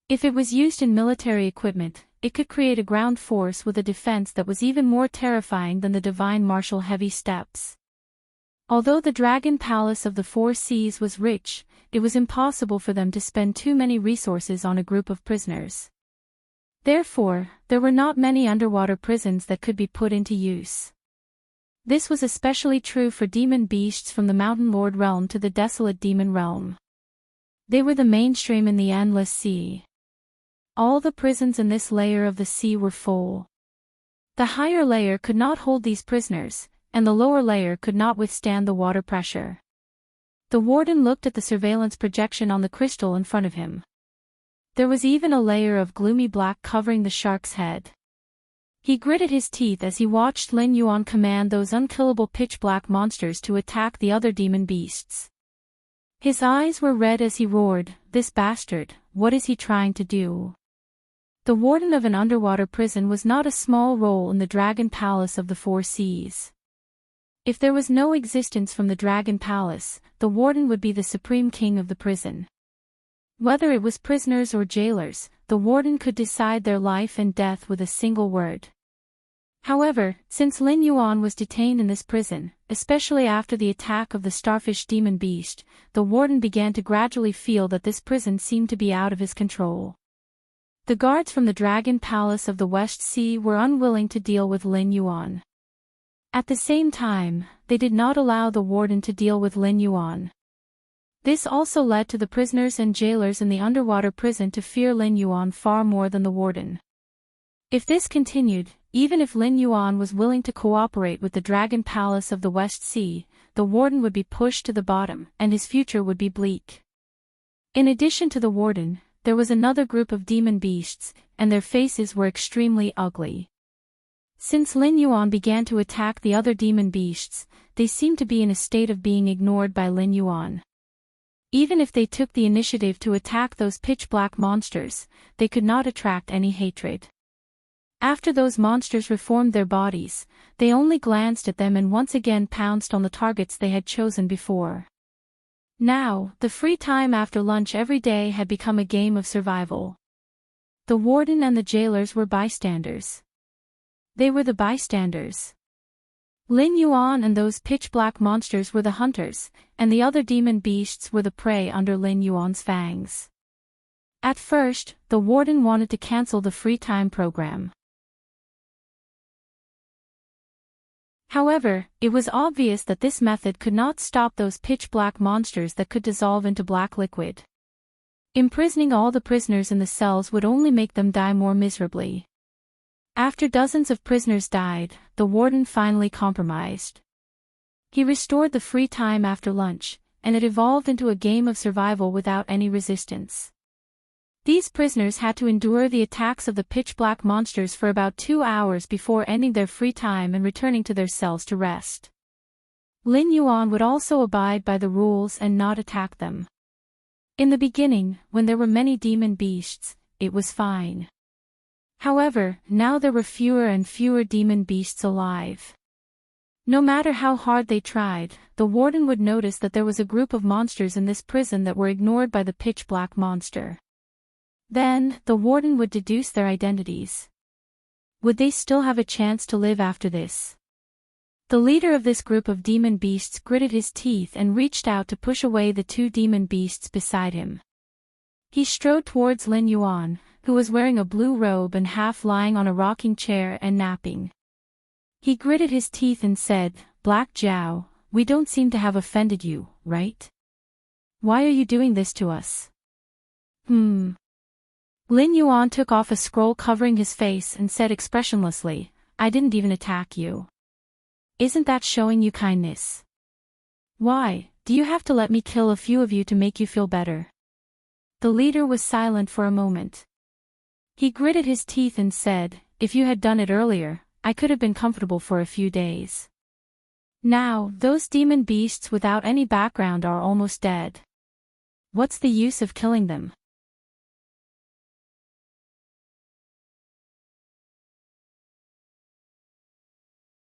If it was used in military equipment, it could create a ground force with a defense that was even more terrifying than the divine martial heavy steps. Although the Dragon Palace of the Four Seas was rich, it was impossible for them to spend too many resources on a group of prisoners. Therefore, there were not many underwater prisons that could be put into use. This was especially true for demon beasts from the Mountain Lord realm to the desolate demon realm. They were the mainstream in the endless sea. All the prisons in this layer of the sea were full. The higher layer could not hold these prisoners, and the lower layer could not withstand the water pressure. The warden looked at the surveillance projection on the crystal in front of him. There was even a layer of gloomy black covering the shark's head. He gritted his teeth as he watched Lin Yuan command those unkillable pitch-black monsters to attack the other demon beasts. His eyes were red as he roared, "This bastard, what is he trying to do?" The warden of an underwater prison was not a small role in the Dragon Palace of the Four Seas. If there was no existence from the Dragon Palace, the warden would be the supreme king of the prison. Whether it was prisoners or jailers, the warden could decide their life and death with a single word. However, since Lin Yuan was detained in this prison, especially after the attack of the starfish demon beast, the warden began to gradually feel that this prison seemed to be out of his control. The guards from the Dragon Palace of the West Sea were unwilling to deal with Lin Yuan. At the same time, they did not allow the warden to deal with Lin Yuan. This also led to the prisoners and jailers in the underwater prison to fear Lin Yuan far more than the warden. If this continued, even if Lin Yuan was willing to cooperate with the Dragon Palace of the West Sea, the warden would be pushed to the bottom, and his future would be bleak. In addition to the warden, there was another group of demon beasts, and their faces were extremely ugly. Since Lin Yuan began to attack the other demon beasts, they seemed to be in a state of being ignored by Lin Yuan. Even if they took the initiative to attack those pitch-black monsters, they could not attract any hatred. After those monsters reformed their bodies, they only glanced at them and once again pounced on the targets they had chosen before. Now, the free time after lunch every day had become a game of survival. The warden and the jailers were bystanders. They were the bystanders. Lin Yuan and those pitch-black monsters were the hunters, and the other demon beasts were the prey under Lin Yuan's fangs. At first, the warden wanted to cancel the free time program. However, it was obvious that this method could not stop those pitch-black monsters that could dissolve into black liquid. Imprisoning all the prisoners in the cells would only make them die more miserably. After dozens of prisoners died, the warden finally compromised. He restored the free time after lunch, and it evolved into a game of survival without any resistance. These prisoners had to endure the attacks of the pitch-black monsters for about 2 hours before ending their free time and returning to their cells to rest. Lin Yuan would also abide by the rules and not attack them. In the beginning, when there were many demon beasts, it was fine. However, now there were fewer and fewer demon beasts alive. No matter how hard they tried, the warden would notice that there was a group of monsters in this prison that were ignored by the pitch-black monster. Then, the warden would deduce their identities. Would they still have a chance to live after this? The leader of this group of demon beasts gritted his teeth and reached out to push away the 2 demon beasts beside him. He strode towards Lin Yuan, who was wearing a blue robe and half lying on a rocking chair and napping. He gritted his teeth and said, "Black Zhao, we don't seem to have offended you, right? Why are you doing this to us?" Lin Yuan took off a scroll covering his face and said expressionlessly, "I didn't even attack you. Isn't that showing you kindness? Why, do you have to let me kill a few of you to make you feel better?" The leader was silent for a moment. He gritted his teeth and said, "If you had done it earlier, I could have been comfortable for a few days. Now, those demon beasts without any background are almost dead. What's the use of killing them?"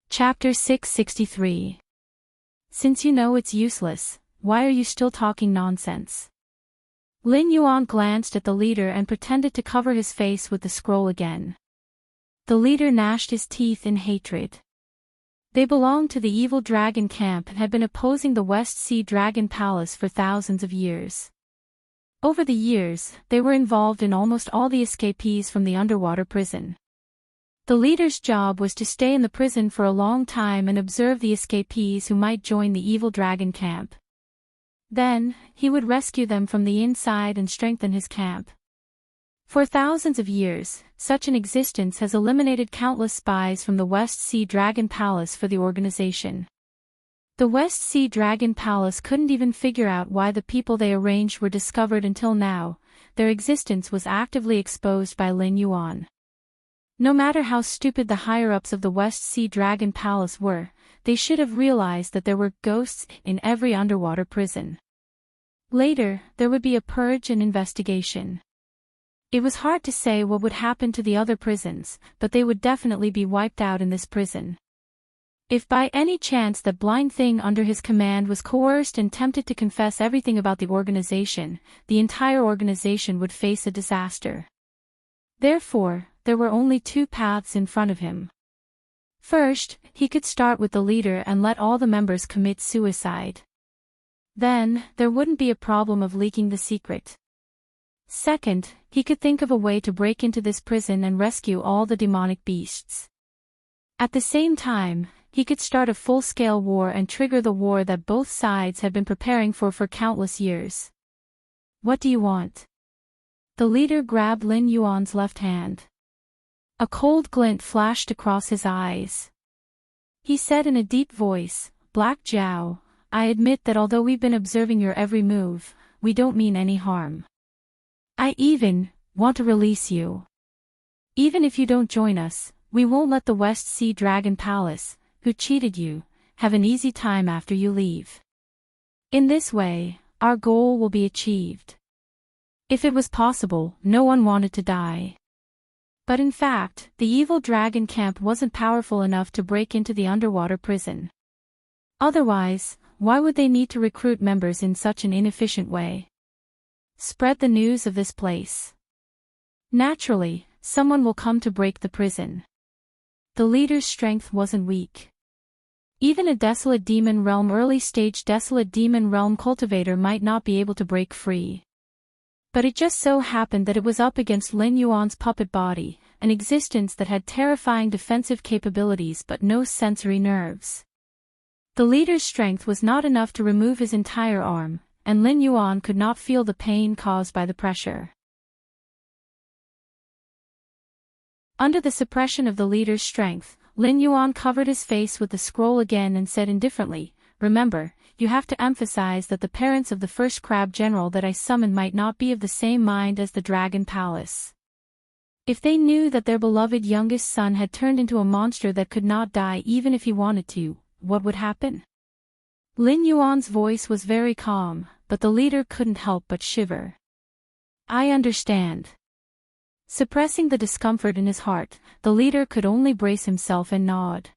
Chapter 663. Since you know it's useless, why are you still talking nonsense? Lin Yuan glanced at the leader and pretended to cover his face with the scroll again. The leader gnashed his teeth in hatred. They belonged to the evil dragon camp and had been opposing the West Sea Dragon Palace for thousands of years. Over the years, they were involved in almost all the escapees from the underwater prison. The leader's job was to stay in the prison for a long time and observe the escapees who might join the evil dragon camp. Then, he would rescue them from the inside and strengthen his camp. For thousands of years, such an existence has eliminated countless spies from the West Sea Dragon Palace for the organization. The West Sea Dragon Palace couldn't even figure out why the people they arranged were discovered until now. Their existence was actively exposed by Lin Yuan. No matter how stupid the higher-ups of the West Sea Dragon Palace were, they should have realized that there were ghosts in every underwater prison. Later, there would be a purge and investigation. It was hard to say what would happen to the other prisons, but they would definitely be wiped out in this prison. If by any chance that blind thing under his command was coerced and tempted to confess everything about the organization, the entire organization would face a disaster. Therefore, there were only two paths in front of him. First, he could start with the leader and let all the members commit suicide. Then, there wouldn't be a problem of leaking the secret. Second, he could think of a way to break into this prison and rescue all the demonic beasts. At the same time, he could start a full-scale war and trigger the war that both sides had been preparing for countless years. What do you want? The leader grabbed Lin Yuan's left hand. A cold glint flashed across his eyes. He said in a deep voice, "Black Zhao, I admit that although we've been observing your every move, we don't mean any harm. I even want to release you. Even if you don't join us, we won't let the West Sea Dragon Palace, who cheated you, have an easy time after you leave. In this way, our goal will be achieved." If it was possible, no one wanted to die. But in fact, the evil dragon camp wasn't powerful enough to break into the underwater prison. Otherwise, why would they need to recruit members in such an inefficient way? Spread the news of this place. Naturally, someone will come to break the prison. The leader's strength wasn't weak. Even a desolate demon realm early-stage desolate demon realm cultivator might not be able to break free. But it just so happened that it was up against Lin Yuan's puppet body, an existence that had terrifying defensive capabilities but no sensory nerves. The leader's strength was not enough to remove his entire arm, and Lin Yuan could not feel the pain caused by the pressure. Under the suppression of the leader's strength, Lin Yuan covered his face with the scroll again and said indifferently, "Remember, you have to emphasize that the parents of the first crab general that I summoned might not be of the same mind as the Dragon Palace. If they knew that their beloved youngest son had turned into a monster that could not die even if he wanted to, what would happen?" Lin Yuan's voice was very calm, but the leader couldn't help but shiver. "I understand." Suppressing the discomfort in his heart, the leader could only brace himself and nod.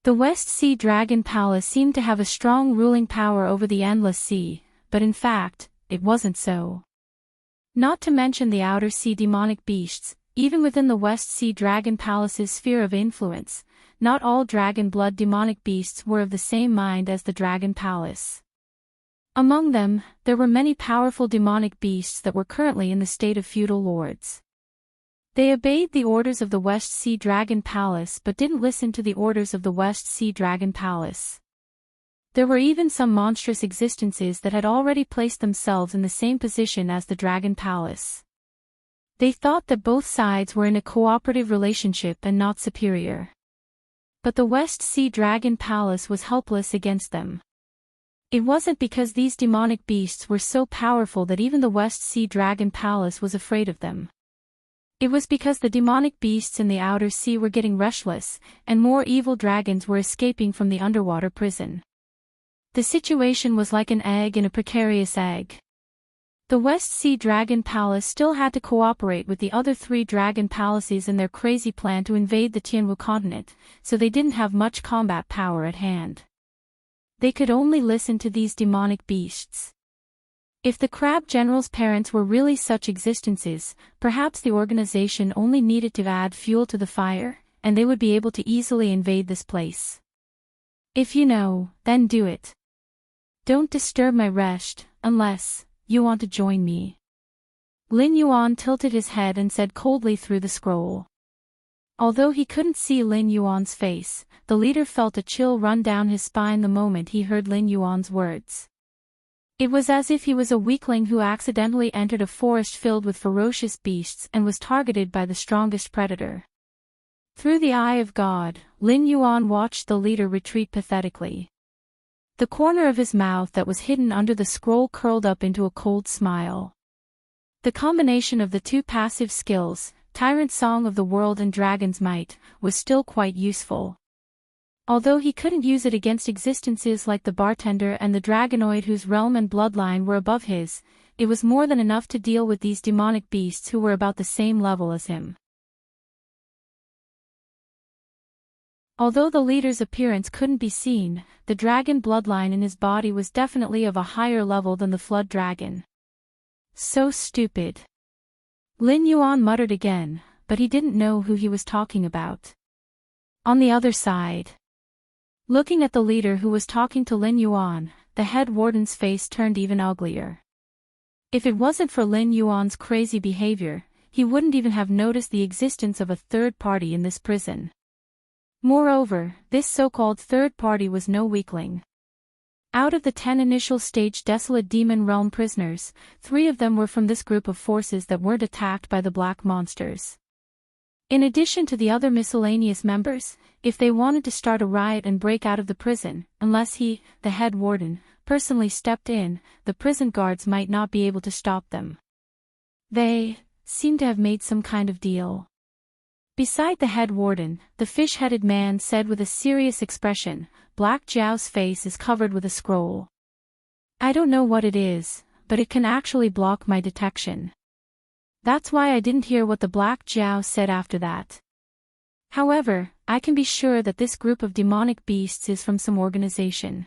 The West Sea Dragon Palace seemed to have a strong ruling power over the Endless Sea, but in fact, it wasn't so. Not to mention the Outer Sea demonic beasts, even within the West Sea Dragon Palace's sphere of influence, not all dragon blood demonic beasts were of the same mind as the Dragon Palace. Among them, there were many powerful demonic beasts that were currently in the state of feudal lords. They obeyed the orders of the West Sea Dragon Palace but didn't listen to the orders of the West Sea Dragon Palace. There were even some monstrous existences that had already placed themselves in the same position as the Dragon Palace. They thought that both sides were in a cooperative relationship and not superior. But the West Sea Dragon Palace was helpless against them. It wasn't because these demonic beasts were so powerful that even the West Sea Dragon Palace was afraid of them. It was because the demonic beasts in the outer sea were getting restless, and more evil dragons were escaping from the underwater prison. The situation was like an egg in a precarious egg. The West Sea Dragon Palace still had to cooperate with the other three dragon palaces in their crazy plan to invade the Tianwu continent, so they didn't have much combat power at hand. They could only listen to these demonic beasts. If the Crab General's parents were really such existences, perhaps the organization only needed to add fuel to the fire, and they would be able to easily invade this place. If you know, then do it. Don't disturb my rest, unless you want to join me. Lin Yuan tilted his head and said coldly through the scroll. Although he couldn't see Lin Yuan's face, the leader felt a chill run down his spine the moment he heard Lin Yuan's words. It was as if he was a weakling who accidentally entered a forest filled with ferocious beasts and was targeted by the strongest predator. Through the eye of God, Lin Yuan watched the leader retreat pathetically. The corner of his mouth that was hidden under the scroll curled up into a cold smile. The combination of the two passive skills, Tyrant Song of the World and Dragon's Might, was still quite useful. Although he couldn't use it against existences like the bartender and the dragonoid whose realm and bloodline were above his, it was more than enough to deal with these demonic beasts who were about the same level as him. Although the leader's appearance couldn't be seen, the dragon bloodline in his body was definitely of a higher level than the flood dragon. So stupid. Lin Yuan muttered again, but he didn't know who he was talking about. On the other side. Looking at the leader who was talking to Lin Yuan, the head warden's face turned even uglier. If it wasn't for Lin Yuan's crazy behavior, he wouldn't even have noticed the existence of a third party in this prison. Moreover, this so-called third party was no weakling. Out of the 10 initial stage Desolate Demon Realm prisoners, 3 of them were from this group of forces that weren't attacked by the black monsters. In addition to the other miscellaneous members, if they wanted to start a riot and break out of the prison, unless he, the head warden, personally stepped in, the prison guards might not be able to stop them. They seemed to have made some kind of deal. Beside the head warden, the fish-headed man said with a serious expression, Black Jiao's face is covered with a scroll. I don't know what it is, but it can actually block my detection. That's why I didn't hear what the Black Jiao said after that. However, I can be sure that this group of demonic beasts is from some organization.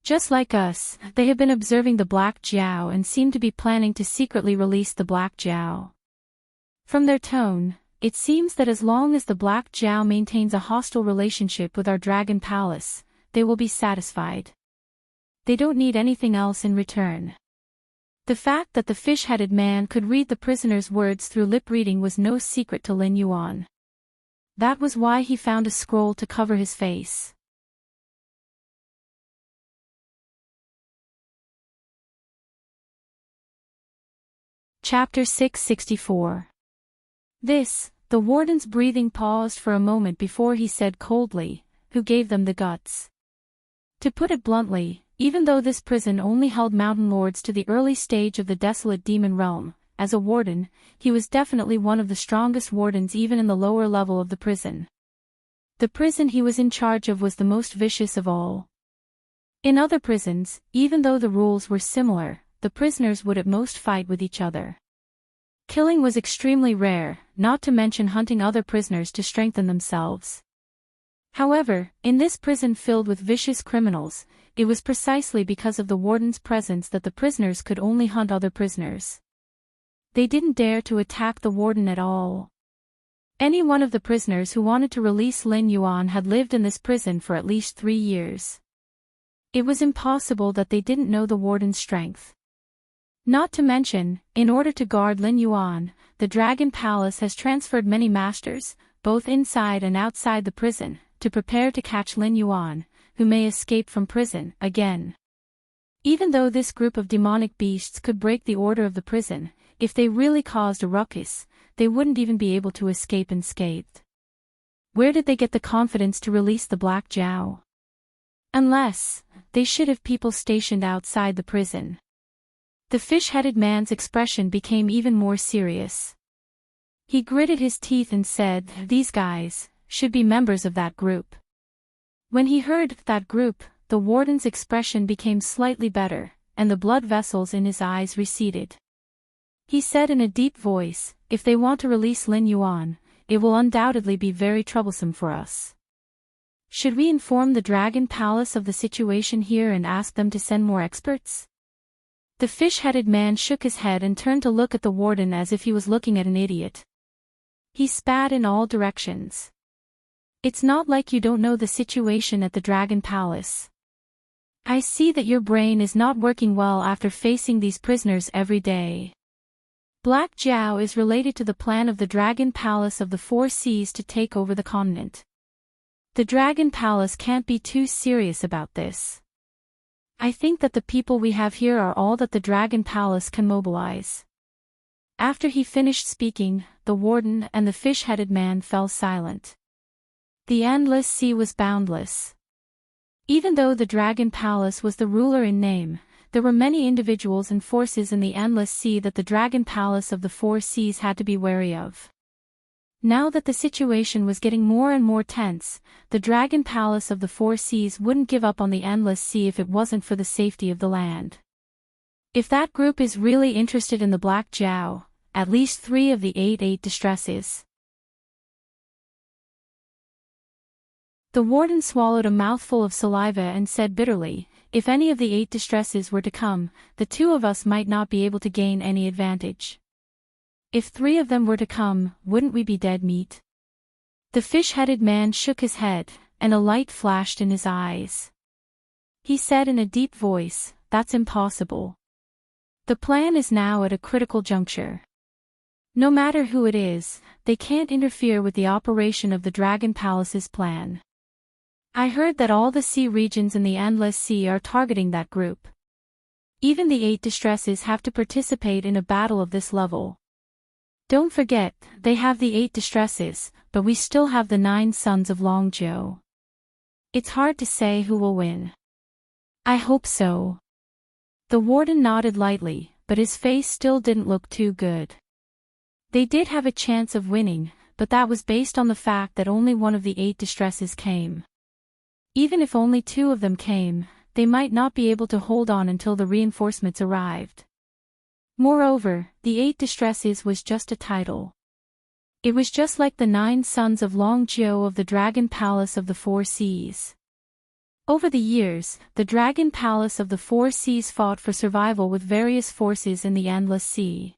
Just like us, they have been observing the Black Jiao and seem to be planning to secretly release the Black Jiao. From their tone, it seems that as long as the Black Jiao maintains a hostile relationship with our Dragon Palace, they will be satisfied. They don't need anything else in return. The fact that the fish-headed man could read the prisoner's words through lip-reading was no secret to Lin Yuan. That was why he found a scroll to cover his face. Chapter 664. The warden's breathing paused for a moment before he said coldly, who gave them the guts? To put it bluntly, even though this prison only held mountain lords to the early stage of the Desolate Demon Realm, as a warden, he was definitely one of the strongest wardens even in the lower level of the prison. The prison he was in charge of was the most vicious of all. In other prisons, even though the rules were similar, the prisoners would at most fight with each other. Killing was extremely rare, not to mention hunting other prisoners to strengthen themselves. However, in this prison filled with vicious criminals, it was precisely because of the warden's presence that the prisoners could only hunt other prisoners. They didn't dare to attack the warden at all. Any one of the prisoners who wanted to release Lin Yuan had lived in this prison for at least 3 years. It was impossible that they didn't know the warden's strength. Not to mention, in order to guard Lin Yuan, the Dragon Palace has transferred many masters, both inside and outside the prison, to prepare to catch Lin Yuan, who may escape from prison again. Even though this group of demonic beasts could break the order of the prison, if they really caused a ruckus, they wouldn't even be able to escape unscathed. Where did they get the confidence to release the Black Jiao? Unless, they should have people stationed outside the prison. The fish-headed man's expression became even more serious. He gritted his teeth and said, these guys should be members of that group. When he heard that group, the warden's expression became slightly better, and the blood vessels in his eyes receded. He said in a deep voice, if they want to release Lin Yuan, it will undoubtedly be very troublesome for us. Should we inform the Dragon Palace of the situation here and ask them to send more experts? The fish-headed man shook his head and turned to look at the warden as if he was looking at an idiot. He spat in all directions. It's not like you don't know the situation at the Dragon Palace. I see that your brain is not working well after facing these prisoners every day. Black Jiao is related to the plan of the Dragon Palace of the Four Seas to take over the continent. The Dragon Palace can't be too serious about this. I think that the people we have here are all that the Dragon Palace can mobilize. After he finished speaking, the warden and the fish-headed man fell silent. The endless sea was boundless. Even though the Dragon Palace was the ruler in name, there were many individuals and forces in the endless sea that the Dragon Palace of the Four Seas had to be wary of. Now that the situation was getting more and more tense, the Dragon Palace of the Four Seas wouldn't give up on the endless sea if it wasn't for the safety of the land. If that group is really interested in the Black Jiao, at least 3 of the 8 distresses. The warden swallowed a mouthful of saliva and said bitterly, if any of the 8 distresses were to come, the 2 of us might not be able to gain any advantage. If 3 of them were to come, wouldn't we be dead meat? The fish-headed man shook his head, and a light flashed in his eyes. He said in a deep voice, that's impossible. The plan is now at a critical juncture. No matter who it is, they can't interfere with the operation of the Dragon Palace's plan. I heard that all the sea regions in the Endless Sea are targeting that group. Even the 8 distresses have to participate in a battle of this level. Don't forget, they have the 8 distresses, but we still have the 9 sons of Longzhou. It's hard to say who will win. I hope so. The warden nodded lightly, but his face still didn't look too good. They did have a chance of winning, but that was based on the fact that only one of the 8 distresses came. Even if only 2 of them came, they might not be able to hold on until the reinforcements arrived. Moreover, the 8 distresses was just a title. It was just like the 9 sons of Longzhou of the Dragon Palace of the Four Seas. Over the years, the Dragon Palace of the Four Seas fought for survival with various forces in the Endless Sea.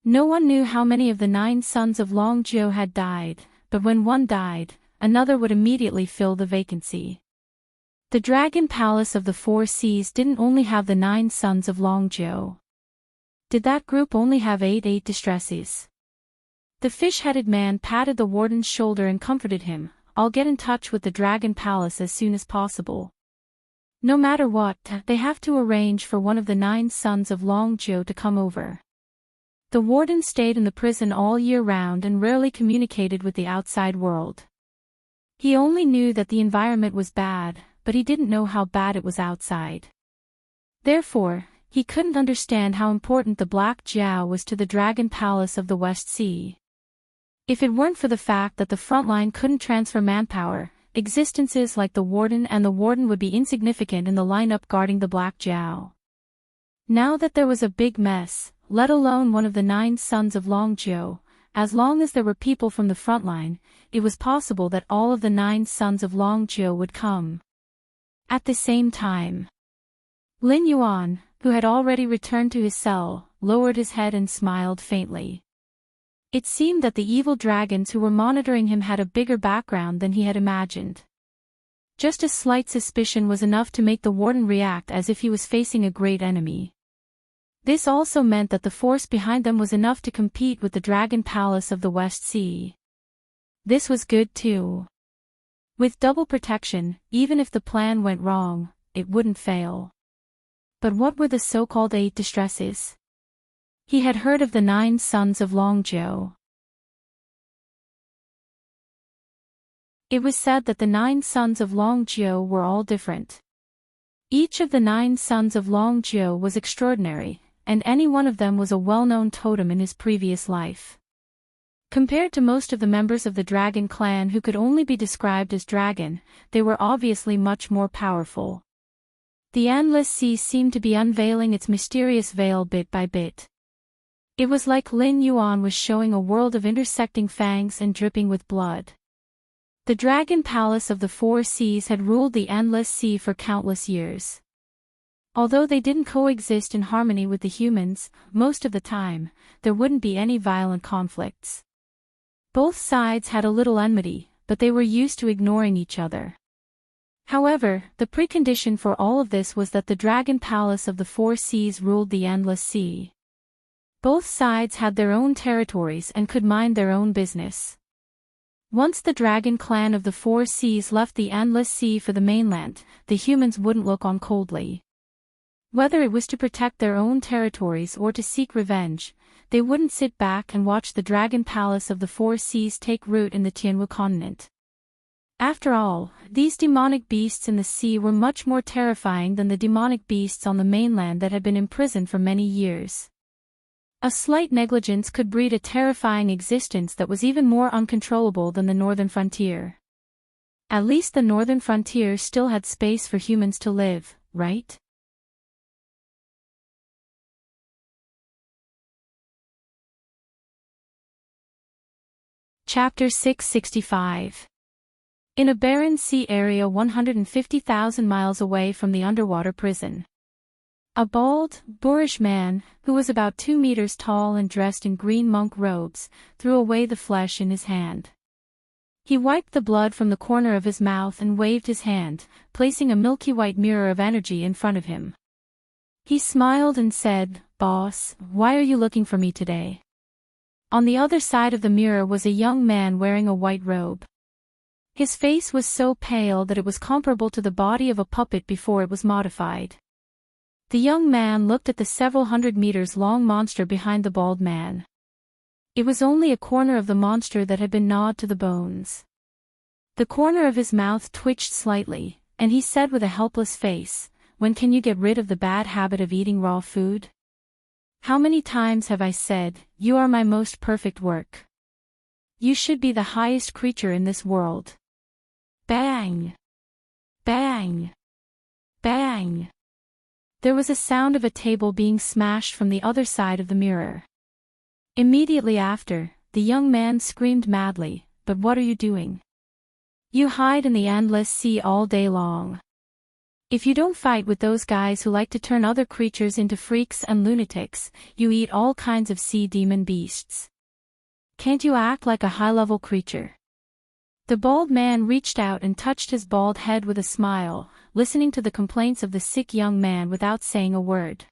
No one knew how many of the 9 sons of Longzhou had died, but when one died, another would immediately fill the vacancy. The Dragon Palace of the Four Seas didn't only have the 9 sons of Longzhou. Did that group only have 8 distresses? The fish-headed man patted the warden's shoulder and comforted him, I'll get in touch with the Dragon Palace as soon as possible. No matter what, they have to arrange for one of the 9 sons of Longzhou to come over. The warden stayed in the prison all year round and rarely communicated with the outside world. He only knew that the environment was bad, but he didn't know how bad it was outside. Therefore, he couldn't understand how important the Black Jiao was to the Dragon Palace of the West Sea. If it weren't for the fact that the front line couldn't transfer manpower, existences like the warden and the warden would be insignificant in the lineup guarding the Black Jiao. Now that there was a big mess, let alone one of the 9 sons of Longzhou, as long as there were people from the front line, it was possible that all of the 9 sons of Longzhou would come. At the same time, Lin Yuan, who had already returned to his cell, lowered his head and smiled faintly. It seemed that the evil dragons who were monitoring him had a bigger background than he had imagined. Just a slight suspicion was enough to make the warden react as if he was facing a great enemy. This also meant that the force behind them was enough to compete with the Dragon Palace of the West Sea. This was good too. With double protection, even if the plan went wrong, it wouldn't fail. But what were the so-called 8 distresses? He had heard of the 9 sons of Longzhou. It was said that the 9 sons of Longzhou were all different. Each of the 9 sons of Longzhou was extraordinary, and any one of them was a well-known totem in his previous life. Compared to most of the members of the dragon clan who could only be described as dragon, they were obviously much more powerful. The endless sea seemed to be unveiling its mysterious veil bit by bit. It was like Lin Yuan was showing a world of intersecting fangs and dripping with blood. The Dragon Palace of the Four Seas had ruled the endless sea for countless years. Although they didn't coexist in harmony with the humans, most of the time, there wouldn't be any violent conflicts. Both sides had a little enmity, but they were used to ignoring each other. However, the precondition for all of this was that the Dragon Palace of the Four Seas ruled the endless sea. Both sides had their own territories and could mind their own business. Once the dragon clan of the Four Seas left the Endless Sea for the mainland, the humans wouldn't look on coldly. Whether it was to protect their own territories or to seek revenge, they wouldn't sit back and watch the dragon palace of the Four Seas take root in the Tianwu continent. After all, these demonic beasts in the sea were much more terrifying than the demonic beasts on the mainland that had been imprisoned for many years. A slight negligence could breed a terrifying existence that was even more uncontrollable than the northern frontier. At least the northern frontier still had space for humans to live, right? Chapter 665. In a barren sea area 150,000 miles away from the underwater prison, a bald, boorish man, who was about 2 meters tall and dressed in green monk robes, threw away the flesh in his hand. He wiped the blood from the corner of his mouth and waved his hand, placing a milky white mirror of energy in front of him. He smiled and said, "Boss, why are you looking for me today?" On the other side of the mirror was a young man wearing a white robe. His face was so pale that it was comparable to the body of a puppet before it was modified. The young man looked at the several hundred meters long monster behind the bald man. It was only a corner of the monster that had been gnawed to the bones. The corner of his mouth twitched slightly, and he said with a helpless face, "When can you get rid of the bad habit of eating raw food? How many times have I said, you are my most perfect work? You should be the highest creature in this world." Bang! Bang! Bang! There was a sound of a table being smashed from the other side of the mirror. Immediately after, the young man screamed madly, "But what are you doing? You hide in the endless sea all day long. If you don't fight with those guys who like to turn other creatures into freaks and lunatics, you eat all kinds of sea demon beasts. Can't you act like a high-level creature?" The bald man reached out and touched his bald head with a smile, listening to the complaints of the sick young man without saying a word.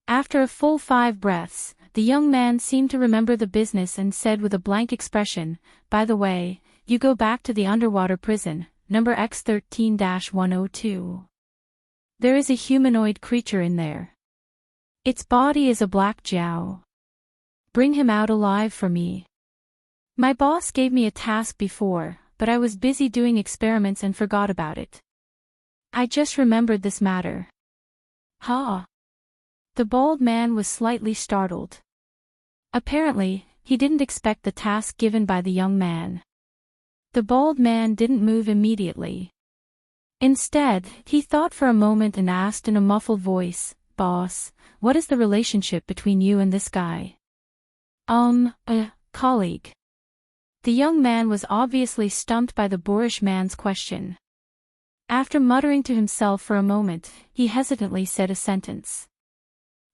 After a full 5 breaths, the young man seemed to remember the business and said with a blank expression, "By the way, you go back to the underwater prison, number X13-102. There is a humanoid creature in there. Its body is a black Jiao. Bring him out alive for me. My boss gave me a task before, but I was busy doing experiments and forgot about it. I just remembered this matter." "Huh?" The bald man was slightly startled. Apparently, he didn't expect the task given by the young man. The bald man didn't move immediately. Instead, he thought for a moment and asked in a muffled voice, "Boss, what is the relationship between you and this guy?" A colleague." The young man was obviously stumped by the boorish man's question. After muttering to himself for a moment, he hesitantly said a sentence.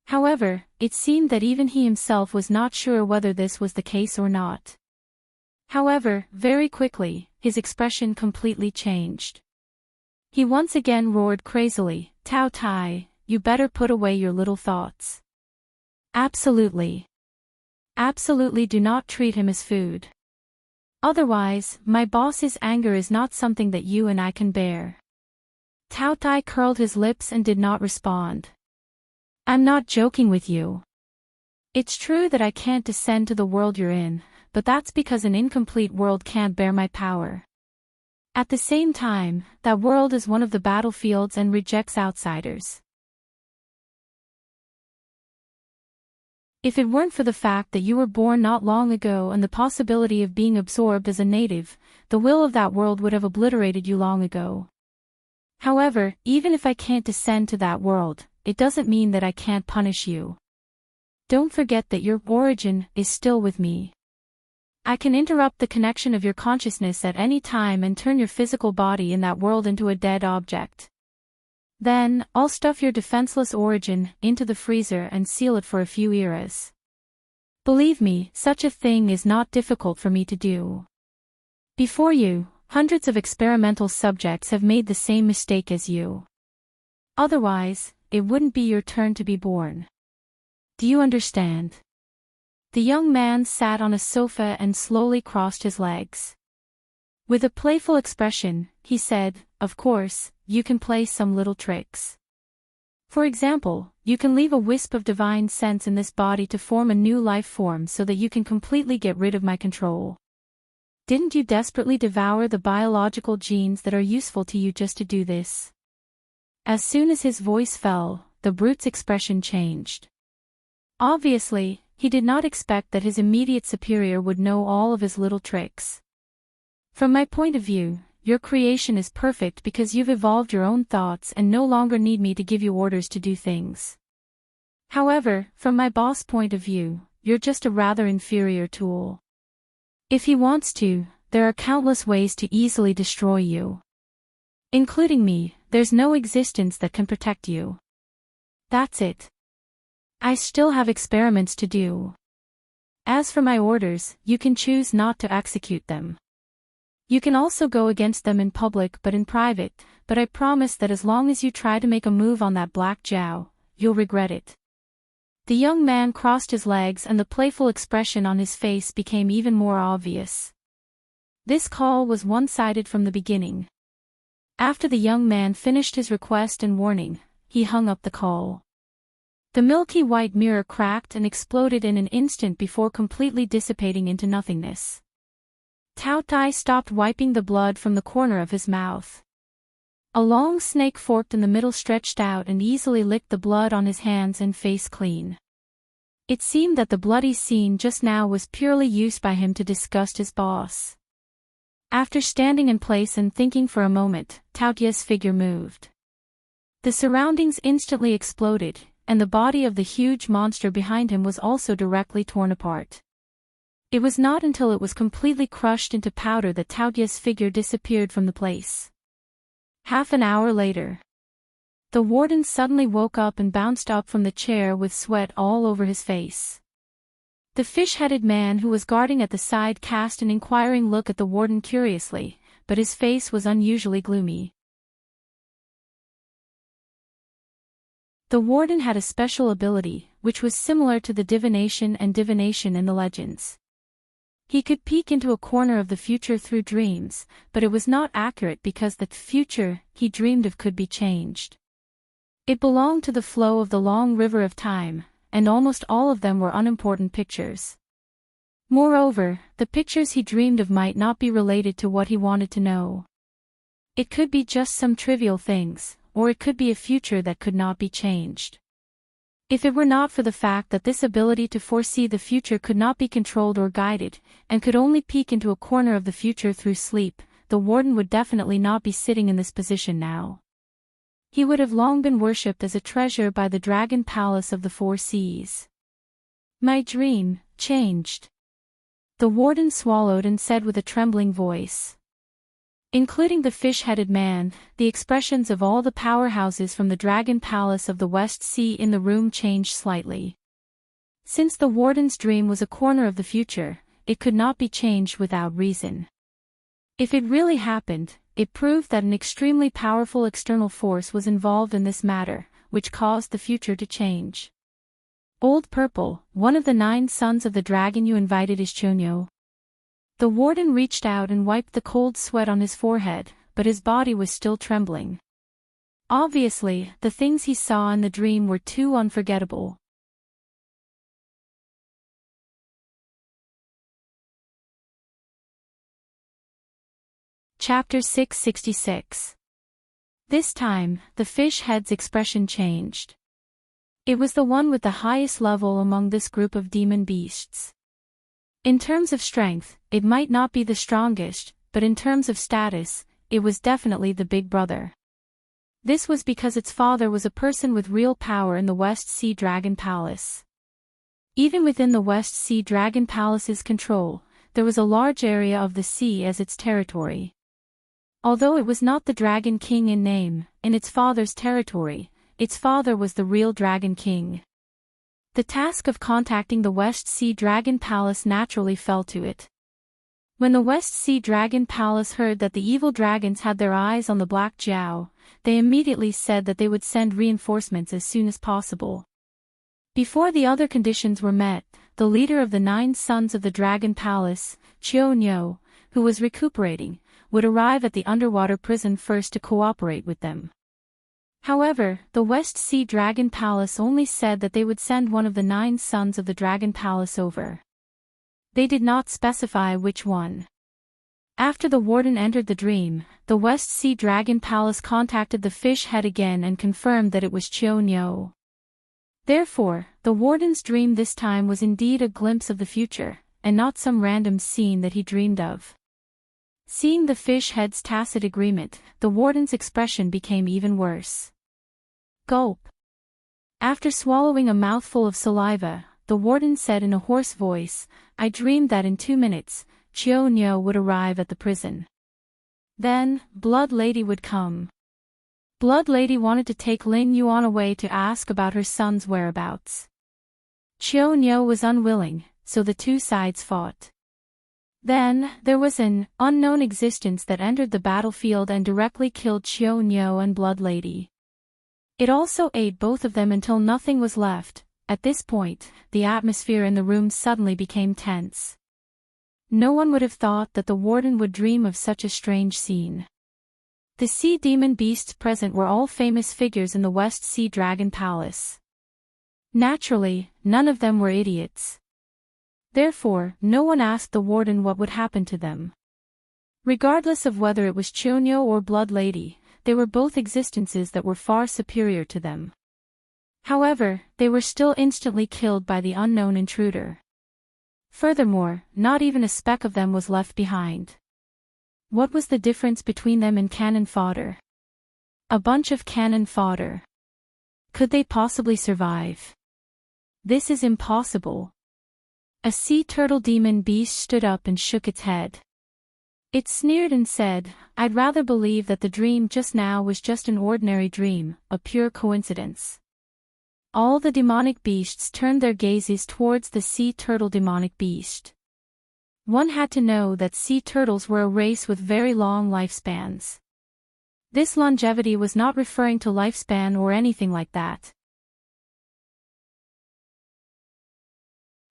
However, it seemed that even he himself was not sure whether this was the case or not. However, very quickly, his expression completely changed. He once again roared crazily, "Tao Tai, you better put away your little thoughts. Absolutely. Absolutely do not treat him as food. Otherwise, my boss's anger is not something that you and I can bear." Tao Tai curled his lips and did not respond. "I'm not joking with you. It's true that I can't descend to the world you're in, but that's because an incomplete world can't bear my power. At the same time, that world is one of the battlefields and rejects outsiders. If it weren't for the fact that you were born not long ago and the possibility of being absorbed as a native, the will of that world would have obliterated you long ago. However, even if I can't descend to that world, it doesn't mean that I can't punish you. Don't forget that your origin is still with me. I can interrupt the connection of your consciousness at any time and turn your physical body in that world into a dead object. Then, I'll stuff your defenseless origin into the freezer and seal it for a few eras. Believe me, such a thing is not difficult for me to do. Before you, hundreds of experimental subjects have made the same mistake as you. Otherwise, it wouldn't be your turn to be born. Do you understand?" The young man sat on a sofa and slowly crossed his legs. With a playful expression, he said, "Of course, you can play some little tricks. For example, you can leave a wisp of divine sense in this body to form a new life form so that you can completely get rid of my control. Didn't you desperately devour the biological genes that are useful to you just to do this?" As soon as his voice fell, the brute's expression changed. Obviously, he did not expect that his immediate superior would know all of his little tricks. "From my point of view, your creation is perfect because you've evolved your own thoughts and no longer need me to give you orders to do things. However, from my boss' point of view, you're just a rather inferior tool. If he wants to, there are countless ways to easily destroy you. Including me, there's no existence that can protect you. That's it. I still have experiments to do. As for my orders, you can choose not to execute them. You can also go against them in public but in private, but I promise that as long as you try to make a move on that black Jow, you'll regret it." The young man crossed his legs and the playful expression on his face became even more obvious. This call was one-sided from the beginning. After the young man finished his request and warning, he hung up the call. The milky white mirror cracked and exploded in an instant before completely dissipating into nothingness. Tao Tai stopped wiping the blood from the corner of his mouth. A long snake forked in the middle stretched out and easily licked the blood on his hands and face clean. It seemed that the bloody scene just now was purely used by him to disgust his boss. After standing in place and thinking for a moment, Tao Tai's figure moved. The surroundings instantly exploded, and the body of the huge monster behind him was also directly torn apart. It was not until it was completely crushed into powder that Tao Tai's figure disappeared from the place. Half an hour later, the warden suddenly woke up and bounced up from the chair with sweat all over his face. The fish-headed man who was guarding at the side cast an inquiring look at the warden curiously, but his face was unusually gloomy. The warden had a special ability, which was similar to the divination and divination in the legends. He could peek into a corner of the future through dreams, but it was not accurate because the future he dreamed of could be changed. It belonged to the flow of the long river of time, and almost all of them were unimportant pictures. Moreover, the pictures he dreamed of might not be related to what he wanted to know. It could be just some trivial things, or it could be a future that could not be changed. If it were not for the fact that this ability to foresee the future could not be controlled or guided, and could only peek into a corner of the future through sleep, the warden would definitely not be sitting in this position now. He would have long been worshipped as a treasure by the dragon palace of the four seas. "My dream changed." The warden swallowed and said with a trembling voice. Including the fish-headed man, the expressions of all the powerhouses from the Dragon Palace of the West Sea in the room changed slightly. Since the warden's dream was a corner of the future, it could not be changed without reason. If it really happened, it proved that an extremely powerful external force was involved in this matter, which caused the future to change. "Old Purple, one of the 9 sons of the dragon you invited is Chonyo." The warden reached out and wiped the cold sweat on his forehead, but his body was still trembling. Obviously, the things he saw in the dream were too unforgettable. Chapter 666. This time, the fish head's expression changed. It was the one with the highest level among this group of demon beasts. In terms of strength, it might not be the strongest, but in terms of status, it was definitely the big brother. This was because its father was a person with real power in the West Sea Dragon Palace. Even within the West Sea Dragon Palace's control, there was a large area of the sea as its territory. Although it was not the Dragon King in name, in its father's territory, its father was the real Dragon King. The task of contacting the West Sea Dragon Palace naturally fell to it. When the West Sea Dragon Palace heard that the evil dragons had their eyes on the Black Jiao, they immediately said that they would send reinforcements as soon as possible. Before the other conditions were met, the leader of the 9 sons of the Dragon Palace, Chio, who was recuperating, would arrive at the underwater prison first to cooperate with them. However, the West Sea Dragon Palace only said that they would send one of the 9 sons of the Dragon Palace over. They did not specify which one. After the warden entered the dream, the West Sea Dragon Palace contacted the fish head again and confirmed that it was Chio. Therefore, the warden's dream this time was indeed a glimpse of the future, and not some random scene that he dreamed of. Seeing the fish head's tacit agreement, the warden's expression became even worse. Gulp. After swallowing a mouthful of saliva, the warden said in a hoarse voice, "I dreamed that in 2 minutes, Chio would arrive at the prison. Then, Blood Lady would come. Blood Lady wanted to take Lin Yuan away to ask about her son's whereabouts. Chio was unwilling, so the 2 sides fought. Then, there was an unknown existence that entered the battlefield and directly killed Chio and Blood Lady. It also ate both of them until nothing was left. At this point, the atmosphere in the room suddenly became tense. No one would have thought that the warden would dream of such a strange scene. The sea demon beasts present were all famous figures in the West Sea Dragon Palace. Naturally, none of them were idiots. Therefore, no one asked the warden what would happen to them. Regardless of whether it was Chio or Blood Lady, they were both existences that were far superior to them. However, they were still instantly killed by the unknown intruder. Furthermore, not even a speck of them was left behind. What was the difference between them and cannon fodder? A bunch of cannon fodder. Could they possibly survive? This is impossible. A sea turtle demon beast stood up and shook its head. It sneered and said, "I'd rather believe that the dream just now was just an ordinary dream, a pure coincidence." All the demonic beasts turned their gazes towards the sea turtle demonic beast. One had to know that sea turtles were a race with very long lifespans. This longevity was not referring to lifespan or anything like that.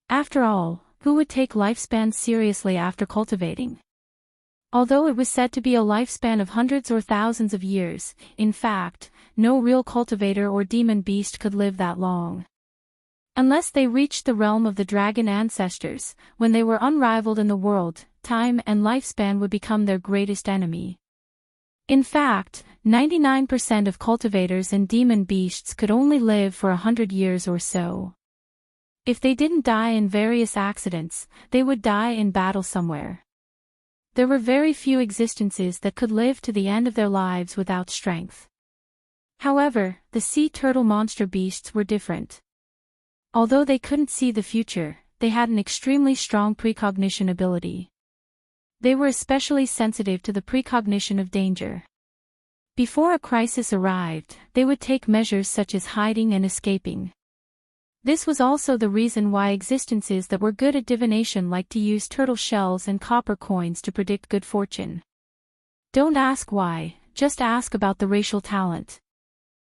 After all, who would take lifespan seriously after cultivating? Although it was said to be a lifespan of hundreds or thousands of years, in fact, no real cultivator or demon beast could live that long. Unless they reached the realm of the dragon ancestors, when they were unrivaled in the world, time and lifespan would become their greatest enemy. In fact, 99% of cultivators and demon beasts could only live for 100 years or so. If they didn't die in various accidents, they would die in battle somewhere. There were very few existences that could live to the end of their lives without strength. However, the sea turtle monster beasts were different. Although they couldn't see the future, they had an extremely strong precognition ability. They were especially sensitive to the precognition of danger. Before a crisis arrived, they would take measures such as hiding and escaping. This was also the reason why existences that were good at divination liked to use turtle shells and copper coins to predict good fortune. Don't ask why, just ask about the racial talent.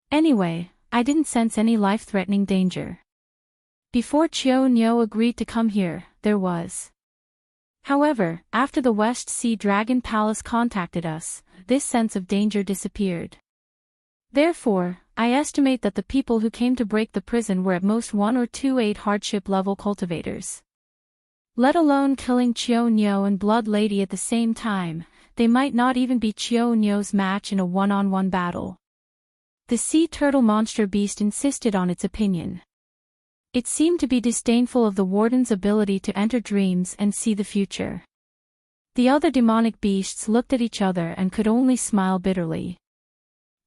Anyway, I didn't sense any life-threatening danger. Before Chio agreed to come here, there was. However, after the West Sea Dragon Palace contacted us, this sense of danger disappeared. Therefore, I estimate that the people who came to break the prison were at most 1 or 2 8 hardship level cultivators. Let alone killing Chio and Blood Lady at the same time, they might not even be Chio's match in a one-on-one battle. The sea turtle monster beast insisted on its opinion. It seemed to be disdainful of the warden's ability to enter dreams and see the future. The other demonic beasts looked at each other and could only smile bitterly.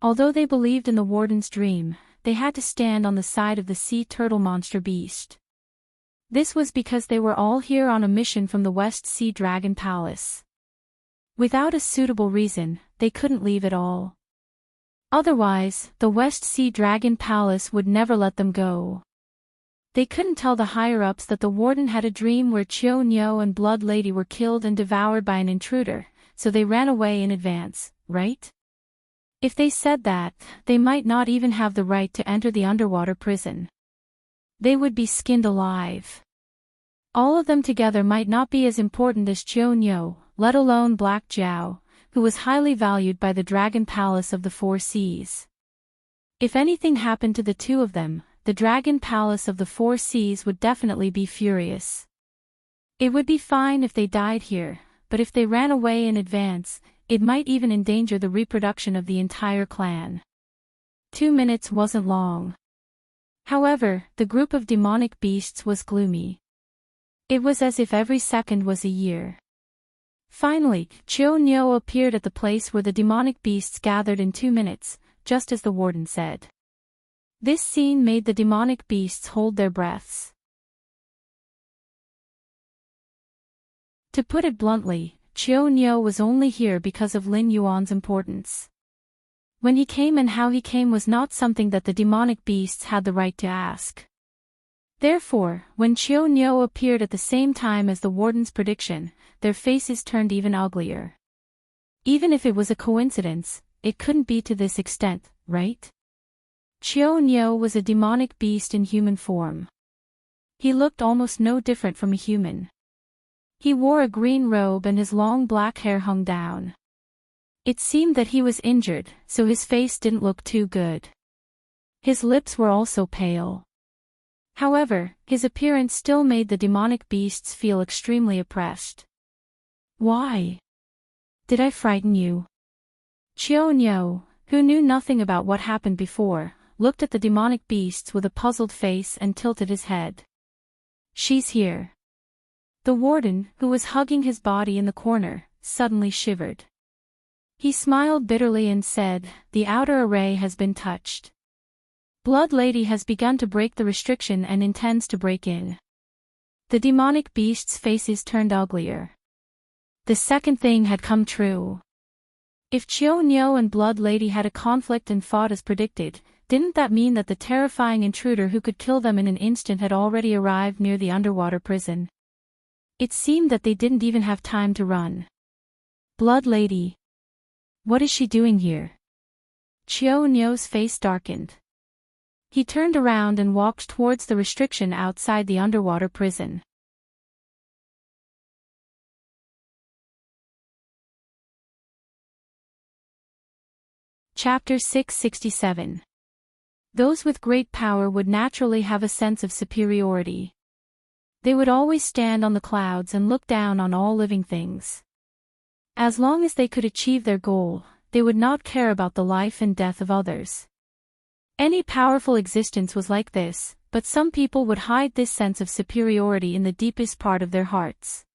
Although they believed in the warden's dream, they had to stand on the side of the sea turtle monster beast. This was because they were all here on a mission from the West Sea Dragon Palace. Without a suitable reason, they couldn't leave at all. Otherwise, the West Sea Dragon Palace would never let them go. They couldn't tell the higher-ups that the warden had a dream where Chio and Blood Lady were killed and devoured by an intruder, so they ran away in advance, right? If they said that, they might not even have the right to enter the underwater prison. They would be skinned alive. All of them together might not be as important as Chiu Nyo, let alone Black Jiao, who was highly valued by the Dragon Palace of the Four Seas. If anything happened to the two of them, the Dragon Palace of the Four Seas would definitely be furious. It would be fine if they died here, but if they ran away in advance, it might even endanger the reproduction of the entire clan. 2 minutes wasn't long. However, the group of demonic beasts was gloomy. It was as if every second was a year. Finally, Chiu Nyo appeared at the place where the demonic beasts gathered in 2 minutes, just as the warden said. This scene made the demonic beasts hold their breaths. To put it bluntly, Chiu Nyo was only here because of Lin Yuan's importance. When he came and how he came was not something that the demonic beasts had the right to ask. Therefore, when Chiu Nyo appeared at the same time as the warden's prediction, their faces turned even uglier. Even if it was a coincidence, it couldn't be to this extent, right? Chiu Nyo was a demonic beast in human form. He looked almost no different from a human. He wore a green robe and his long black hair hung down. It seemed that he was injured, so his face didn't look too good. His lips were also pale. However, his appearance still made the demonic beasts feel extremely oppressed. Why? Did I frighten you? Chiu Nyo, who knew nothing about what happened before, looked at the demonic beasts with a puzzled face and tilted his head. She's here. The warden, who was hugging his body in the corner, suddenly shivered. He smiled bitterly and said, "The outer array has been touched. Blood Lady has begun to break the restriction and intends to break in." The demonic beasts' faces turned uglier. The second thing had come true. If Chiu Nyo and Blood Lady had a conflict and fought as predicted, didn't that mean that the terrifying intruder who could kill them in an instant had already arrived near the underwater prison? It seemed that they didn't even have time to run. Blood Lady. What is she doing here? Chiu Nyo's face darkened. He turned around and walked towards the restriction outside the underwater prison. Chapter 667. Those with great power would naturally have a sense of superiority. They would always stand on the clouds and look down on all living things. As long as they could achieve their goal, they would not care about the life and death of others. Any powerful existence was like this, but some people would hide this sense of superiority in the deepest part of their hearts.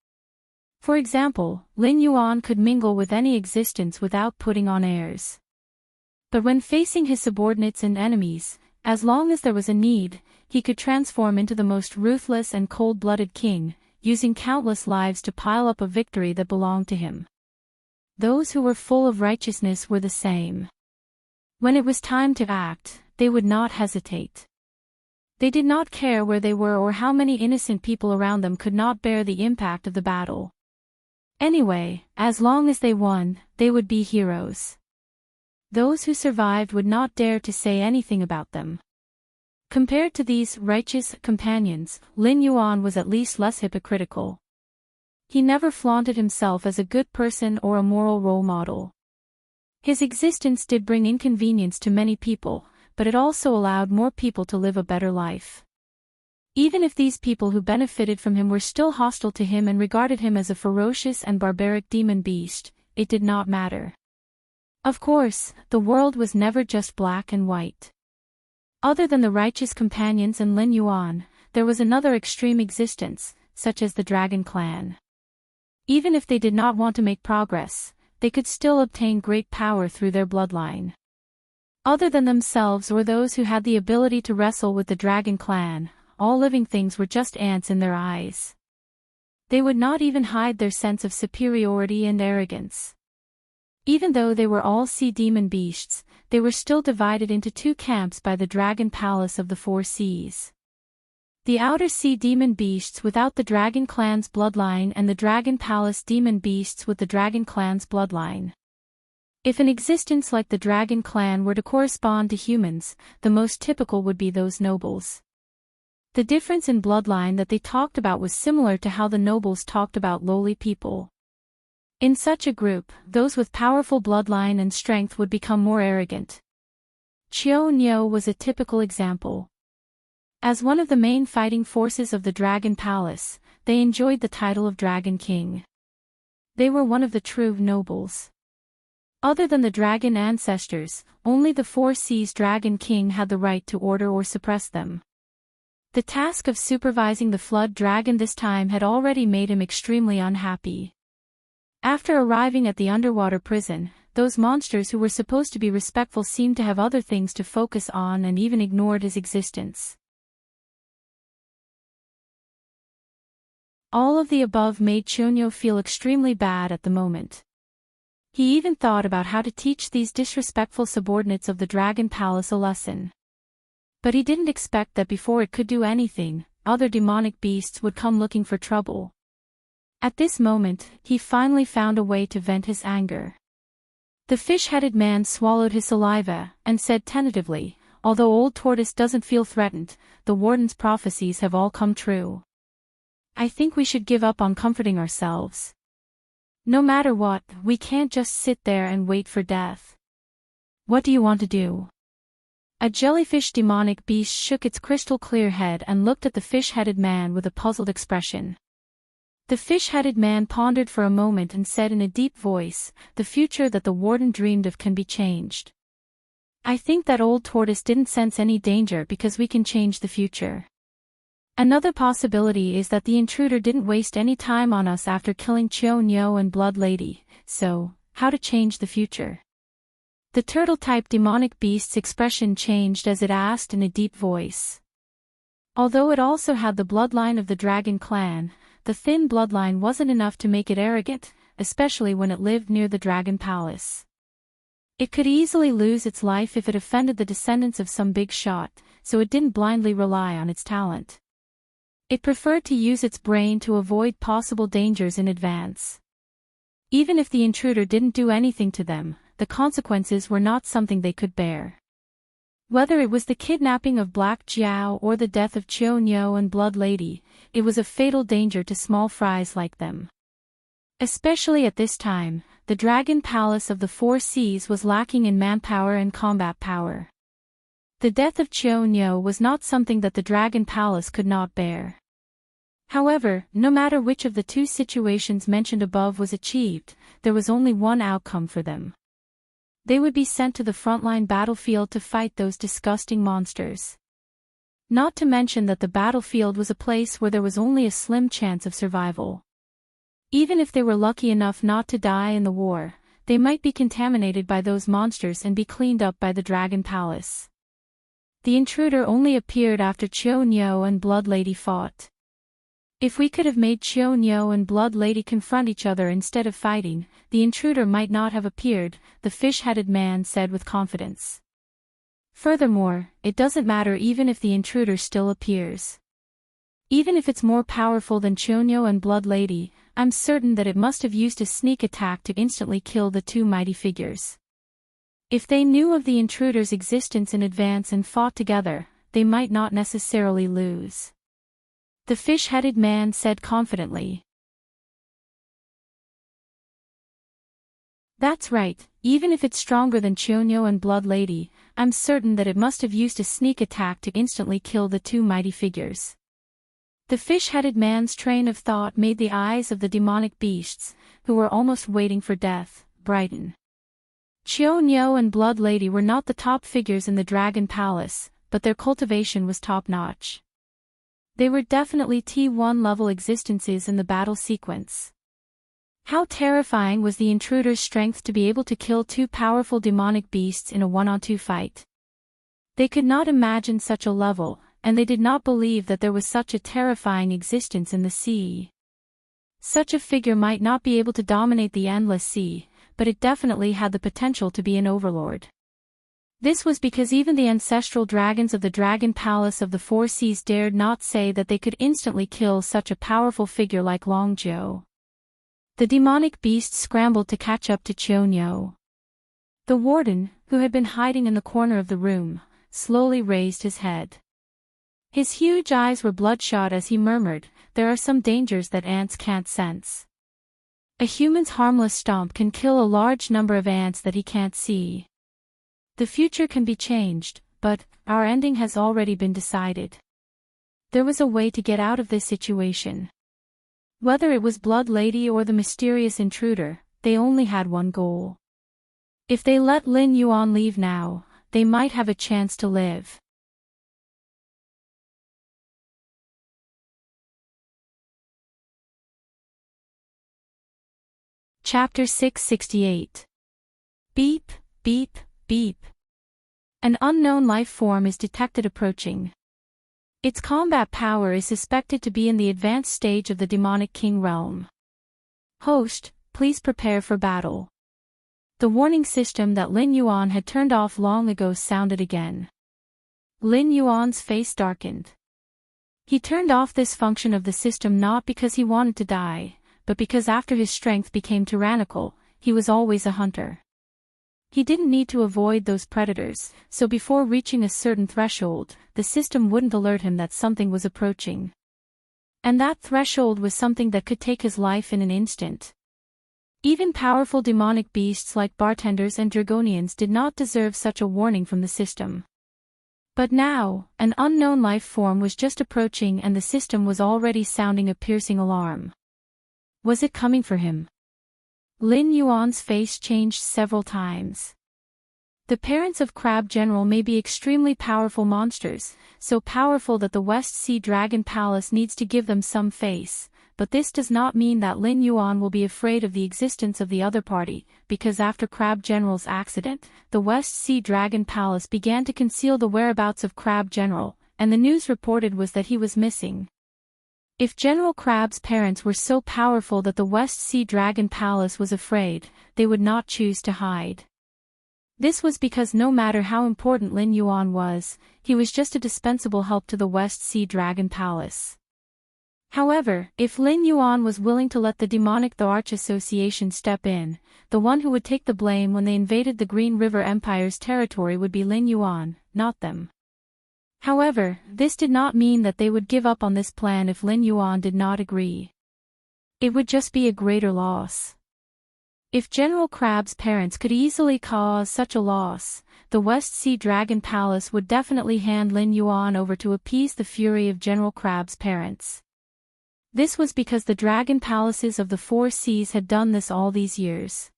For example, Lin Yuan could mingle with any existence without putting on airs. But when facing his subordinates and enemies, as long as there was a need, he could transform into the most ruthless and cold-blooded king, using countless lives to pile up a victory that belonged to him. Those who were full of righteousness were the same. When it was time to act, they would not hesitate. They did not care where they were or how many innocent people around them could not bear the impact of the battle. Anyway, as long as they won, they would be heroes. Those who survived would not dare to say anything about them. Compared to these righteous companions, Lin Yuan was at least less hypocritical. He never flaunted himself as a good person or a moral role model. His existence did bring inconvenience to many people, but it also allowed more people to live a better life. Even if these people who benefited from him were still hostile to him and regarded him as a ferocious and barbaric demon beast, it did not matter. Of course, the world was never just black and white. Other than the righteous companions and Lin Yuan, there was another extreme existence, such as the Dragon Clan. Even if they did not want to make progress, they could still obtain great power through their bloodline. Other than themselves or those who had the ability to wrestle with the Dragon Clan, all living things were just ants in their eyes. They would not even hide their sense of superiority and arrogance. Even though they were all sea demon beasts, they were still divided into two camps by the Dragon Palace of the Four Seas. The outer sea demon beasts without the Dragon Clan's bloodline and the Dragon Palace demon beasts with the Dragon Clan's bloodline. If an existence like the Dragon Clan were to correspond to humans, the most typical would be those nobles. The difference in bloodline that they talked about was similar to how the nobles talked about lowly people. In such a group, those with powerful bloodline and strength would become more arrogant. Chiou Nyo was a typical example. As one of the main fighting forces of the Dragon Palace, they enjoyed the title of Dragon King. They were one of the true nobles. Other than the dragon ancestors, only the Four Seas Dragon King had the right to order or suppress them. The task of supervising the flood dragon this time had already made him extremely unhappy. After arriving at the underwater prison, those monsters who were supposed to be respectful seemed to have other things to focus on and even ignored his existence. All of the above made Chonyo feel extremely bad at the moment. He even thought about how to teach these disrespectful subordinates of the Dragon Palace a lesson. But he didn't expect that before it could do anything, other demonic beasts would come looking for trouble. At this moment, he finally found a way to vent his anger. The fish-headed man swallowed his saliva, and said tentatively, "Although Old Tortoise doesn't feel threatened, the warden's prophecies have all come true. I think we should give up on comforting ourselves. No matter what, we can't just sit there and wait for death. What do you want to do?" A jellyfish demonic beast shook its crystal-clear head and looked at the fish-headed man with a puzzled expression. The fish-headed man pondered for a moment and said in a deep voice, "The future that the warden dreamed of can be changed. I think that Old Tortoise didn't sense any danger because we can change the future. Another possibility is that the intruder didn't waste any time on us after killing Chiou Nyo and Blood Lady, so, how to change the future?" The turtle-type demonic beast's expression changed as it asked in a deep voice. Although it also had the bloodline of the dragon clan, the thin bloodline wasn't enough to make it arrogant, especially when it lived near the Dragon Palace. It could easily lose its life if it offended the descendants of some big shot, so it didn't blindly rely on its talent. It preferred to use its brain to avoid possible dangers in advance. Even if the intruder didn't do anything to them, the consequences were not something they could bear. Whether it was the kidnapping of Black Jiao or the death of Chiou Nyo and Blood Lady, it was a fatal danger to small fries like them. Especially at this time, the Dragon Palace of the Four Seas was lacking in manpower and combat power. The death of Chiou Nyo was not something that the Dragon Palace could not bear. However, no matter which of the two situations mentioned above was achieved, there was only one outcome for them. They would be sent to the frontline battlefield to fight those disgusting monsters. Not to mention that the battlefield was a place where there was only a slim chance of survival. Even if they were lucky enough not to die in the war, they might be contaminated by those monsters and be cleaned up by the Dragon Palace. The intruder only appeared after Chiou Nyo and Blood Lady fought. If we could have made Chiou Nyo and Blood Lady confront each other instead of fighting, the intruder might not have appeared, the fish-headed man said with confidence. Furthermore, it doesn't matter even if the intruder still appears. Even if it's more powerful than Chiou Nyo and Blood Lady, I'm certain that it must have used a sneak attack to instantly kill the two mighty figures. If they knew of the intruder's existence in advance and fought together, they might not necessarily lose. The fish-headed man said confidently. That's right, even if it's stronger than Chiou Nyo and Blood Lady, I'm certain that it must have used a sneak attack to instantly kill the two mighty figures. The fish-headed man's train of thought made the eyes of the demonic beasts, who were almost waiting for death, brighten. Chiou Nyo and Blood Lady were not the top figures in the Dragon Palace, but their cultivation was top-notch. They were definitely T1 level existences in the battle sequence. How terrifying was the intruder's strength to be able to kill two powerful demonic beasts in a one-on-two fight. They could not imagine such a level, and they did not believe that there was such a terrifying existence in the sea. Such a figure might not be able to dominate the endless sea, but it definitely had the potential to be an overlord. This was because even the ancestral dragons of the Dragon Palace of the Four Seas dared not say that they could instantly kill such a powerful figure like Long Zhou. The demonic beast scrambled to catch up to Chiou Nyo. The warden, who had been hiding in the corner of the room, slowly raised his head. His huge eyes were bloodshot as he murmured, "There are some dangers that ants can't sense. A human's harmless stomp can kill a large number of ants that he can't see. The future can be changed, but our ending has already been decided." There was a way to get out of this situation. Whether it was Blood Lady or the mysterious intruder, they only had one goal. If they let Lin Yuan leave now, they might have a chance to live. Chapter 668. Beep, beep, beep. An unknown life form is detected approaching. Its combat power is suspected to be in the advanced stage of the demonic king realm. Host, please prepare for battle. The warning system that Lin Yuan had turned off long ago sounded again. Lin Yuan's face darkened. He turned off this function of the system not because he wanted to die, but because after his strength became tyrannical, he was always a hunter. He didn't need to avoid those predators, so before reaching a certain threshold, the system wouldn't alert him that something was approaching. And that threshold was something that could take his life in an instant. Even powerful demonic beasts like bartenders and dragonians did not deserve such a warning from the system. But now, an unknown life form was just approaching and the system was already sounding a piercing alarm. Was it coming for him? Lin Yuan's face changed several times. The parents of Crab General may be extremely powerful monsters, so powerful that the West Sea Dragon Palace needs to give them some face, but this does not mean that Lin Yuan will be afraid of the existence of the other party, because after Crab General's accident, the West Sea Dragon Palace began to conceal the whereabouts of Crab General, and the news reported was that he was missing. If General Crab's parents were so powerful that the West Sea Dragon Palace was afraid, they would not choose to hide. This was because no matter how important Lin Yuan was, he was just a dispensable help to the West Sea Dragon Palace. However, if Lin Yuan was willing to let the demonic The Arch Association step in, the one who would take the blame when they invaded the Green River Empire's territory would be Lin Yuan, not them. However, this did not mean that they would give up on this plan if Lin Yuan did not agree. It would just be a greater loss. If General Crab's parents could easily cause such a loss, the West Sea Dragon Palace would definitely hand Lin Yuan over to appease the fury of General Crab's parents. This was because the Dragon Palaces of the Four Seas had done this all these years.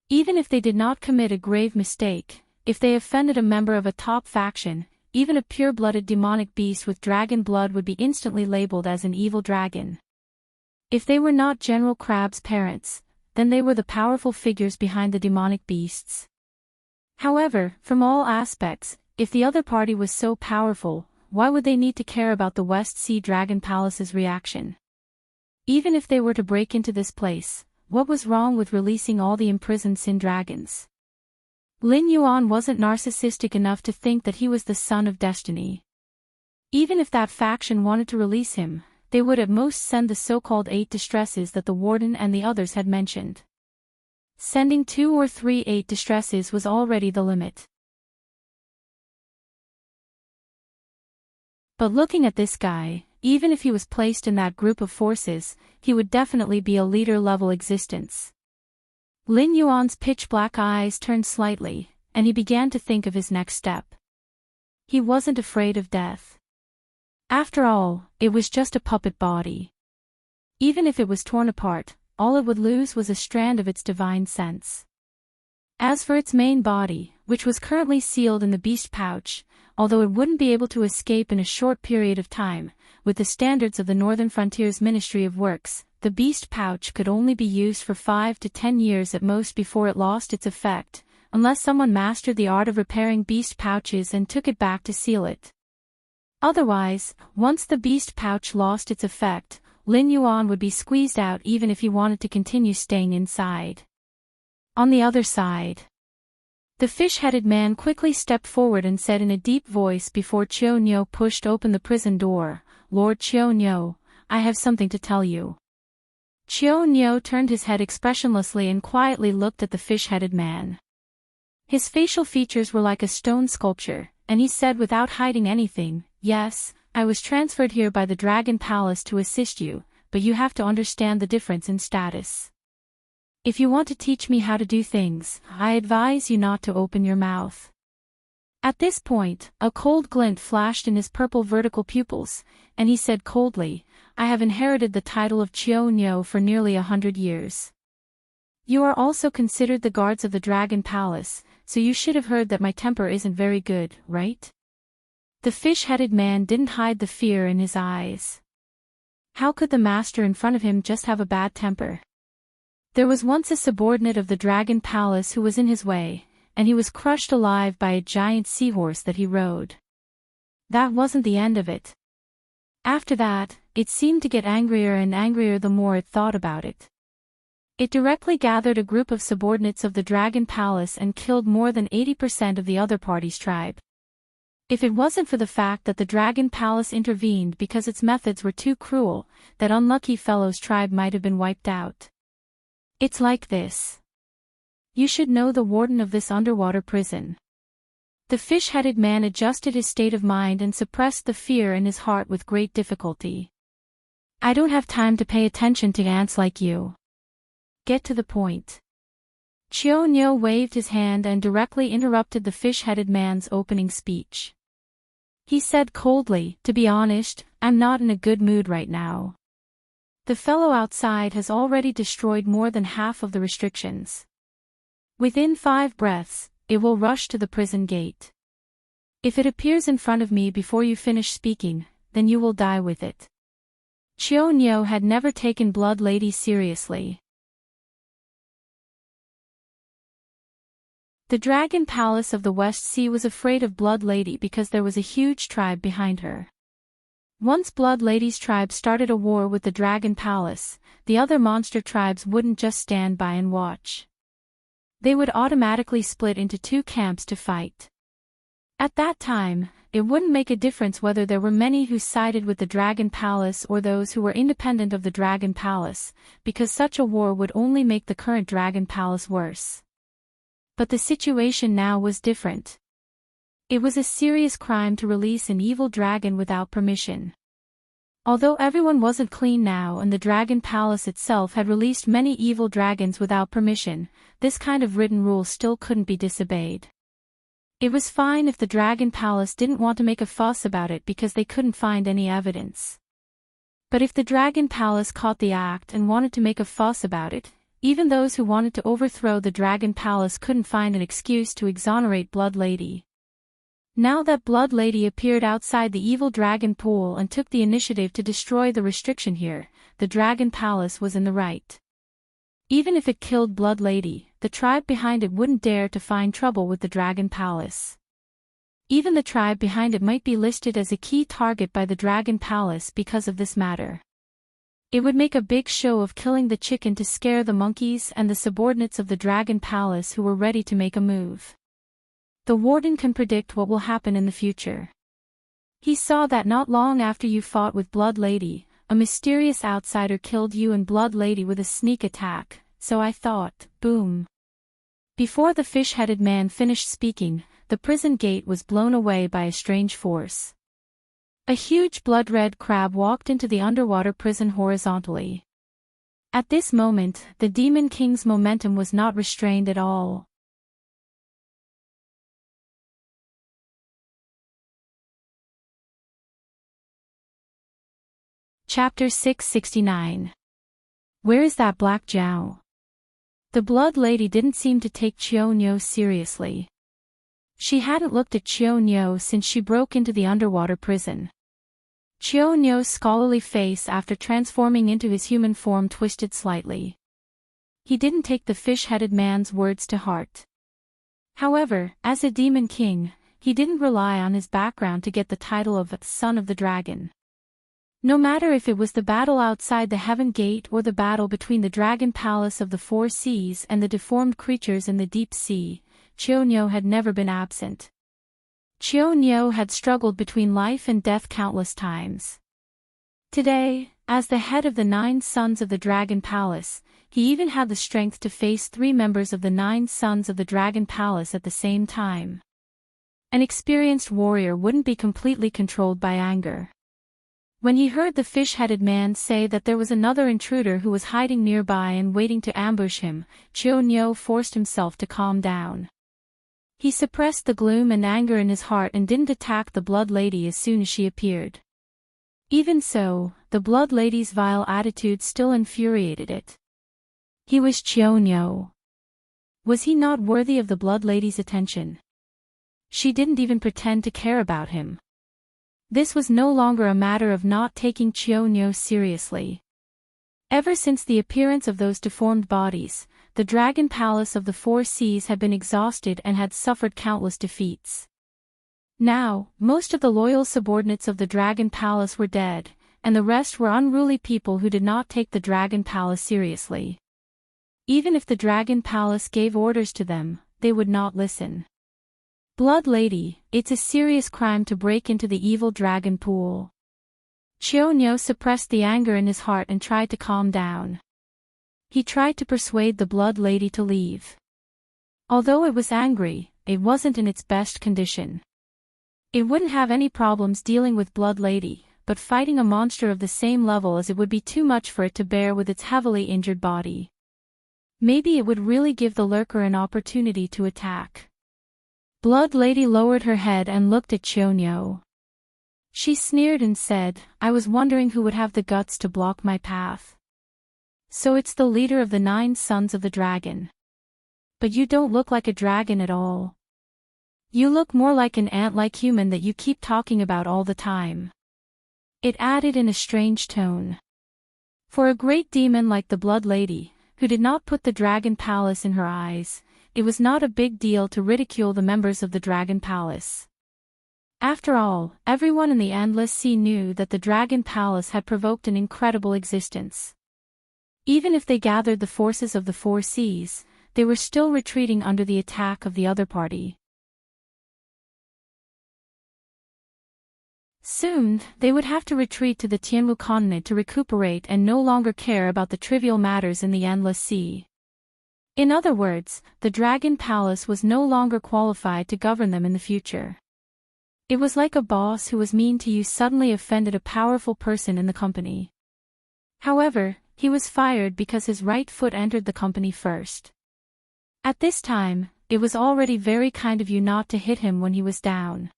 Even if they did not commit a grave mistake, if they offended a member of a top faction, even a pure-blooded demonic beast with dragon blood would be instantly labeled as an evil dragon. If they were not General Crab's parents, then they were the powerful figures behind the demonic beasts. However, from all aspects, if the other party was so powerful, why would they need to care about the West Sea Dragon Palace's reaction? Even if they were to break into this place, what was wrong with releasing all the imprisoned Sin Dragons? Lin Yuan wasn't narcissistic enough to think that he was the son of destiny. Even if that faction wanted to release him, they would at most send the so-called 8 distresses that the warden and the others had mentioned. Sending 2 or 3 8 distresses was already the limit. But looking at this guy, even if he was placed in that group of forces, he would definitely be a leader-level existence. Lin Yuan's pitch-black eyes turned slightly, and he began to think of his next step. He wasn't afraid of death. After all, it was just a puppet body. Even if it was torn apart, all it would lose was a strand of its divine sense. As for its main body, which was currently sealed in the beast pouch, although it wouldn't be able to escape in a short period of time, with the standards of the Northern Frontiers Ministry of Works, the beast pouch could only be used for 5 to 10 years at most before it lost its effect, unless someone mastered the art of repairing beast pouches and took it back to seal it. Otherwise, once the beast pouch lost its effect, Lin Yuan would be squeezed out even if he wanted to continue staying inside. On the other side, the fish-headed man quickly stepped forward and said in a deep voice before Chiao Nyo pushed open the prison door, "Lord Chiao Nyo, I have something to tell you." Chiao Nyo turned his head expressionlessly and quietly looked at the fish-headed man. His facial features were like a stone sculpture, and he said without hiding anything, "Yes, I was transferred here by the Dragon Palace to assist you, but you have to understand the difference in status. If you want to teach me how to do things, I advise you not to open your mouth." At this point, a cold glint flashed in his purple vertical pupils, and he said coldly, "I have inherited the title of Chio for nearly 100 years. You are also considered the guards of the Dragon Palace, so you should have heard that my temper isn't very good, right?" The fish-headed man didn't hide the fear in his eyes. How could the master in front of him just have a bad temper? There was once a subordinate of the Dragon Palace who was in his way, and he was crushed alive by a giant seahorse that he rode. That wasn't the end of it. After that, it seemed to get angrier and angrier the more it thought about it. It directly gathered a group of subordinates of the Dragon Palace and killed more than 80% of the other party's tribe. If it wasn't for the fact that the Dragon Palace intervened because its methods were too cruel, that unlucky fellow's tribe might have been wiped out. It's like this. You should know the warden of this underwater prison. The fish-headed man adjusted his state of mind and suppressed the fear in his heart with great difficulty. I don't have time to pay attention to ants like you. Get to the point. Chio waved his hand and directly interrupted the fish-headed man's opening speech. He said coldly, "To be honest, I'm not in a good mood right now. The fellow outside has already destroyed more than half of the restrictions. Within 5 breaths, it will rush to the prison gate. If it appears in front of me before you finish speaking, then you will die with it." Chio had never taken Blood Lady seriously. The Dragon Palace of the West Sea was afraid of Blood Lady because there was a huge tribe behind her. Once Blood Lady's tribe started a war with the Dragon Palace, the other monster tribes wouldn't just stand by and watch. They would automatically split into 2 camps to fight. At that time, it wouldn't make a difference whether there were many who sided with the Dragon Palace or those who were independent of the Dragon Palace, because such a war would only make the current Dragon Palace worse. But the situation now was different. It was a serious crime to release an evil dragon without permission. Although everyone wasn't clean now and the Dragon Palace itself had released many evil dragons without permission, this kind of written rule still couldn't be disobeyed. It was fine if the Dragon Palace didn't want to make a fuss about it because they couldn't find any evidence. But if the Dragon Palace caught the act and wanted to make a fuss about it, even those who wanted to overthrow the Dragon Palace couldn't find an excuse to exonerate Blood Lady. Now that Blood Lady appeared outside the evil dragon pool and took the initiative to destroy the restriction here, the Dragon Palace was in the right. Even if it killed Blood Lady, the tribe behind it wouldn't dare to find trouble with the Dragon Palace. Even the tribe behind it might be listed as a key target by the Dragon Palace because of this matter. It would make a big show of killing the chicken to scare the monkeys and the subordinates of the Dragon Palace who were ready to make a move. The warden can predict what will happen in the future. He saw that not long after you fought with Blood Lady, a mysterious outsider killed you and Blood Lady with a sneak attack, so I thought, boom. Before the fish-headed man finished speaking, the prison gate was blown away by a strange force. A huge blood-red crab walked into the underwater prison horizontally. At this moment, the Demon King's momentum was not restrained at all. Chapter 669. Where is that black Jiao? The Blood Lady didn't seem to take Chio seriously. She hadn't looked at Chio since she broke into the underwater prison. Chio's scholarly face after transforming into his human form twisted slightly. He didn't take the fish-headed man's words to heart. However, as a demon king, he didn't rely on his background to get the title of Son of the Dragon. No matter if it was the battle outside the Heaven Gate or the battle between the Dragon Palace of the Four Seas and the deformed creatures in the deep sea, Chio had never been absent. Chio had struggled between life and death countless times. Today, as the head of the 9 sons of the Dragon Palace, he even had the strength to face 3 members of the 9 sons of the Dragon Palace at the same time. An experienced warrior wouldn't be completely controlled by anger. When he heard the fish-headed man say that there was another intruder who was hiding nearby and waiting to ambush him, Chio forced himself to calm down. He suppressed the gloom and anger in his heart and didn't attack the Blood Lady as soon as she appeared. Even so, the Blood Lady's vile attitude still infuriated it. He was Chio. Was he not worthy of the Blood Lady's attention? She didn't even pretend to care about him. This was no longer a matter of not taking Chio seriously. Ever since the appearance of those deformed bodies, the Dragon Palace of the Four Seas had been exhausted and had suffered countless defeats. Now, most of the loyal subordinates of the Dragon Palace were dead, and the rest were unruly people who did not take the Dragon Palace seriously. Even if the Dragon Palace gave orders to them, they would not listen. Blood Lady, it's a serious crime to break into the evil dragon pool. Chio suppressed the anger in his heart and tried to calm down. He tried to persuade the Blood Lady to leave. Although it was angry, it wasn't in its best condition. It wouldn't have any problems dealing with Blood Lady, but fighting a monster of the same level as it would be too much for it to bear with its heavily injured body. Maybe it would really give the lurker an opportunity to attack. Blood Lady lowered her head and looked at Chio. She sneered and said, "I was wondering who would have the guts to block my path. So it's the leader of the 9 sons of the dragon. But you don't look like a dragon at all. You look more like an ant-like human that you keep talking about all the time." It added in a strange tone. For a great demon like the Blood Lady, who did not put the Dragon Palace in her eyes, it was not a big deal to ridicule the members of the Dragon Palace. After all, everyone in the Endless Sea knew that the Dragon Palace had provoked an incredible existence. Even if they gathered the forces of the Four Seas, they were still retreating under the attack of the other party. Soon, they would have to retreat to the Tianwu continent to recuperate and no longer care about the trivial matters in the Endless Sea. In other words, the Dragon Palace was no longer qualified to govern them in the future. It was like a boss who was mean to you suddenly offended a powerful person in the company. However, he was fired because his right foot entered the company first. At this time, it was already very kind of you not to hit him when he was down.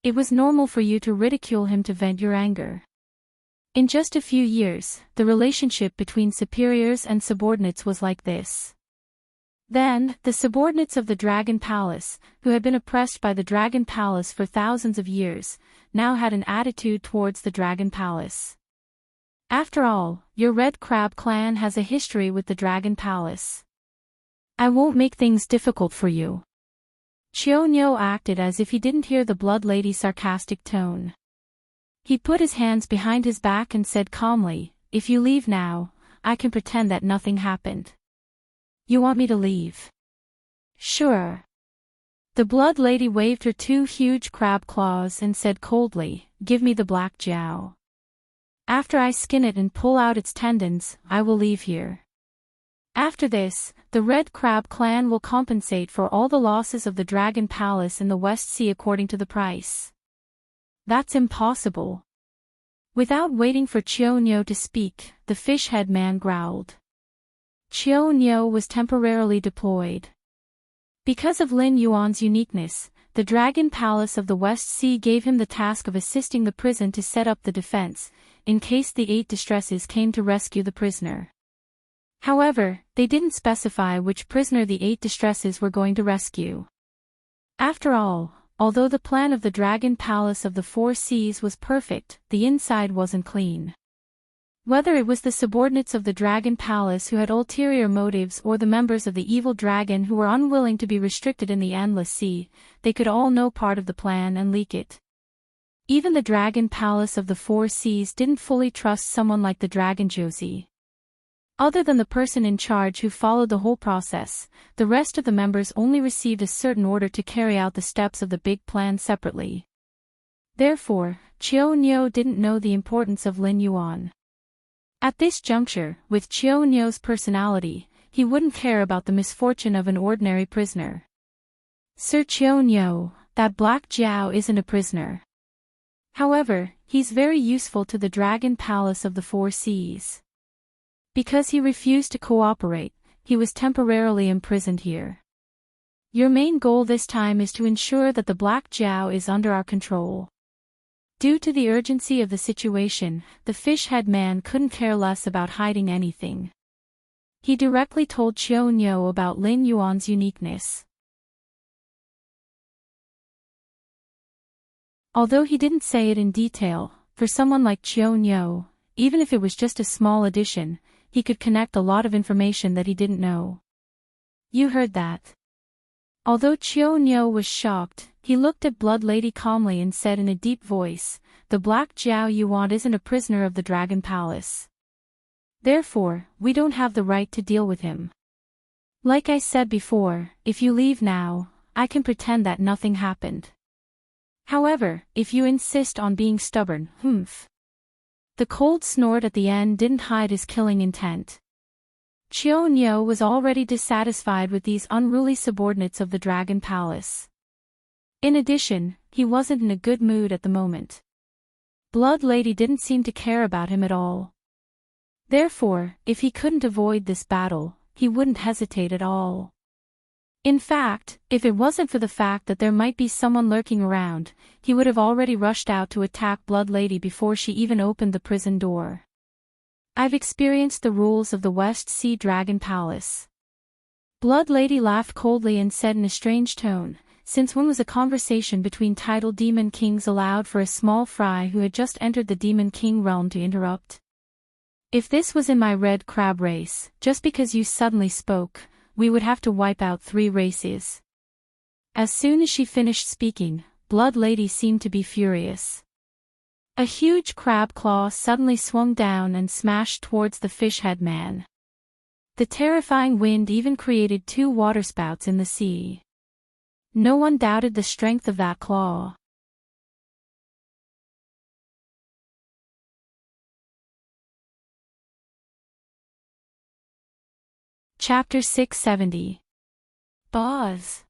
It was normal for you to ridicule him to vent your anger. In just a few years, the relationship between superiors and subordinates was like this. Then, the subordinates of the Dragon Palace, who had been oppressed by the Dragon Palace for thousands of years, now had an attitude towards the Dragon Palace. After all, your Red Crab clan has a history with the Dragon Palace. I won't make things difficult for you. Chio acted as if he didn't hear the Blood Lady's sarcastic tone. He put his hands behind his back and said calmly, "If you leave now, I can pretend that nothing happened." "You want me to leave?" "Sure." The Blood Lady waved her 2 huge crab claws and said coldly, "Give me the black jiao. After I skin it and pull out its tendons, I will leave here. After this, the Red Crab clan will compensate for all the losses of the Dragon Palace in the West Sea according to the price." "That's impossible." Without waiting for Chio to speak, the fish-head man growled. Chio was temporarily deployed. Because of Lin Yuan's uniqueness, the Dragon Palace of the West Sea gave him the task of assisting the prison to set up the defense, in case the 8 distresses came to rescue the prisoner. However, they didn't specify which prisoner the 8 distresses were going to rescue. After all, although the plan of the Dragon Palace of the Four Seas was perfect, the inside wasn't clean. Whether it was the subordinates of the Dragon Palace who had ulterior motives or the members of the evil dragon who were unwilling to be restricted in the Endless Sea, they could all know part of the plan and leak it. Even the Dragon Palace of the Four Seas didn't fully trust someone like the Dragon Josie. Other than the person in charge who followed the whole process, the rest of the members only received a certain order to carry out the steps of the big plan separately. Therefore, Chio didn't know the importance of Lin Yuan. At this juncture, with Chio's personality, he wouldn't care about the misfortune of an ordinary prisoner. "Sir Chio, that black jiao isn't a prisoner." However, he's very useful to the Dragon Palace of the Four Seas. Because he refused to cooperate, he was temporarily imprisoned here. Your main goal this time is to ensure that the Black Jiao is under our control. Due to the urgency of the situation, the fish-head man couldn't care less about hiding anything. He directly told Qiu Niu about Lin Yuan's uniqueness. Although he didn't say it in detail, for someone like Qiu Niu, even if it was just a small addition, he could connect a lot of information that he didn't know. You heard that. Although Qiu Niu was shocked, he looked at Blood Lady calmly and said in a deep voice, "The Black Jiao you want isn't a prisoner of the Dragon Palace. Therefore, we don't have the right to deal with him. Like I said before, if you leave now, I can pretend that nothing happened. However, if you insist on being stubborn, humph." The cold snort at the end didn't hide his killing intent. Qiu Niu was already dissatisfied with these unruly subordinates of the Dragon Palace. In addition, he wasn't in a good mood at the moment. Blood Lady didn't seem to care about him at all. Therefore, if he couldn't avoid this battle, he wouldn't hesitate at all. In fact, if it wasn't for the fact that there might be someone lurking around, he would have already rushed out to attack Blood Lady before she even opened the prison door. I've experienced the rules of the West Sea Dragon Palace. Blood Lady laughed coldly and said in a strange tone, since when was a conversation between titled demon kings allowed for a small fry who had just entered the demon king realm to interrupt? If this was in my red crab race, just because you suddenly spoke, we would have to wipe out 3 races. As soon as she finished speaking, Blood Lady seemed to be furious. A huge crab claw suddenly swung down and smashed towards the fish-head man. The terrifying wind even created 2 waterspouts in the sea. No one doubted the strength of that claw. Chapter 670. Boz.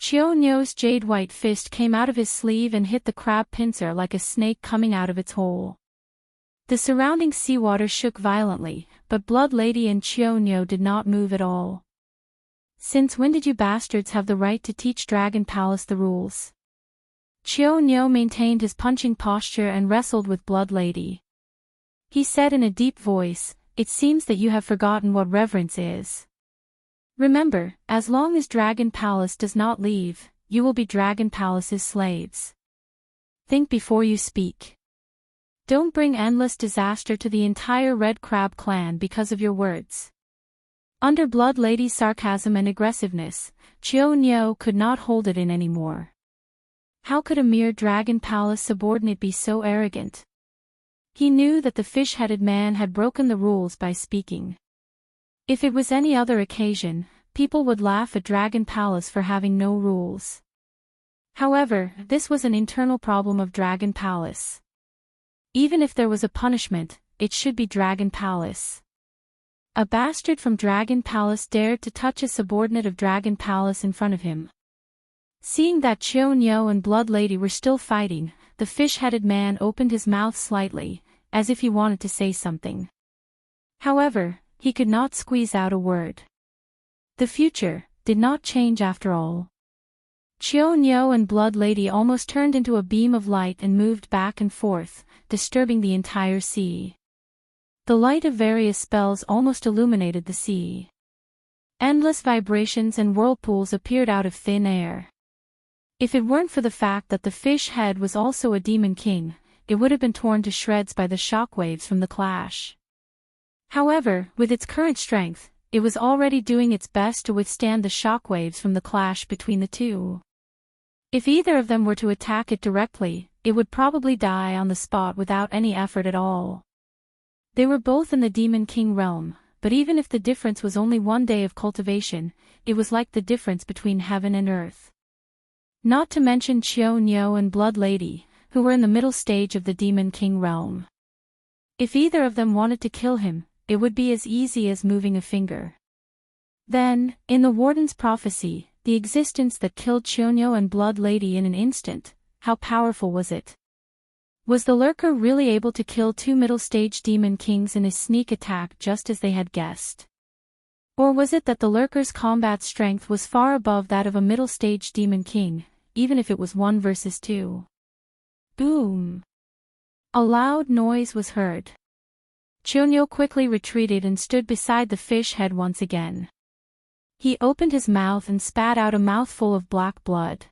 Qiu Niu's jade-white fist came out of his sleeve and hit the crab pincer like a snake coming out of its hole. The surrounding seawater shook violently, but Blood Lady and Qiu Niu did not move at all. Since when did you bastards have the right to teach Dragon Palace the rules? Qiu Niu maintained his punching posture and wrestled with Blood Lady. He said in a deep voice, "It seems that you have forgotten what reverence is. Remember, as long as Dragon Palace does not leave, you will be Dragon Palace's slaves. Think before you speak. Don't bring endless disaster to the entire Red Crab clan because of your words." Under Blood Lady's sarcasm and aggressiveness, Qiu Niu could not hold it in anymore. How could a mere Dragon Palace subordinate be so arrogant? He knew that the fish-headed man had broken the rules by speaking. If it was any other occasion, people would laugh at Dragon Palace for having no rules. However, this was an internal problem of Dragon Palace. Even if there was a punishment, it should be Dragon Palace. A bastard from Dragon Palace dared to touch a subordinate of Dragon Palace in front of him. Seeing that Qiu Niu and Blood Lady were still fighting, the fish-headed man opened his mouth slightly, as if he wanted to say something. However, he could not squeeze out a word. The future did not change after all. Qiu Niu and Blood Lady almost turned into a beam of light and moved back and forth, disturbing the entire sea. The light of various spells almost illuminated the sea. Endless vibrations and whirlpools appeared out of thin air. If it weren't for the fact that the fish head was also a demon king, it would have been torn to shreds by the shockwaves from the clash. However, with its current strength, it was already doing its best to withstand the shockwaves from the clash between the two. If either of them were to attack it directly, it would probably die on the spot without any effort at all. They were both in the Demon King realm, but even if the difference was only 1 day of cultivation, it was like the difference between heaven and earth. Not to mention Qiu Niu and Blood Lady, who were in the middle stage of the Demon King realm. If either of them wanted to kill him, it would be as easy as moving a finger. Then, in the Warden's prophecy, the existence that killed Qiu Niu and Blood Lady in an instant, how powerful was it? Was the lurker really able to kill 2 middle-stage demon kings in his sneak attack just as they had guessed? Or was it that the lurker's combat strength was far above that of a middle-stage demon king, even if it was 1 versus 2? Boom! A loud noise was heard. Chunyo quickly retreated and stood beside the fish head once again. He opened his mouth and spat out a mouthful of black blood.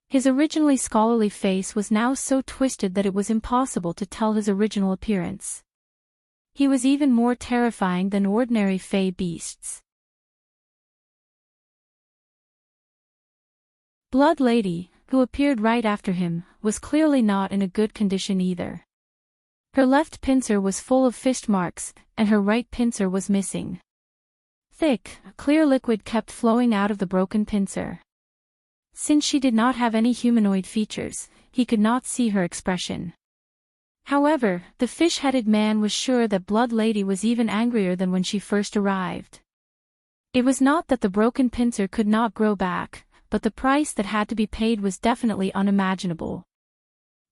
His originally scholarly face was now so twisted that it was impossible to tell his original appearance. He was even more terrifying than ordinary fey beasts. Blood Lady, who appeared right after him, was clearly not in a good condition either. Her left pincer was full of fist marks, and her right pincer was missing. Thick, clear liquid kept flowing out of the broken pincer. Since she did not have any humanoid features, he could not see her expression. However, the fish-headed man was sure that Blood Lady was even angrier than when she first arrived. It was not that the broken pincer could not grow back, but the price that had to be paid was definitely unimaginable.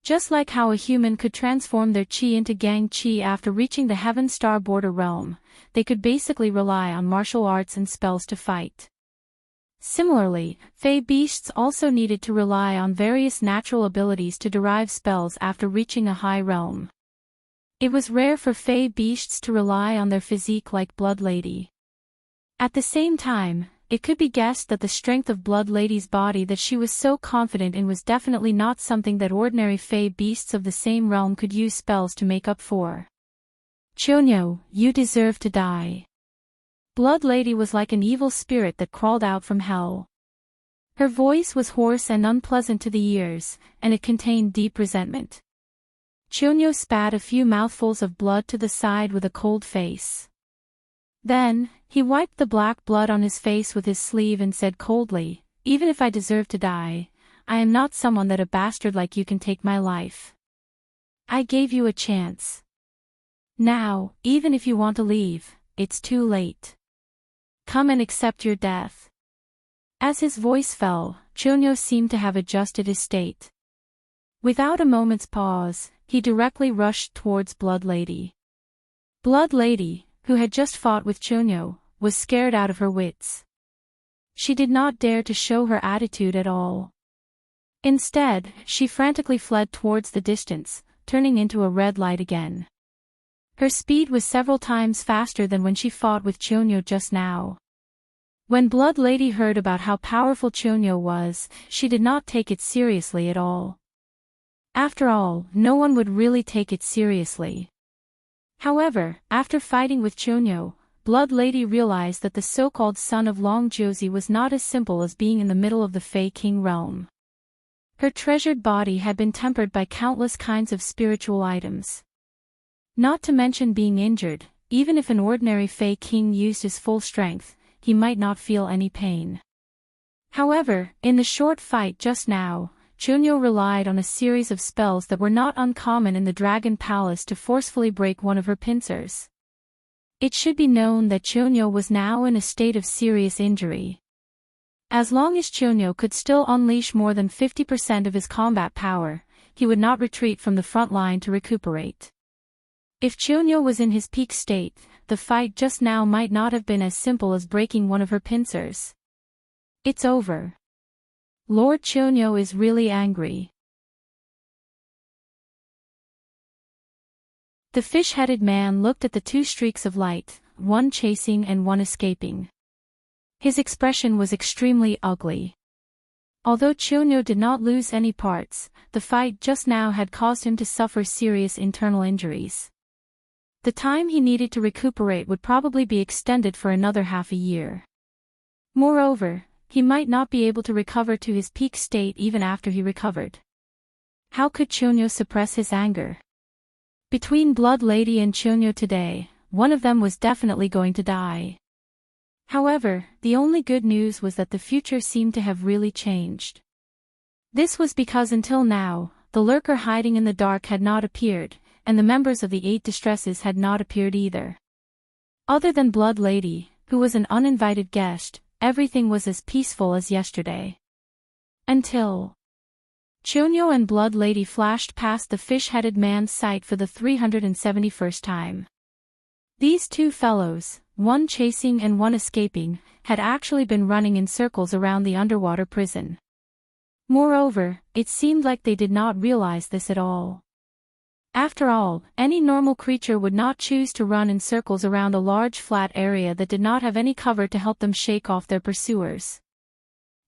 Just like how a human could transform their chi into gang chi after reaching the Heaven Star border realm, they could basically rely on martial arts and spells to fight. Similarly, fey beasts also needed to rely on various natural abilities to derive spells after reaching a high realm. It was rare for fey beasts to rely on their physique like Blood Lady. At the same time, it could be guessed that the strength of Blood Lady's body that she was so confident in was definitely not something that ordinary fey beasts of the same realm could use spells to make up for. Chunyo, you deserve to die. Blood Lady was like an evil spirit that crawled out from hell. Her voice was hoarse and unpleasant to the ears, and it contained deep resentment. Chunyo spat a few mouthfuls of blood to the side with a cold face. Then, he wiped the black blood on his face with his sleeve and said coldly, "Even if I deserve to die, I am not someone that a bastard like you can take my life. I gave you a chance. Now, even if you want to leave, it's too late. Come and accept your death." As his voice fell, Chunyo seemed to have adjusted his state. Without a moment's pause, he directly rushed towards Blood Lady. Blood Lady, who had just fought with Chunyo, was scared out of her wits. She did not dare to show her attitude at all. Instead, she frantically fled towards the distance, turning into a red light again. Her speed was several times faster than when she fought with Chunyo just now. When Blood Lady heard about how powerful Chunyo was, she did not take it seriously at all. After all, no one would really take it seriously. However, after fighting with Chunyo, Blood Lady realized that the so-called son of Long Josie was not as simple as being in the middle of the Fey King realm. Her treasured body had been tempered by countless kinds of spiritual items. Not to mention being injured, even if an ordinary Fey King used his full strength, he might not feel any pain. However, in the short fight just now, Chunyo relied on a series of spells that were not uncommon in the Dragon Palace to forcefully break one of her pincers. It should be known that Chunyo was now in a state of serious injury. As long as Chunyo could still unleash more than 50% of his combat power, he would not retreat from the front line to recuperate. If Chunyo was in his peak state, the fight just now might not have been as simple as breaking one of her pincers. It's over. Lord Chunyo is really angry. The fish-headed man looked at the 2 streaks of light, one chasing and one escaping. His expression was extremely ugly. Although Chunyo did not lose any parts, the fight just now had caused him to suffer serious internal injuries. The time he needed to recuperate would probably be extended for another half a year. Moreover, he might not be able to recover to his peak state even after he recovered. How could Chunyo suppress his anger? Between Blood Lady and Chunyo today, one of them was definitely going to die. However, the only good news was that the future seemed to have really changed. This was because until now, the lurker hiding in the dark had not appeared, and the members of the 8 distresses had not appeared either. Other than Blood Lady, who was an uninvited guest, everything was as peaceful as yesterday. Until Chonyo and Blood Lady flashed past the fish-headed man's sight for the 371st time. These two fellows, one chasing and one escaping, had actually been running in circles around the underwater prison. Moreover, it seemed like they did not realize this at all. After all, any normal creature would not choose to run in circles around a large flat area that did not have any cover to help them shake off their pursuers.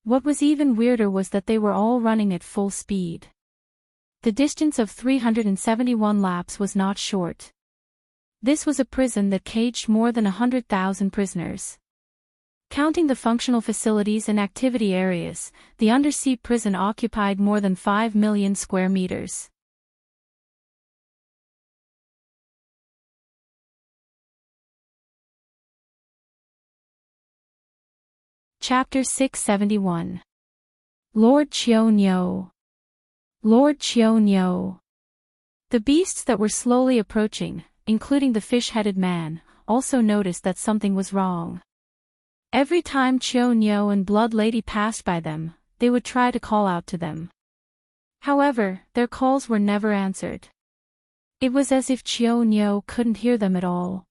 What was even weirder was that they were all running at full speed. The distance of 371 laps was not short. This was a prison that caged more than 100,000 prisoners. Counting the functional facilities and activity areas, the undersea prison occupied more than 5 million square meters. Chapter 671. Lord Chonyo. Lord Chonyo. The beasts that were slowly approaching, including the fish-headed man, also noticed that something was wrong. Every time Chonyo and Blood Lady passed by them, they would try to call out to them. However, their calls were never answered. It was as if Chonyo couldn't hear them at all.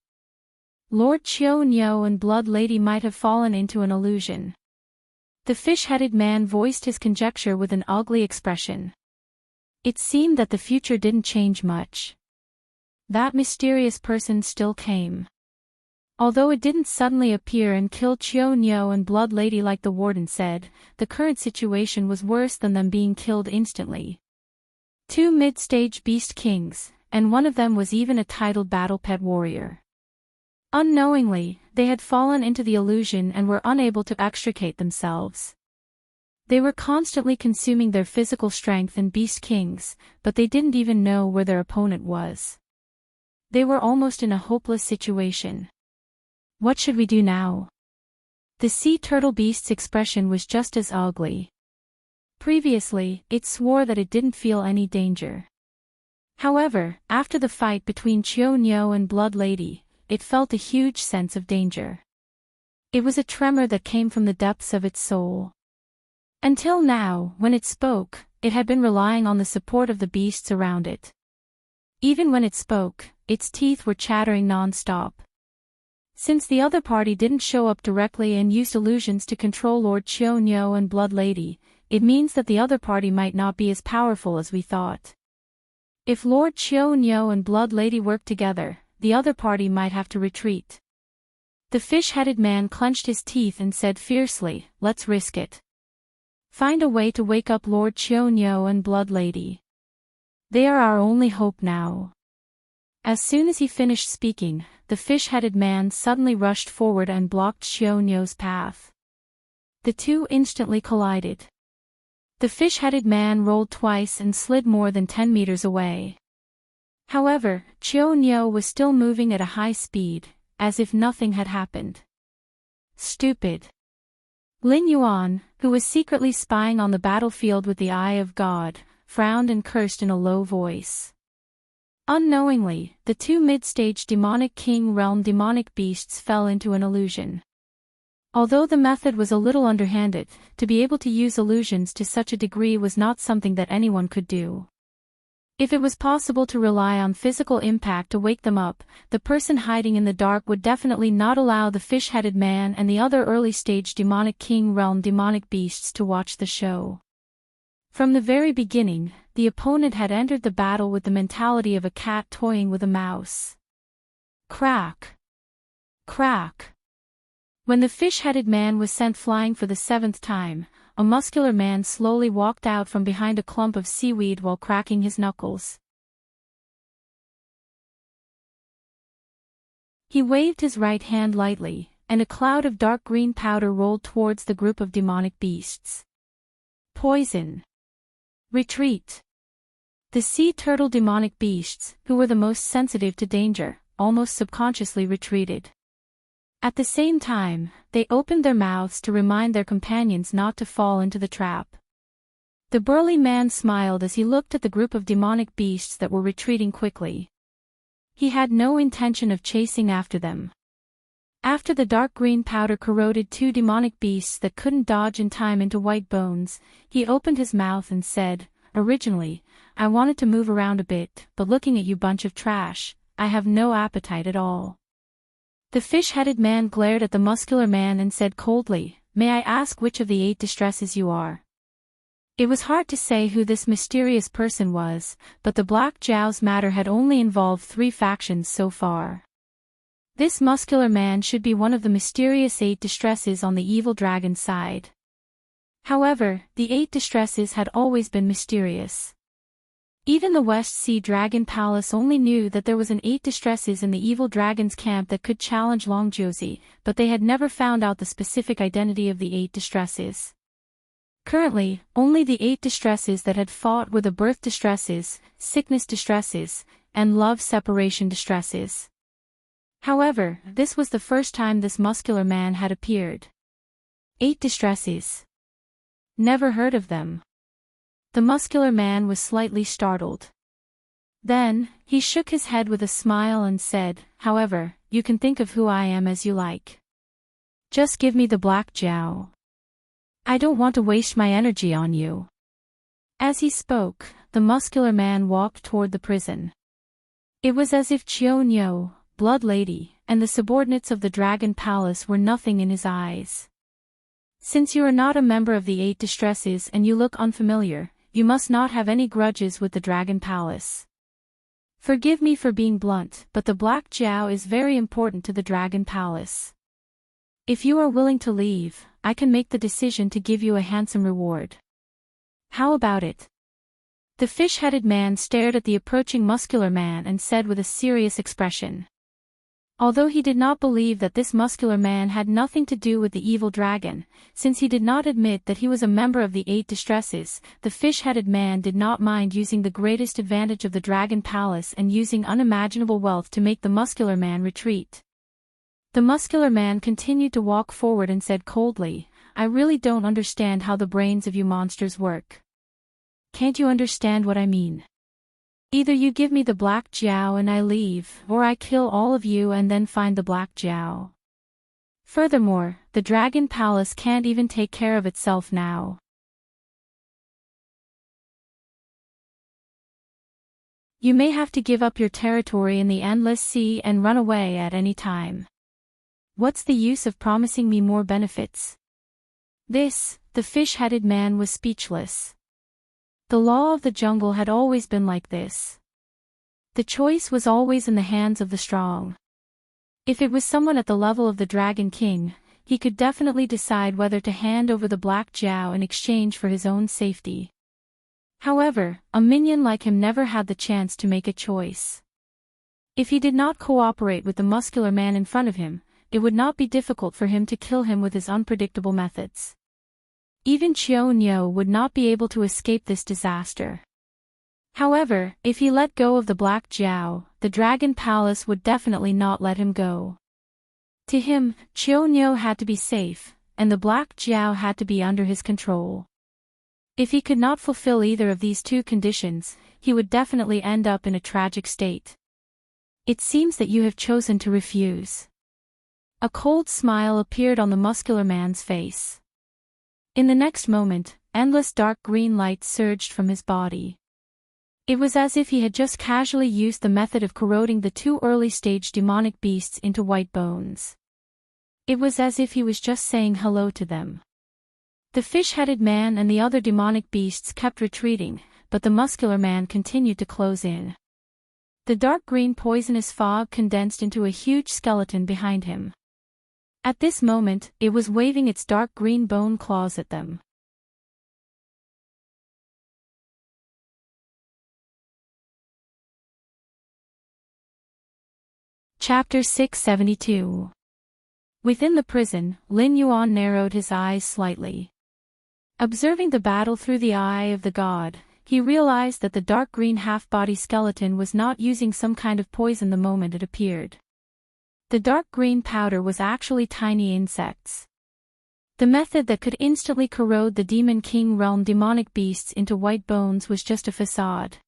Lord Chonyo and Blood Lady might have fallen into an illusion. The fish-headed man voiced his conjecture with an ugly expression. It seemed that the future didn't change much. That mysterious person still came. Although it didn't suddenly appear and kill Chonyo and Blood Lady like the warden said, the current situation was worse than them being killed instantly. Two mid-stage beast kings, and one of them was even a titled battle pet warrior. Unknowingly, they had fallen into the illusion and were unable to extricate themselves. They were constantly consuming their physical strength in beast kings, but they didn't even know where their opponent was. They were almost in a hopeless situation. What should we do now? The sea turtle beast's expression was just as ugly. Previously, it swore that it didn't feel any danger. However, after the fight between Chonyo and Blood Lady, it felt a huge sense of danger. It was a tremor that came from the depths of its soul. Until now, when it spoke, it had been relying on the support of the beasts around it. Even when it spoke, its teeth were chattering non-stop. Since the other party didn't show up directly and used illusions to control Lord Chonyo and Blood Lady, it means that the other party might not be as powerful as we thought. If Lord Chonyo and Blood Lady worked together, the other party might have to retreat. The fish-headed man clenched his teeth and said fiercely, "Let's risk it. Find a way to wake up Lord Chonyo and Blood Lady. They are our only hope now." As soon as he finished speaking, the fish-headed man suddenly rushed forward and blocked Chonyo's path. The two instantly collided. The fish-headed man rolled twice and slid more than 10 meters away. However, Chonyo was still moving at a high speed, as if nothing had happened. Stupid. Lin Yuan, who was secretly spying on the battlefield with the eye of God, frowned and cursed in a low voice. Unknowingly, the two mid-stage demonic king realm demonic beasts fell into an illusion. Although the method was a little underhanded, to be able to use illusions to such a degree was not something that anyone could do. If it was possible to rely on physical impact to wake them up, the person hiding in the dark would definitely not allow the fish-headed man and the other early-stage demonic king realm demonic beasts to watch the show. From the very beginning, the opponent had entered the battle with the mentality of a cat toying with a mouse. Crack! Crack! When the fish-headed man was sent flying for the 7th time, a muscular man slowly walked out from behind a clump of seaweed while cracking his knuckles. He waved his right hand lightly, and a cloud of dark green powder rolled towards the group of demonic beasts. Poison! Retreat! The sea turtle demonic beasts, who were the most sensitive to danger, almost subconsciously retreated. At the same time, they opened their mouths to remind their companions not to fall into the trap. The burly man smiled as he looked at the group of demonic beasts that were retreating quickly. He had no intention of chasing after them. After the dark green powder corroded two demonic beasts that couldn't dodge in time into white bones, he opened his mouth and said, originally, I wanted to move around a bit, but looking at you bunch of trash, I have no appetite at all." The fish-headed man glared at the muscular man and said coldly, "May I ask which of the 8 distresses you are?" It was hard to say who this mysterious person was, but the Black Jow's matter had only involved 3 factions so far. This muscular man should be one of the mysterious 8 distresses on the evil dragon's side. However, the 8 distresses had always been mysterious. Even the West Sea Dragon Palace only knew that there was an 8 distresses in the evil dragon's camp that could challenge Longjosi, but they had never found out the specific identity of the 8 distresses. Currently, only the 8 distresses that had fought were the birth distresses, sickness distresses, and love separation distresses. However, this was the first time this muscular man had appeared. 8 distresses. Never heard of them. The muscular man was slightly startled. Then, he shook his head with a smile and said, "However, you can think of who I am as you like. Just give me the Black Jow. I don't want to waste my energy on you." As he spoke, the muscular man walked toward the prison. It was as if Chionyo, Blood Lady, and the subordinates of the Dragon Palace were nothing in his eyes. "Since you are not a member of the 8 distresses and you look unfamiliar, you must not have any grudges with the Dragon Palace. Forgive me for being blunt, but the Black Jow is very important to the Dragon Palace. If you are willing to leave, I can make the decision to give you a handsome reward. How about it?" The fish-headed man stared at the approaching muscular man and said with a serious expression. Although he did not believe that this muscular man had nothing to do with the evil dragon, since he did not admit that he was a member of the 8 distresses, the fish-headed man did not mind using the greatest advantage of the Dragon Palace and using unimaginable wealth to make the muscular man retreat. The muscular man continued to walk forward and said coldly, "I really don't understand how the brains of you monsters work. Can't you understand what I mean? Either you give me the Black Jow and I leave, or I kill all of you and then find the Black Jow. Furthermore, the Dragon Palace can't even take care of itself now. You may have to give up your territory in the endless sea and run away at any time. What's the use of promising me more benefits?" The fish-headed man was speechless. The law of the jungle had always been like this. The choice was always in the hands of the strong. If it was someone at the level of the Dragon King, he could definitely decide whether to hand over the Black Jow in exchange for his own safety. However, a minion like him never had the chance to make a choice. If he did not cooperate with the muscular man in front of him, it would not be difficult for him to kill him with his unpredictable methods. Even Chionyo would not be able to escape this disaster. However, if he let go of the Black Jow, the Dragon Palace would definitely not let him go. To him, Chionyo had to be safe, and the Black Jow had to be under his control. If he could not fulfill either of these 2 conditions, he would definitely end up in a tragic state. "It seems that you have chosen to refuse." A cold smile appeared on the muscular man's face. In the next moment, endless dark green light surged from his body. It was as if he had just casually used the method of corroding the 2 early-stage demonic beasts into white bones. It was as if he was just saying hello to them. The fish-headed man and the other demonic beasts kept retreating, but the muscular man continued to close in. The dark green poisonous fog condensed into a huge skeleton behind him. At this moment, it was waving its dark green bone claws at them. Chapter 672. Within the prison, Lin Yuan narrowed his eyes slightly. Observing the battle through the eye of the god, he realized that the dark green half-body skeleton was not using some kind of poison the moment it appeared. The dark green powder was actually tiny insects. The method that could instantly corrode the Demon King realm demonic beasts into white bones was just a facade.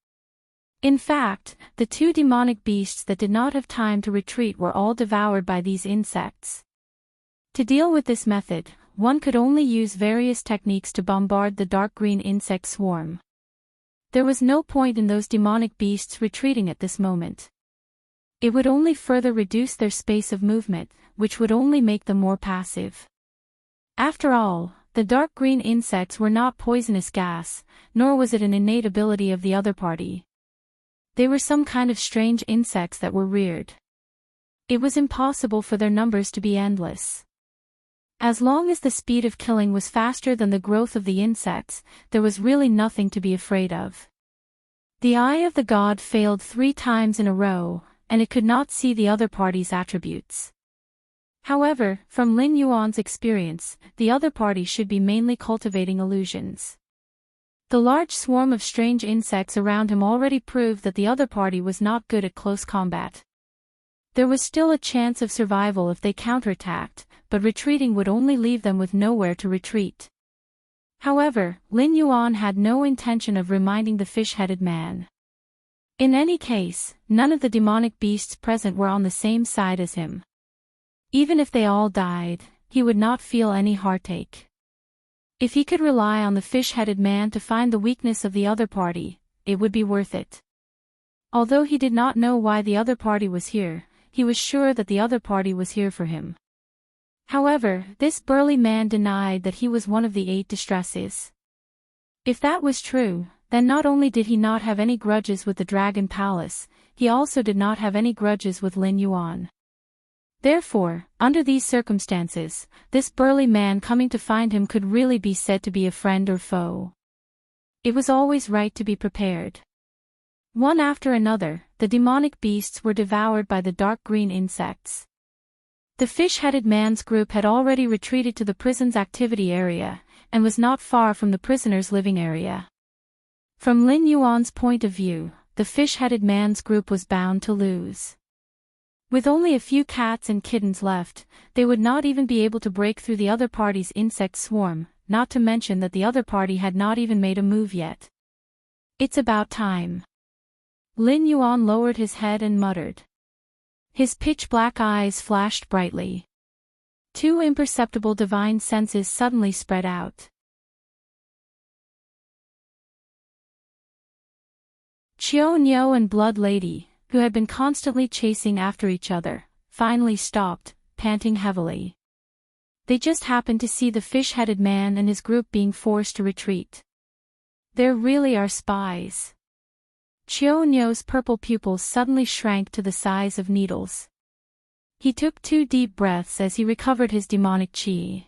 In fact, the 2 demonic beasts that did not have time to retreat were all devoured by these insects. To deal with this method, one could only use various techniques to bombard the dark green insect swarm. There was no point in those demonic beasts retreating at this moment. It would only further reduce their space of movement, which would only make them more passive. After all, the dark green insects were not poisonous gas, nor was it an innate ability of the other party. They were some kind of strange insects that were reared. It was impossible for their numbers to be endless. As long as the speed of killing was faster than the growth of the insects, there was really nothing to be afraid of. The eye of the god failed 3 times in a row, and it could not see the other party's attributes. However, from Lin Yuan's experience, the other party should be mainly cultivating illusions. The large swarm of strange insects around him already proved that the other party was not good at close combat. There was still a chance of survival if they counterattacked, but retreating would only leave them with nowhere to retreat. However, Lin Yuan had no intention of reminding the fish-headed man. In any case, none of the demonic beasts present were on the same side as him. Even if they all died, he would not feel any heartache. If he could rely on the fish-headed man to find the weakness of the other party, it would be worth it. Although he did not know why the other party was here, he was sure that the other party was here for him. However, this burly man denied that he was one of the 8 distresses. If that was true, then not only did he not have any grudges with the Dragon Palace, he also did not have any grudges with Lin Yuan. Therefore, under these circumstances, this burly man coming to find him could really be said to be a friend or foe. It was always right to be prepared. One after another, the demonic beasts were devoured by the dark green insects. The fish-headed man's group had already retreated to the prison's activity area, and was not far from the prisoner's living area. From Lin Yuan's point of view, the fish-headed man's group was bound to lose. With only a few cats and kittens left, they would not even be able to break through the other party's insect swarm, not to mention that the other party had not even made a move yet. It's about time. Lin Yuan lowered his head and muttered. His pitch-black eyes flashed brightly. 2 imperceptible divine senses suddenly spread out. Qiao Niu and Blood Lady, who had been constantly chasing after each other, finally stopped, panting heavily. They just happened to see the fish-headed man and his group being forced to retreat. There really are spies. Qiao Niu's purple pupils suddenly shrank to the size of needles. He took 2 deep breaths as he recovered his demonic qi.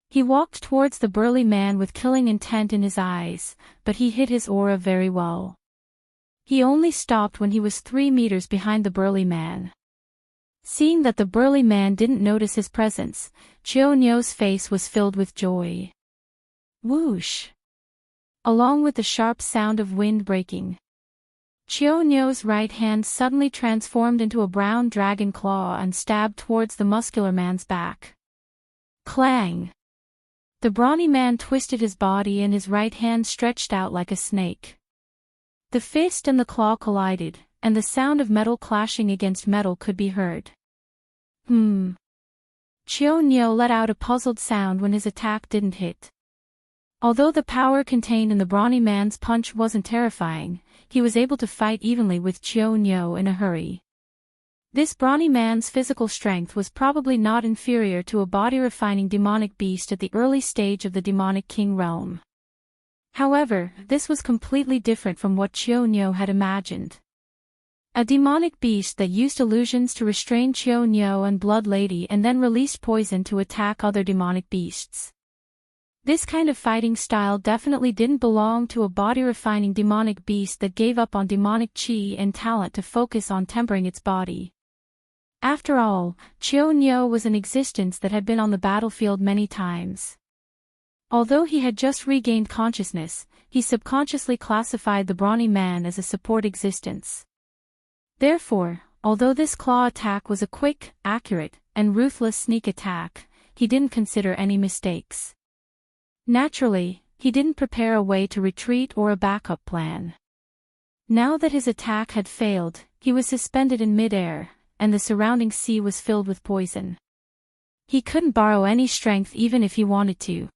He walked towards the burly man with killing intent in his eyes, but he hid his aura very well. He only stopped when he was 3 meters behind the burly man. Seeing that the burly man didn't notice his presence, Qiao Niu's face was filled with joy. Whoosh! Along with the sharp sound of wind breaking, Qiao Niu's right hand suddenly transformed into a brown dragon claw and stabbed towards the muscular man's back. Clang! The brawny man twisted his body and his right hand stretched out like a snake. The fist and the claw collided, and the sound of metal clashing against metal could be heard. Qiao Niu let out a puzzled sound when his attack didn't hit. Although the power contained in the brawny man's punch wasn't terrifying, he was able to fight evenly with Qiao Niu in a hurry. This brawny man's physical strength was probably not inferior to a body-refining demonic beast at the early stage of the demonic king realm. However, this was completely different from what Qiao Niu had imagined. A demonic beast that used illusions to restrain Qiao Niu and Blood Lady and then released poison to attack other demonic beasts. This kind of fighting style definitely didn't belong to a body-refining demonic beast that gave up on demonic qi and talent to focus on tempering its body. After all, Qiao Niu was an existence that had been on the battlefield many times. Although he had just regained consciousness, he subconsciously classified the brawny man as a support existence. Therefore, although this claw attack was a quick, accurate, and ruthless sneak attack, he didn't consider any mistakes. Naturally, he didn't prepare a way to retreat or a backup plan. Now that his attack had failed, he was suspended in mid-air, and the surrounding sea was filled with poison. He couldn't borrow any strength even if he wanted to.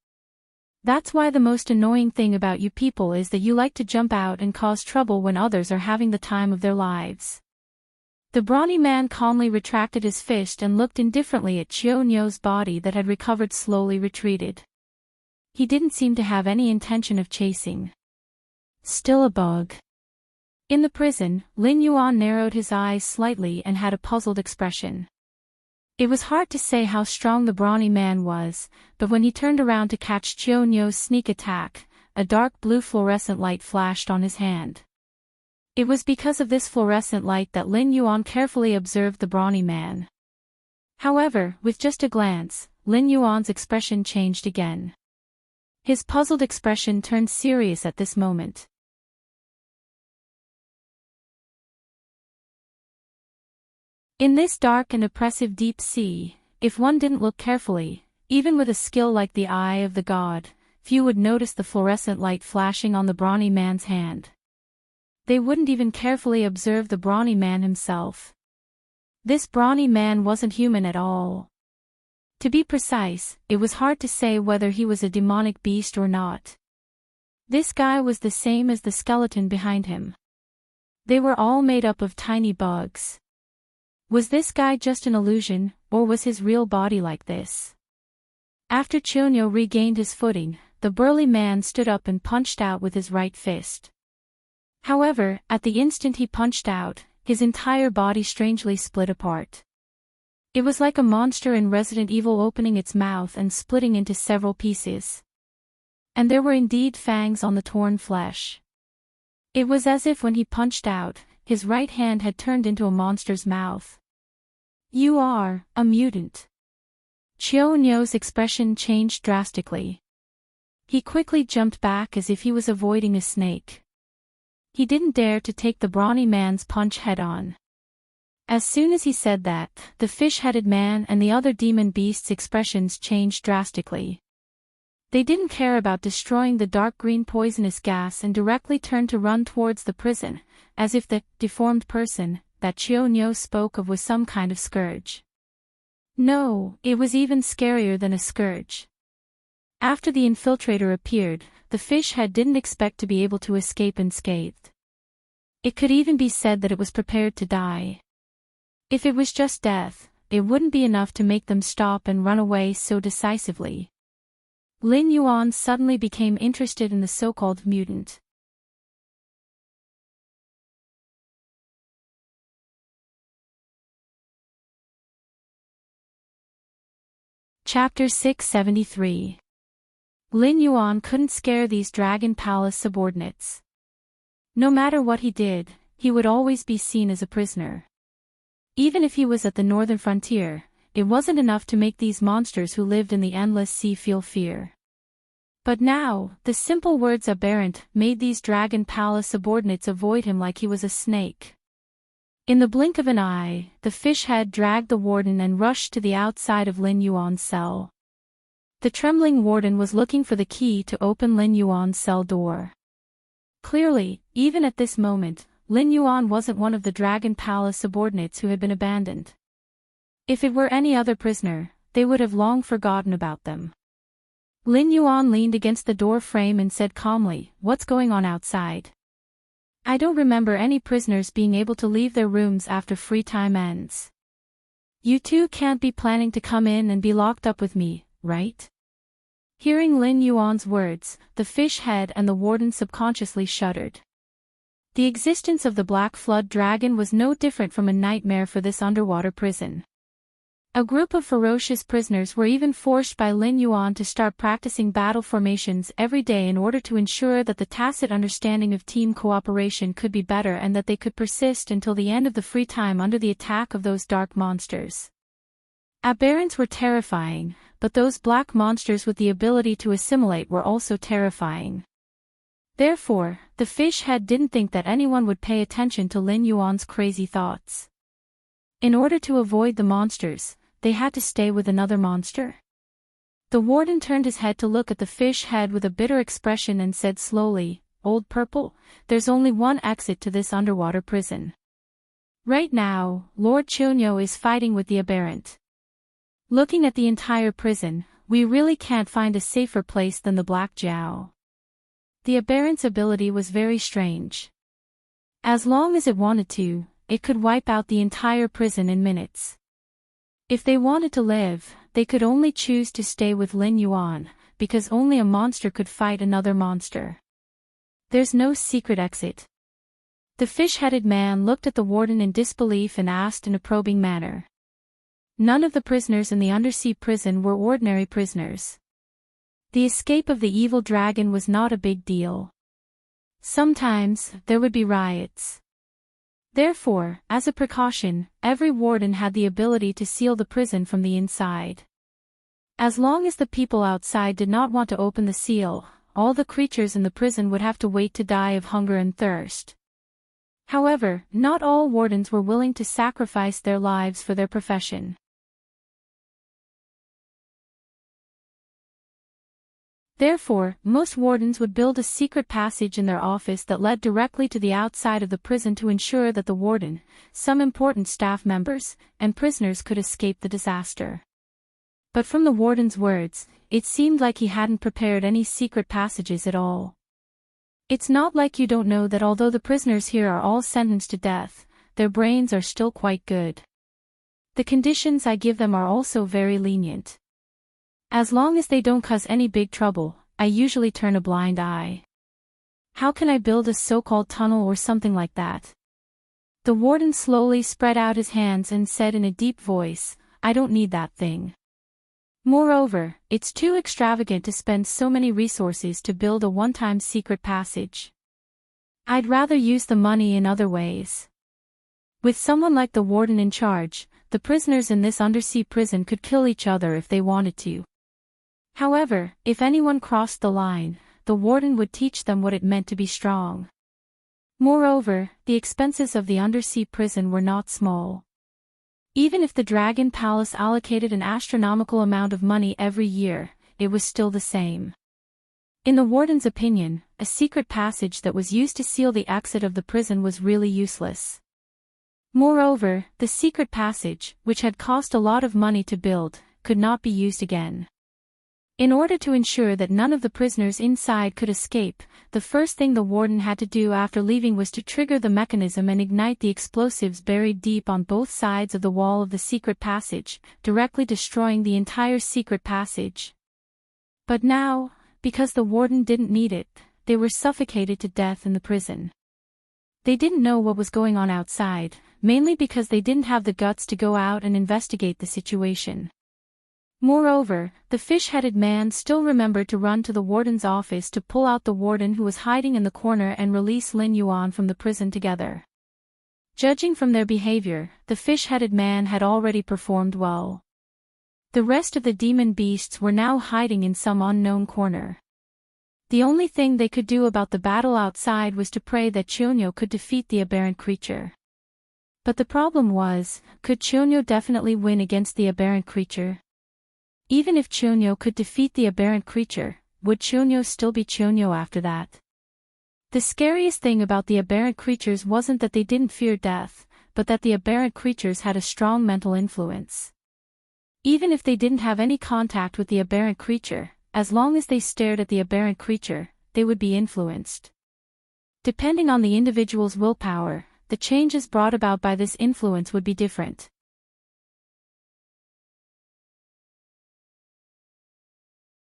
That's why the most annoying thing about you people is that you like to jump out and cause trouble when others are having the time of their lives. The brawny man calmly retracted his fist and looked indifferently at Chionyo's body that had recovered slowly retreated. He didn't seem to have any intention of chasing. Still a bug. In the prison, Lin Yuan narrowed his eyes slightly and had a puzzled expression. It was hard to say how strong the brawny man was, but when he turned around to catch Chionyo's sneak attack, a dark blue fluorescent light flashed on his hand. It was because of this fluorescent light that Lin Yuan carefully observed the brawny man. However, with just a glance, Lin Yuan's expression changed again. His puzzled expression turned serious at this moment. In this dark and oppressive deep sea, if one didn't look carefully, even with a skill like the eye of the god, few would notice the fluorescent light flashing on the brawny man's hand. They wouldn't even carefully observe the brawny man himself. This brawny man wasn't human at all. To be precise, it was hard to say whether he was a demonic beast or not. This guy was the same as the skeleton behind him. They were all made up of tiny bugs. Was this guy just an illusion, or was his real body like this? After Chionyo regained his footing, the burly man stood up and punched out with his right fist. However, at the instant he punched out, his entire body strangely split apart. It was like a monster in Resident Evil opening its mouth and splitting into several pieces. And there were indeed fangs on the torn flesh. It was as if when he punched out, his right hand had turned into a monster's mouth. You are a mutant. Chionyo's expression changed drastically. He quickly jumped back as if he was avoiding a snake. He didn't dare to take the brawny man's punch head-on. As soon as he said that, the fish-headed man and the other demon beasts' expressions changed drastically. They didn't care about destroying the dark green poisonous gas and directly turned to run towards the prison, as if the deformed person that Chionyo spoke of was some kind of scourge. No, it was even scarier than a scourge. After the infiltrator appeared, the fish head didn't expect to be able to escape unscathed. It could even be said that it was prepared to die. If it was just death, it wouldn't be enough to make them stop and run away so decisively. Lin Yuan suddenly became interested in the so-called mutant. Chapter 673. Lin Yuan couldn't scare these Dragon Palace subordinates. No matter what he did, he would always be seen as a prisoner. Even if he was at the northern frontier, it wasn't enough to make these monsters who lived in the endless sea feel fear. But now, the simple words aberrant made these Dragon Palace subordinates avoid him like he was a snake. In the blink of an eye, the fish head dragged the warden and rushed to the outside of Lin Yuan's cell. The trembling warden was looking for the key to open Lin Yuan's cell door. Clearly, even at this moment, Lin Yuan wasn't one of the Dragon Palace subordinates who had been abandoned. If it were any other prisoner, they would have long forgotten about them. Lin Yuan leaned against the door frame and said calmly, "What's going on outside? I don't remember any prisoners being able to leave their rooms after free time ends. You two can't be planning to come in and be locked up with me, right?" Hearing Lin Yuan's words, the fish head and the warden subconsciously shuddered. The existence of the Black Flood Dragon was no different from a nightmare for this underwater prison. A group of ferocious prisoners were even forced by Lin Yuan to start practicing battle formations every day in order to ensure that the tacit understanding of team cooperation could be better and that they could persist until the end of the free time under the attack of those dark monsters. Aberrants were terrifying, but those black monsters with the ability to assimilate were also terrifying. Therefore, the fish head didn't think that anyone would pay attention to Lin Yuan's crazy thoughts. In order to avoid the monsters, they had to stay with another monster. The warden turned his head to look at the fish head with a bitter expression and said slowly, "Old Purple, there's only one exit to this underwater prison. Right now, Lord Chionyo is fighting with the aberrant." Looking at the entire prison, we really can't find a safer place than the Black Jow. The aberrant's ability was very strange. As long as it wanted to, it could wipe out the entire prison in minutes. If they wanted to live, they could only choose to stay with Lin Yuan, because only a monster could fight another monster. There's no secret exit. The fish-headed man looked at the warden in disbelief and asked in a probing manner. None of the prisoners in the undersea prison were ordinary prisoners. The escape of the evil dragon was not a big deal. Sometimes, there would be riots. Therefore, as a precaution, every warden had the ability to seal the prison from the inside. As long as the people outside did not want to open the seal, all the creatures in the prison would have to wait to die of hunger and thirst. However, not all wardens were willing to sacrifice their lives for their profession. Therefore, most wardens would build a secret passage in their office that led directly to the outside of the prison to ensure that the warden, some important staff members, and prisoners could escape the disaster. But from the warden's words, it seemed like he hadn't prepared any secret passages at all. It's not like you don't know that although the prisoners here are all sentenced to death, their brains are still quite good. The conditions I give them are also very lenient. As long as they don't cause any big trouble, I usually turn a blind eye. How can I build a so-called tunnel or something like that? The warden slowly spread out his hands and said in a deep voice, I don't need that thing. Moreover, it's too extravagant to spend so many resources to build a one-time secret passage. I'd rather use the money in other ways. With someone like the warden in charge, the prisoners in this undersea prison could kill each other if they wanted to. However, if anyone crossed the line, the warden would teach them what it meant to be strong. Moreover, the expenses of the undersea prison were not small. Even if the Dragon Palace allocated an astronomical amount of money every year, it was still the same. In the warden's opinion, a secret passage that was used to seal the exit of the prison was really useless. Moreover, the secret passage, which had cost a lot of money to build, could not be used again. In order to ensure that none of the prisoners inside could escape, the first thing the warden had to do after leaving was to trigger the mechanism and ignite the explosives buried deep on both sides of the wall of the secret passage, directly destroying the entire secret passage. But now, because the warden didn't need it, they were suffocated to death in the prison. They didn't know what was going on outside, mainly because they didn't have the guts to go out and investigate the situation. Moreover, the fish-headed man still remembered to run to the warden's office to pull out the warden who was hiding in the corner and release Lin Yuan from the prison together. Judging from their behavior, the fish-headed man had already performed well. The rest of the demon beasts were now hiding in some unknown corner. The only thing they could do about the battle outside was to pray that Chunyo could defeat the aberrant creature. But the problem was, could Chunyo definitely win against the aberrant creature? Even if Chunyo could defeat the aberrant creature, would Chunyo still be Chunyo after that? The scariest thing about the aberrant creatures wasn't that they didn't fear death, but that the aberrant creatures had a strong mental influence. Even if they didn't have any contact with the aberrant creature, as long as they stared at the aberrant creature, they would be influenced. Depending on the individual's willpower, the changes brought about by this influence would be different.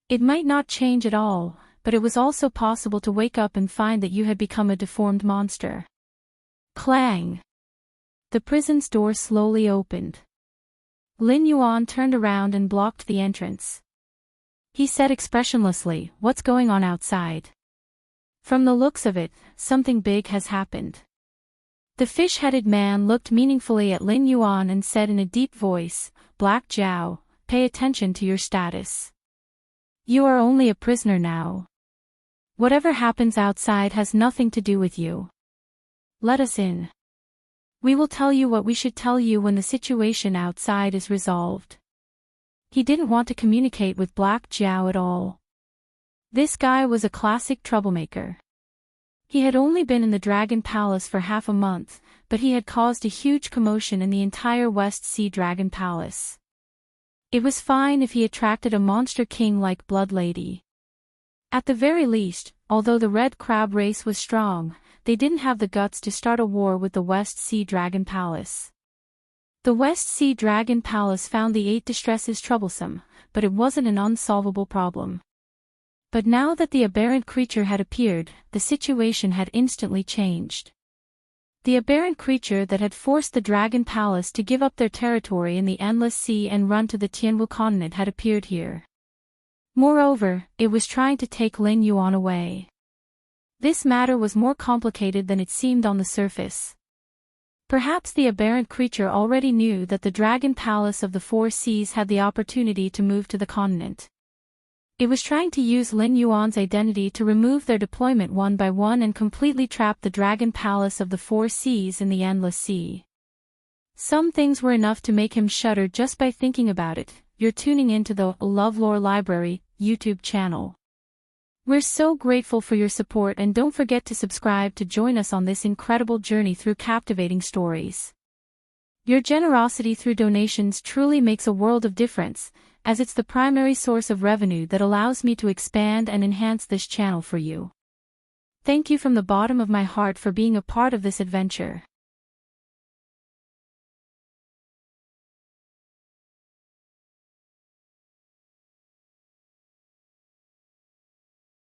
It might not change at all, but it was also possible to wake up and find that you had become a deformed monster. Clang! The prison's door slowly opened. Lin Yuan turned around and blocked the entrance. He said expressionlessly, "What's going on outside?" From the looks of it, something big has happened. The fish-headed man looked meaningfully at Lin Yuan and said in a deep voice, "Black Jow, pay attention to your status. You are only a prisoner now. Whatever happens outside has nothing to do with you. Let us in. We will tell you what we should tell you when the situation outside is resolved." He didn't want to communicate with Black Jow at all. This guy was a classic troublemaker. He had only been in the Dragon Palace for half a month, but he had caused a huge commotion in the entire West Sea Dragon Palace. It was fine if he attracted a monster king like Blood Lady. At the very least, although the Red Crab race was strong, they didn't have the guts to start a war with the West Sea Dragon Palace. The West Sea Dragon Palace found the 8 distresses troublesome, but it wasn't an unsolvable problem. But now that the aberrant creature had appeared, the situation had instantly changed. The aberrant creature that had forced the Dragon Palace to give up their territory in the Endless Sea and run to the Tianwu continent had appeared here. Moreover, it was trying to take Lin Yuan away. This matter was more complicated than it seemed on the surface. Perhaps the aberrant creature already knew that the Dragon Palace of the Four Seas had the opportunity to move to the continent. It was trying to use Lin Yuan's identity to remove their deployment one by one and completely trap the Dragon Palace of the Four Seas in the Endless Sea. Some things were enough to make him shudder just by thinking about it. You're tuning into the LoveLore Library YouTube channel. We're so grateful for your support, and don't forget to subscribe to join us on this incredible journey through captivating stories. Your generosity through donations truly makes a world of difference, as it's the primary source of revenue that allows me to expand and enhance this channel for you. Thank you from the bottom of my heart for being a part of this adventure.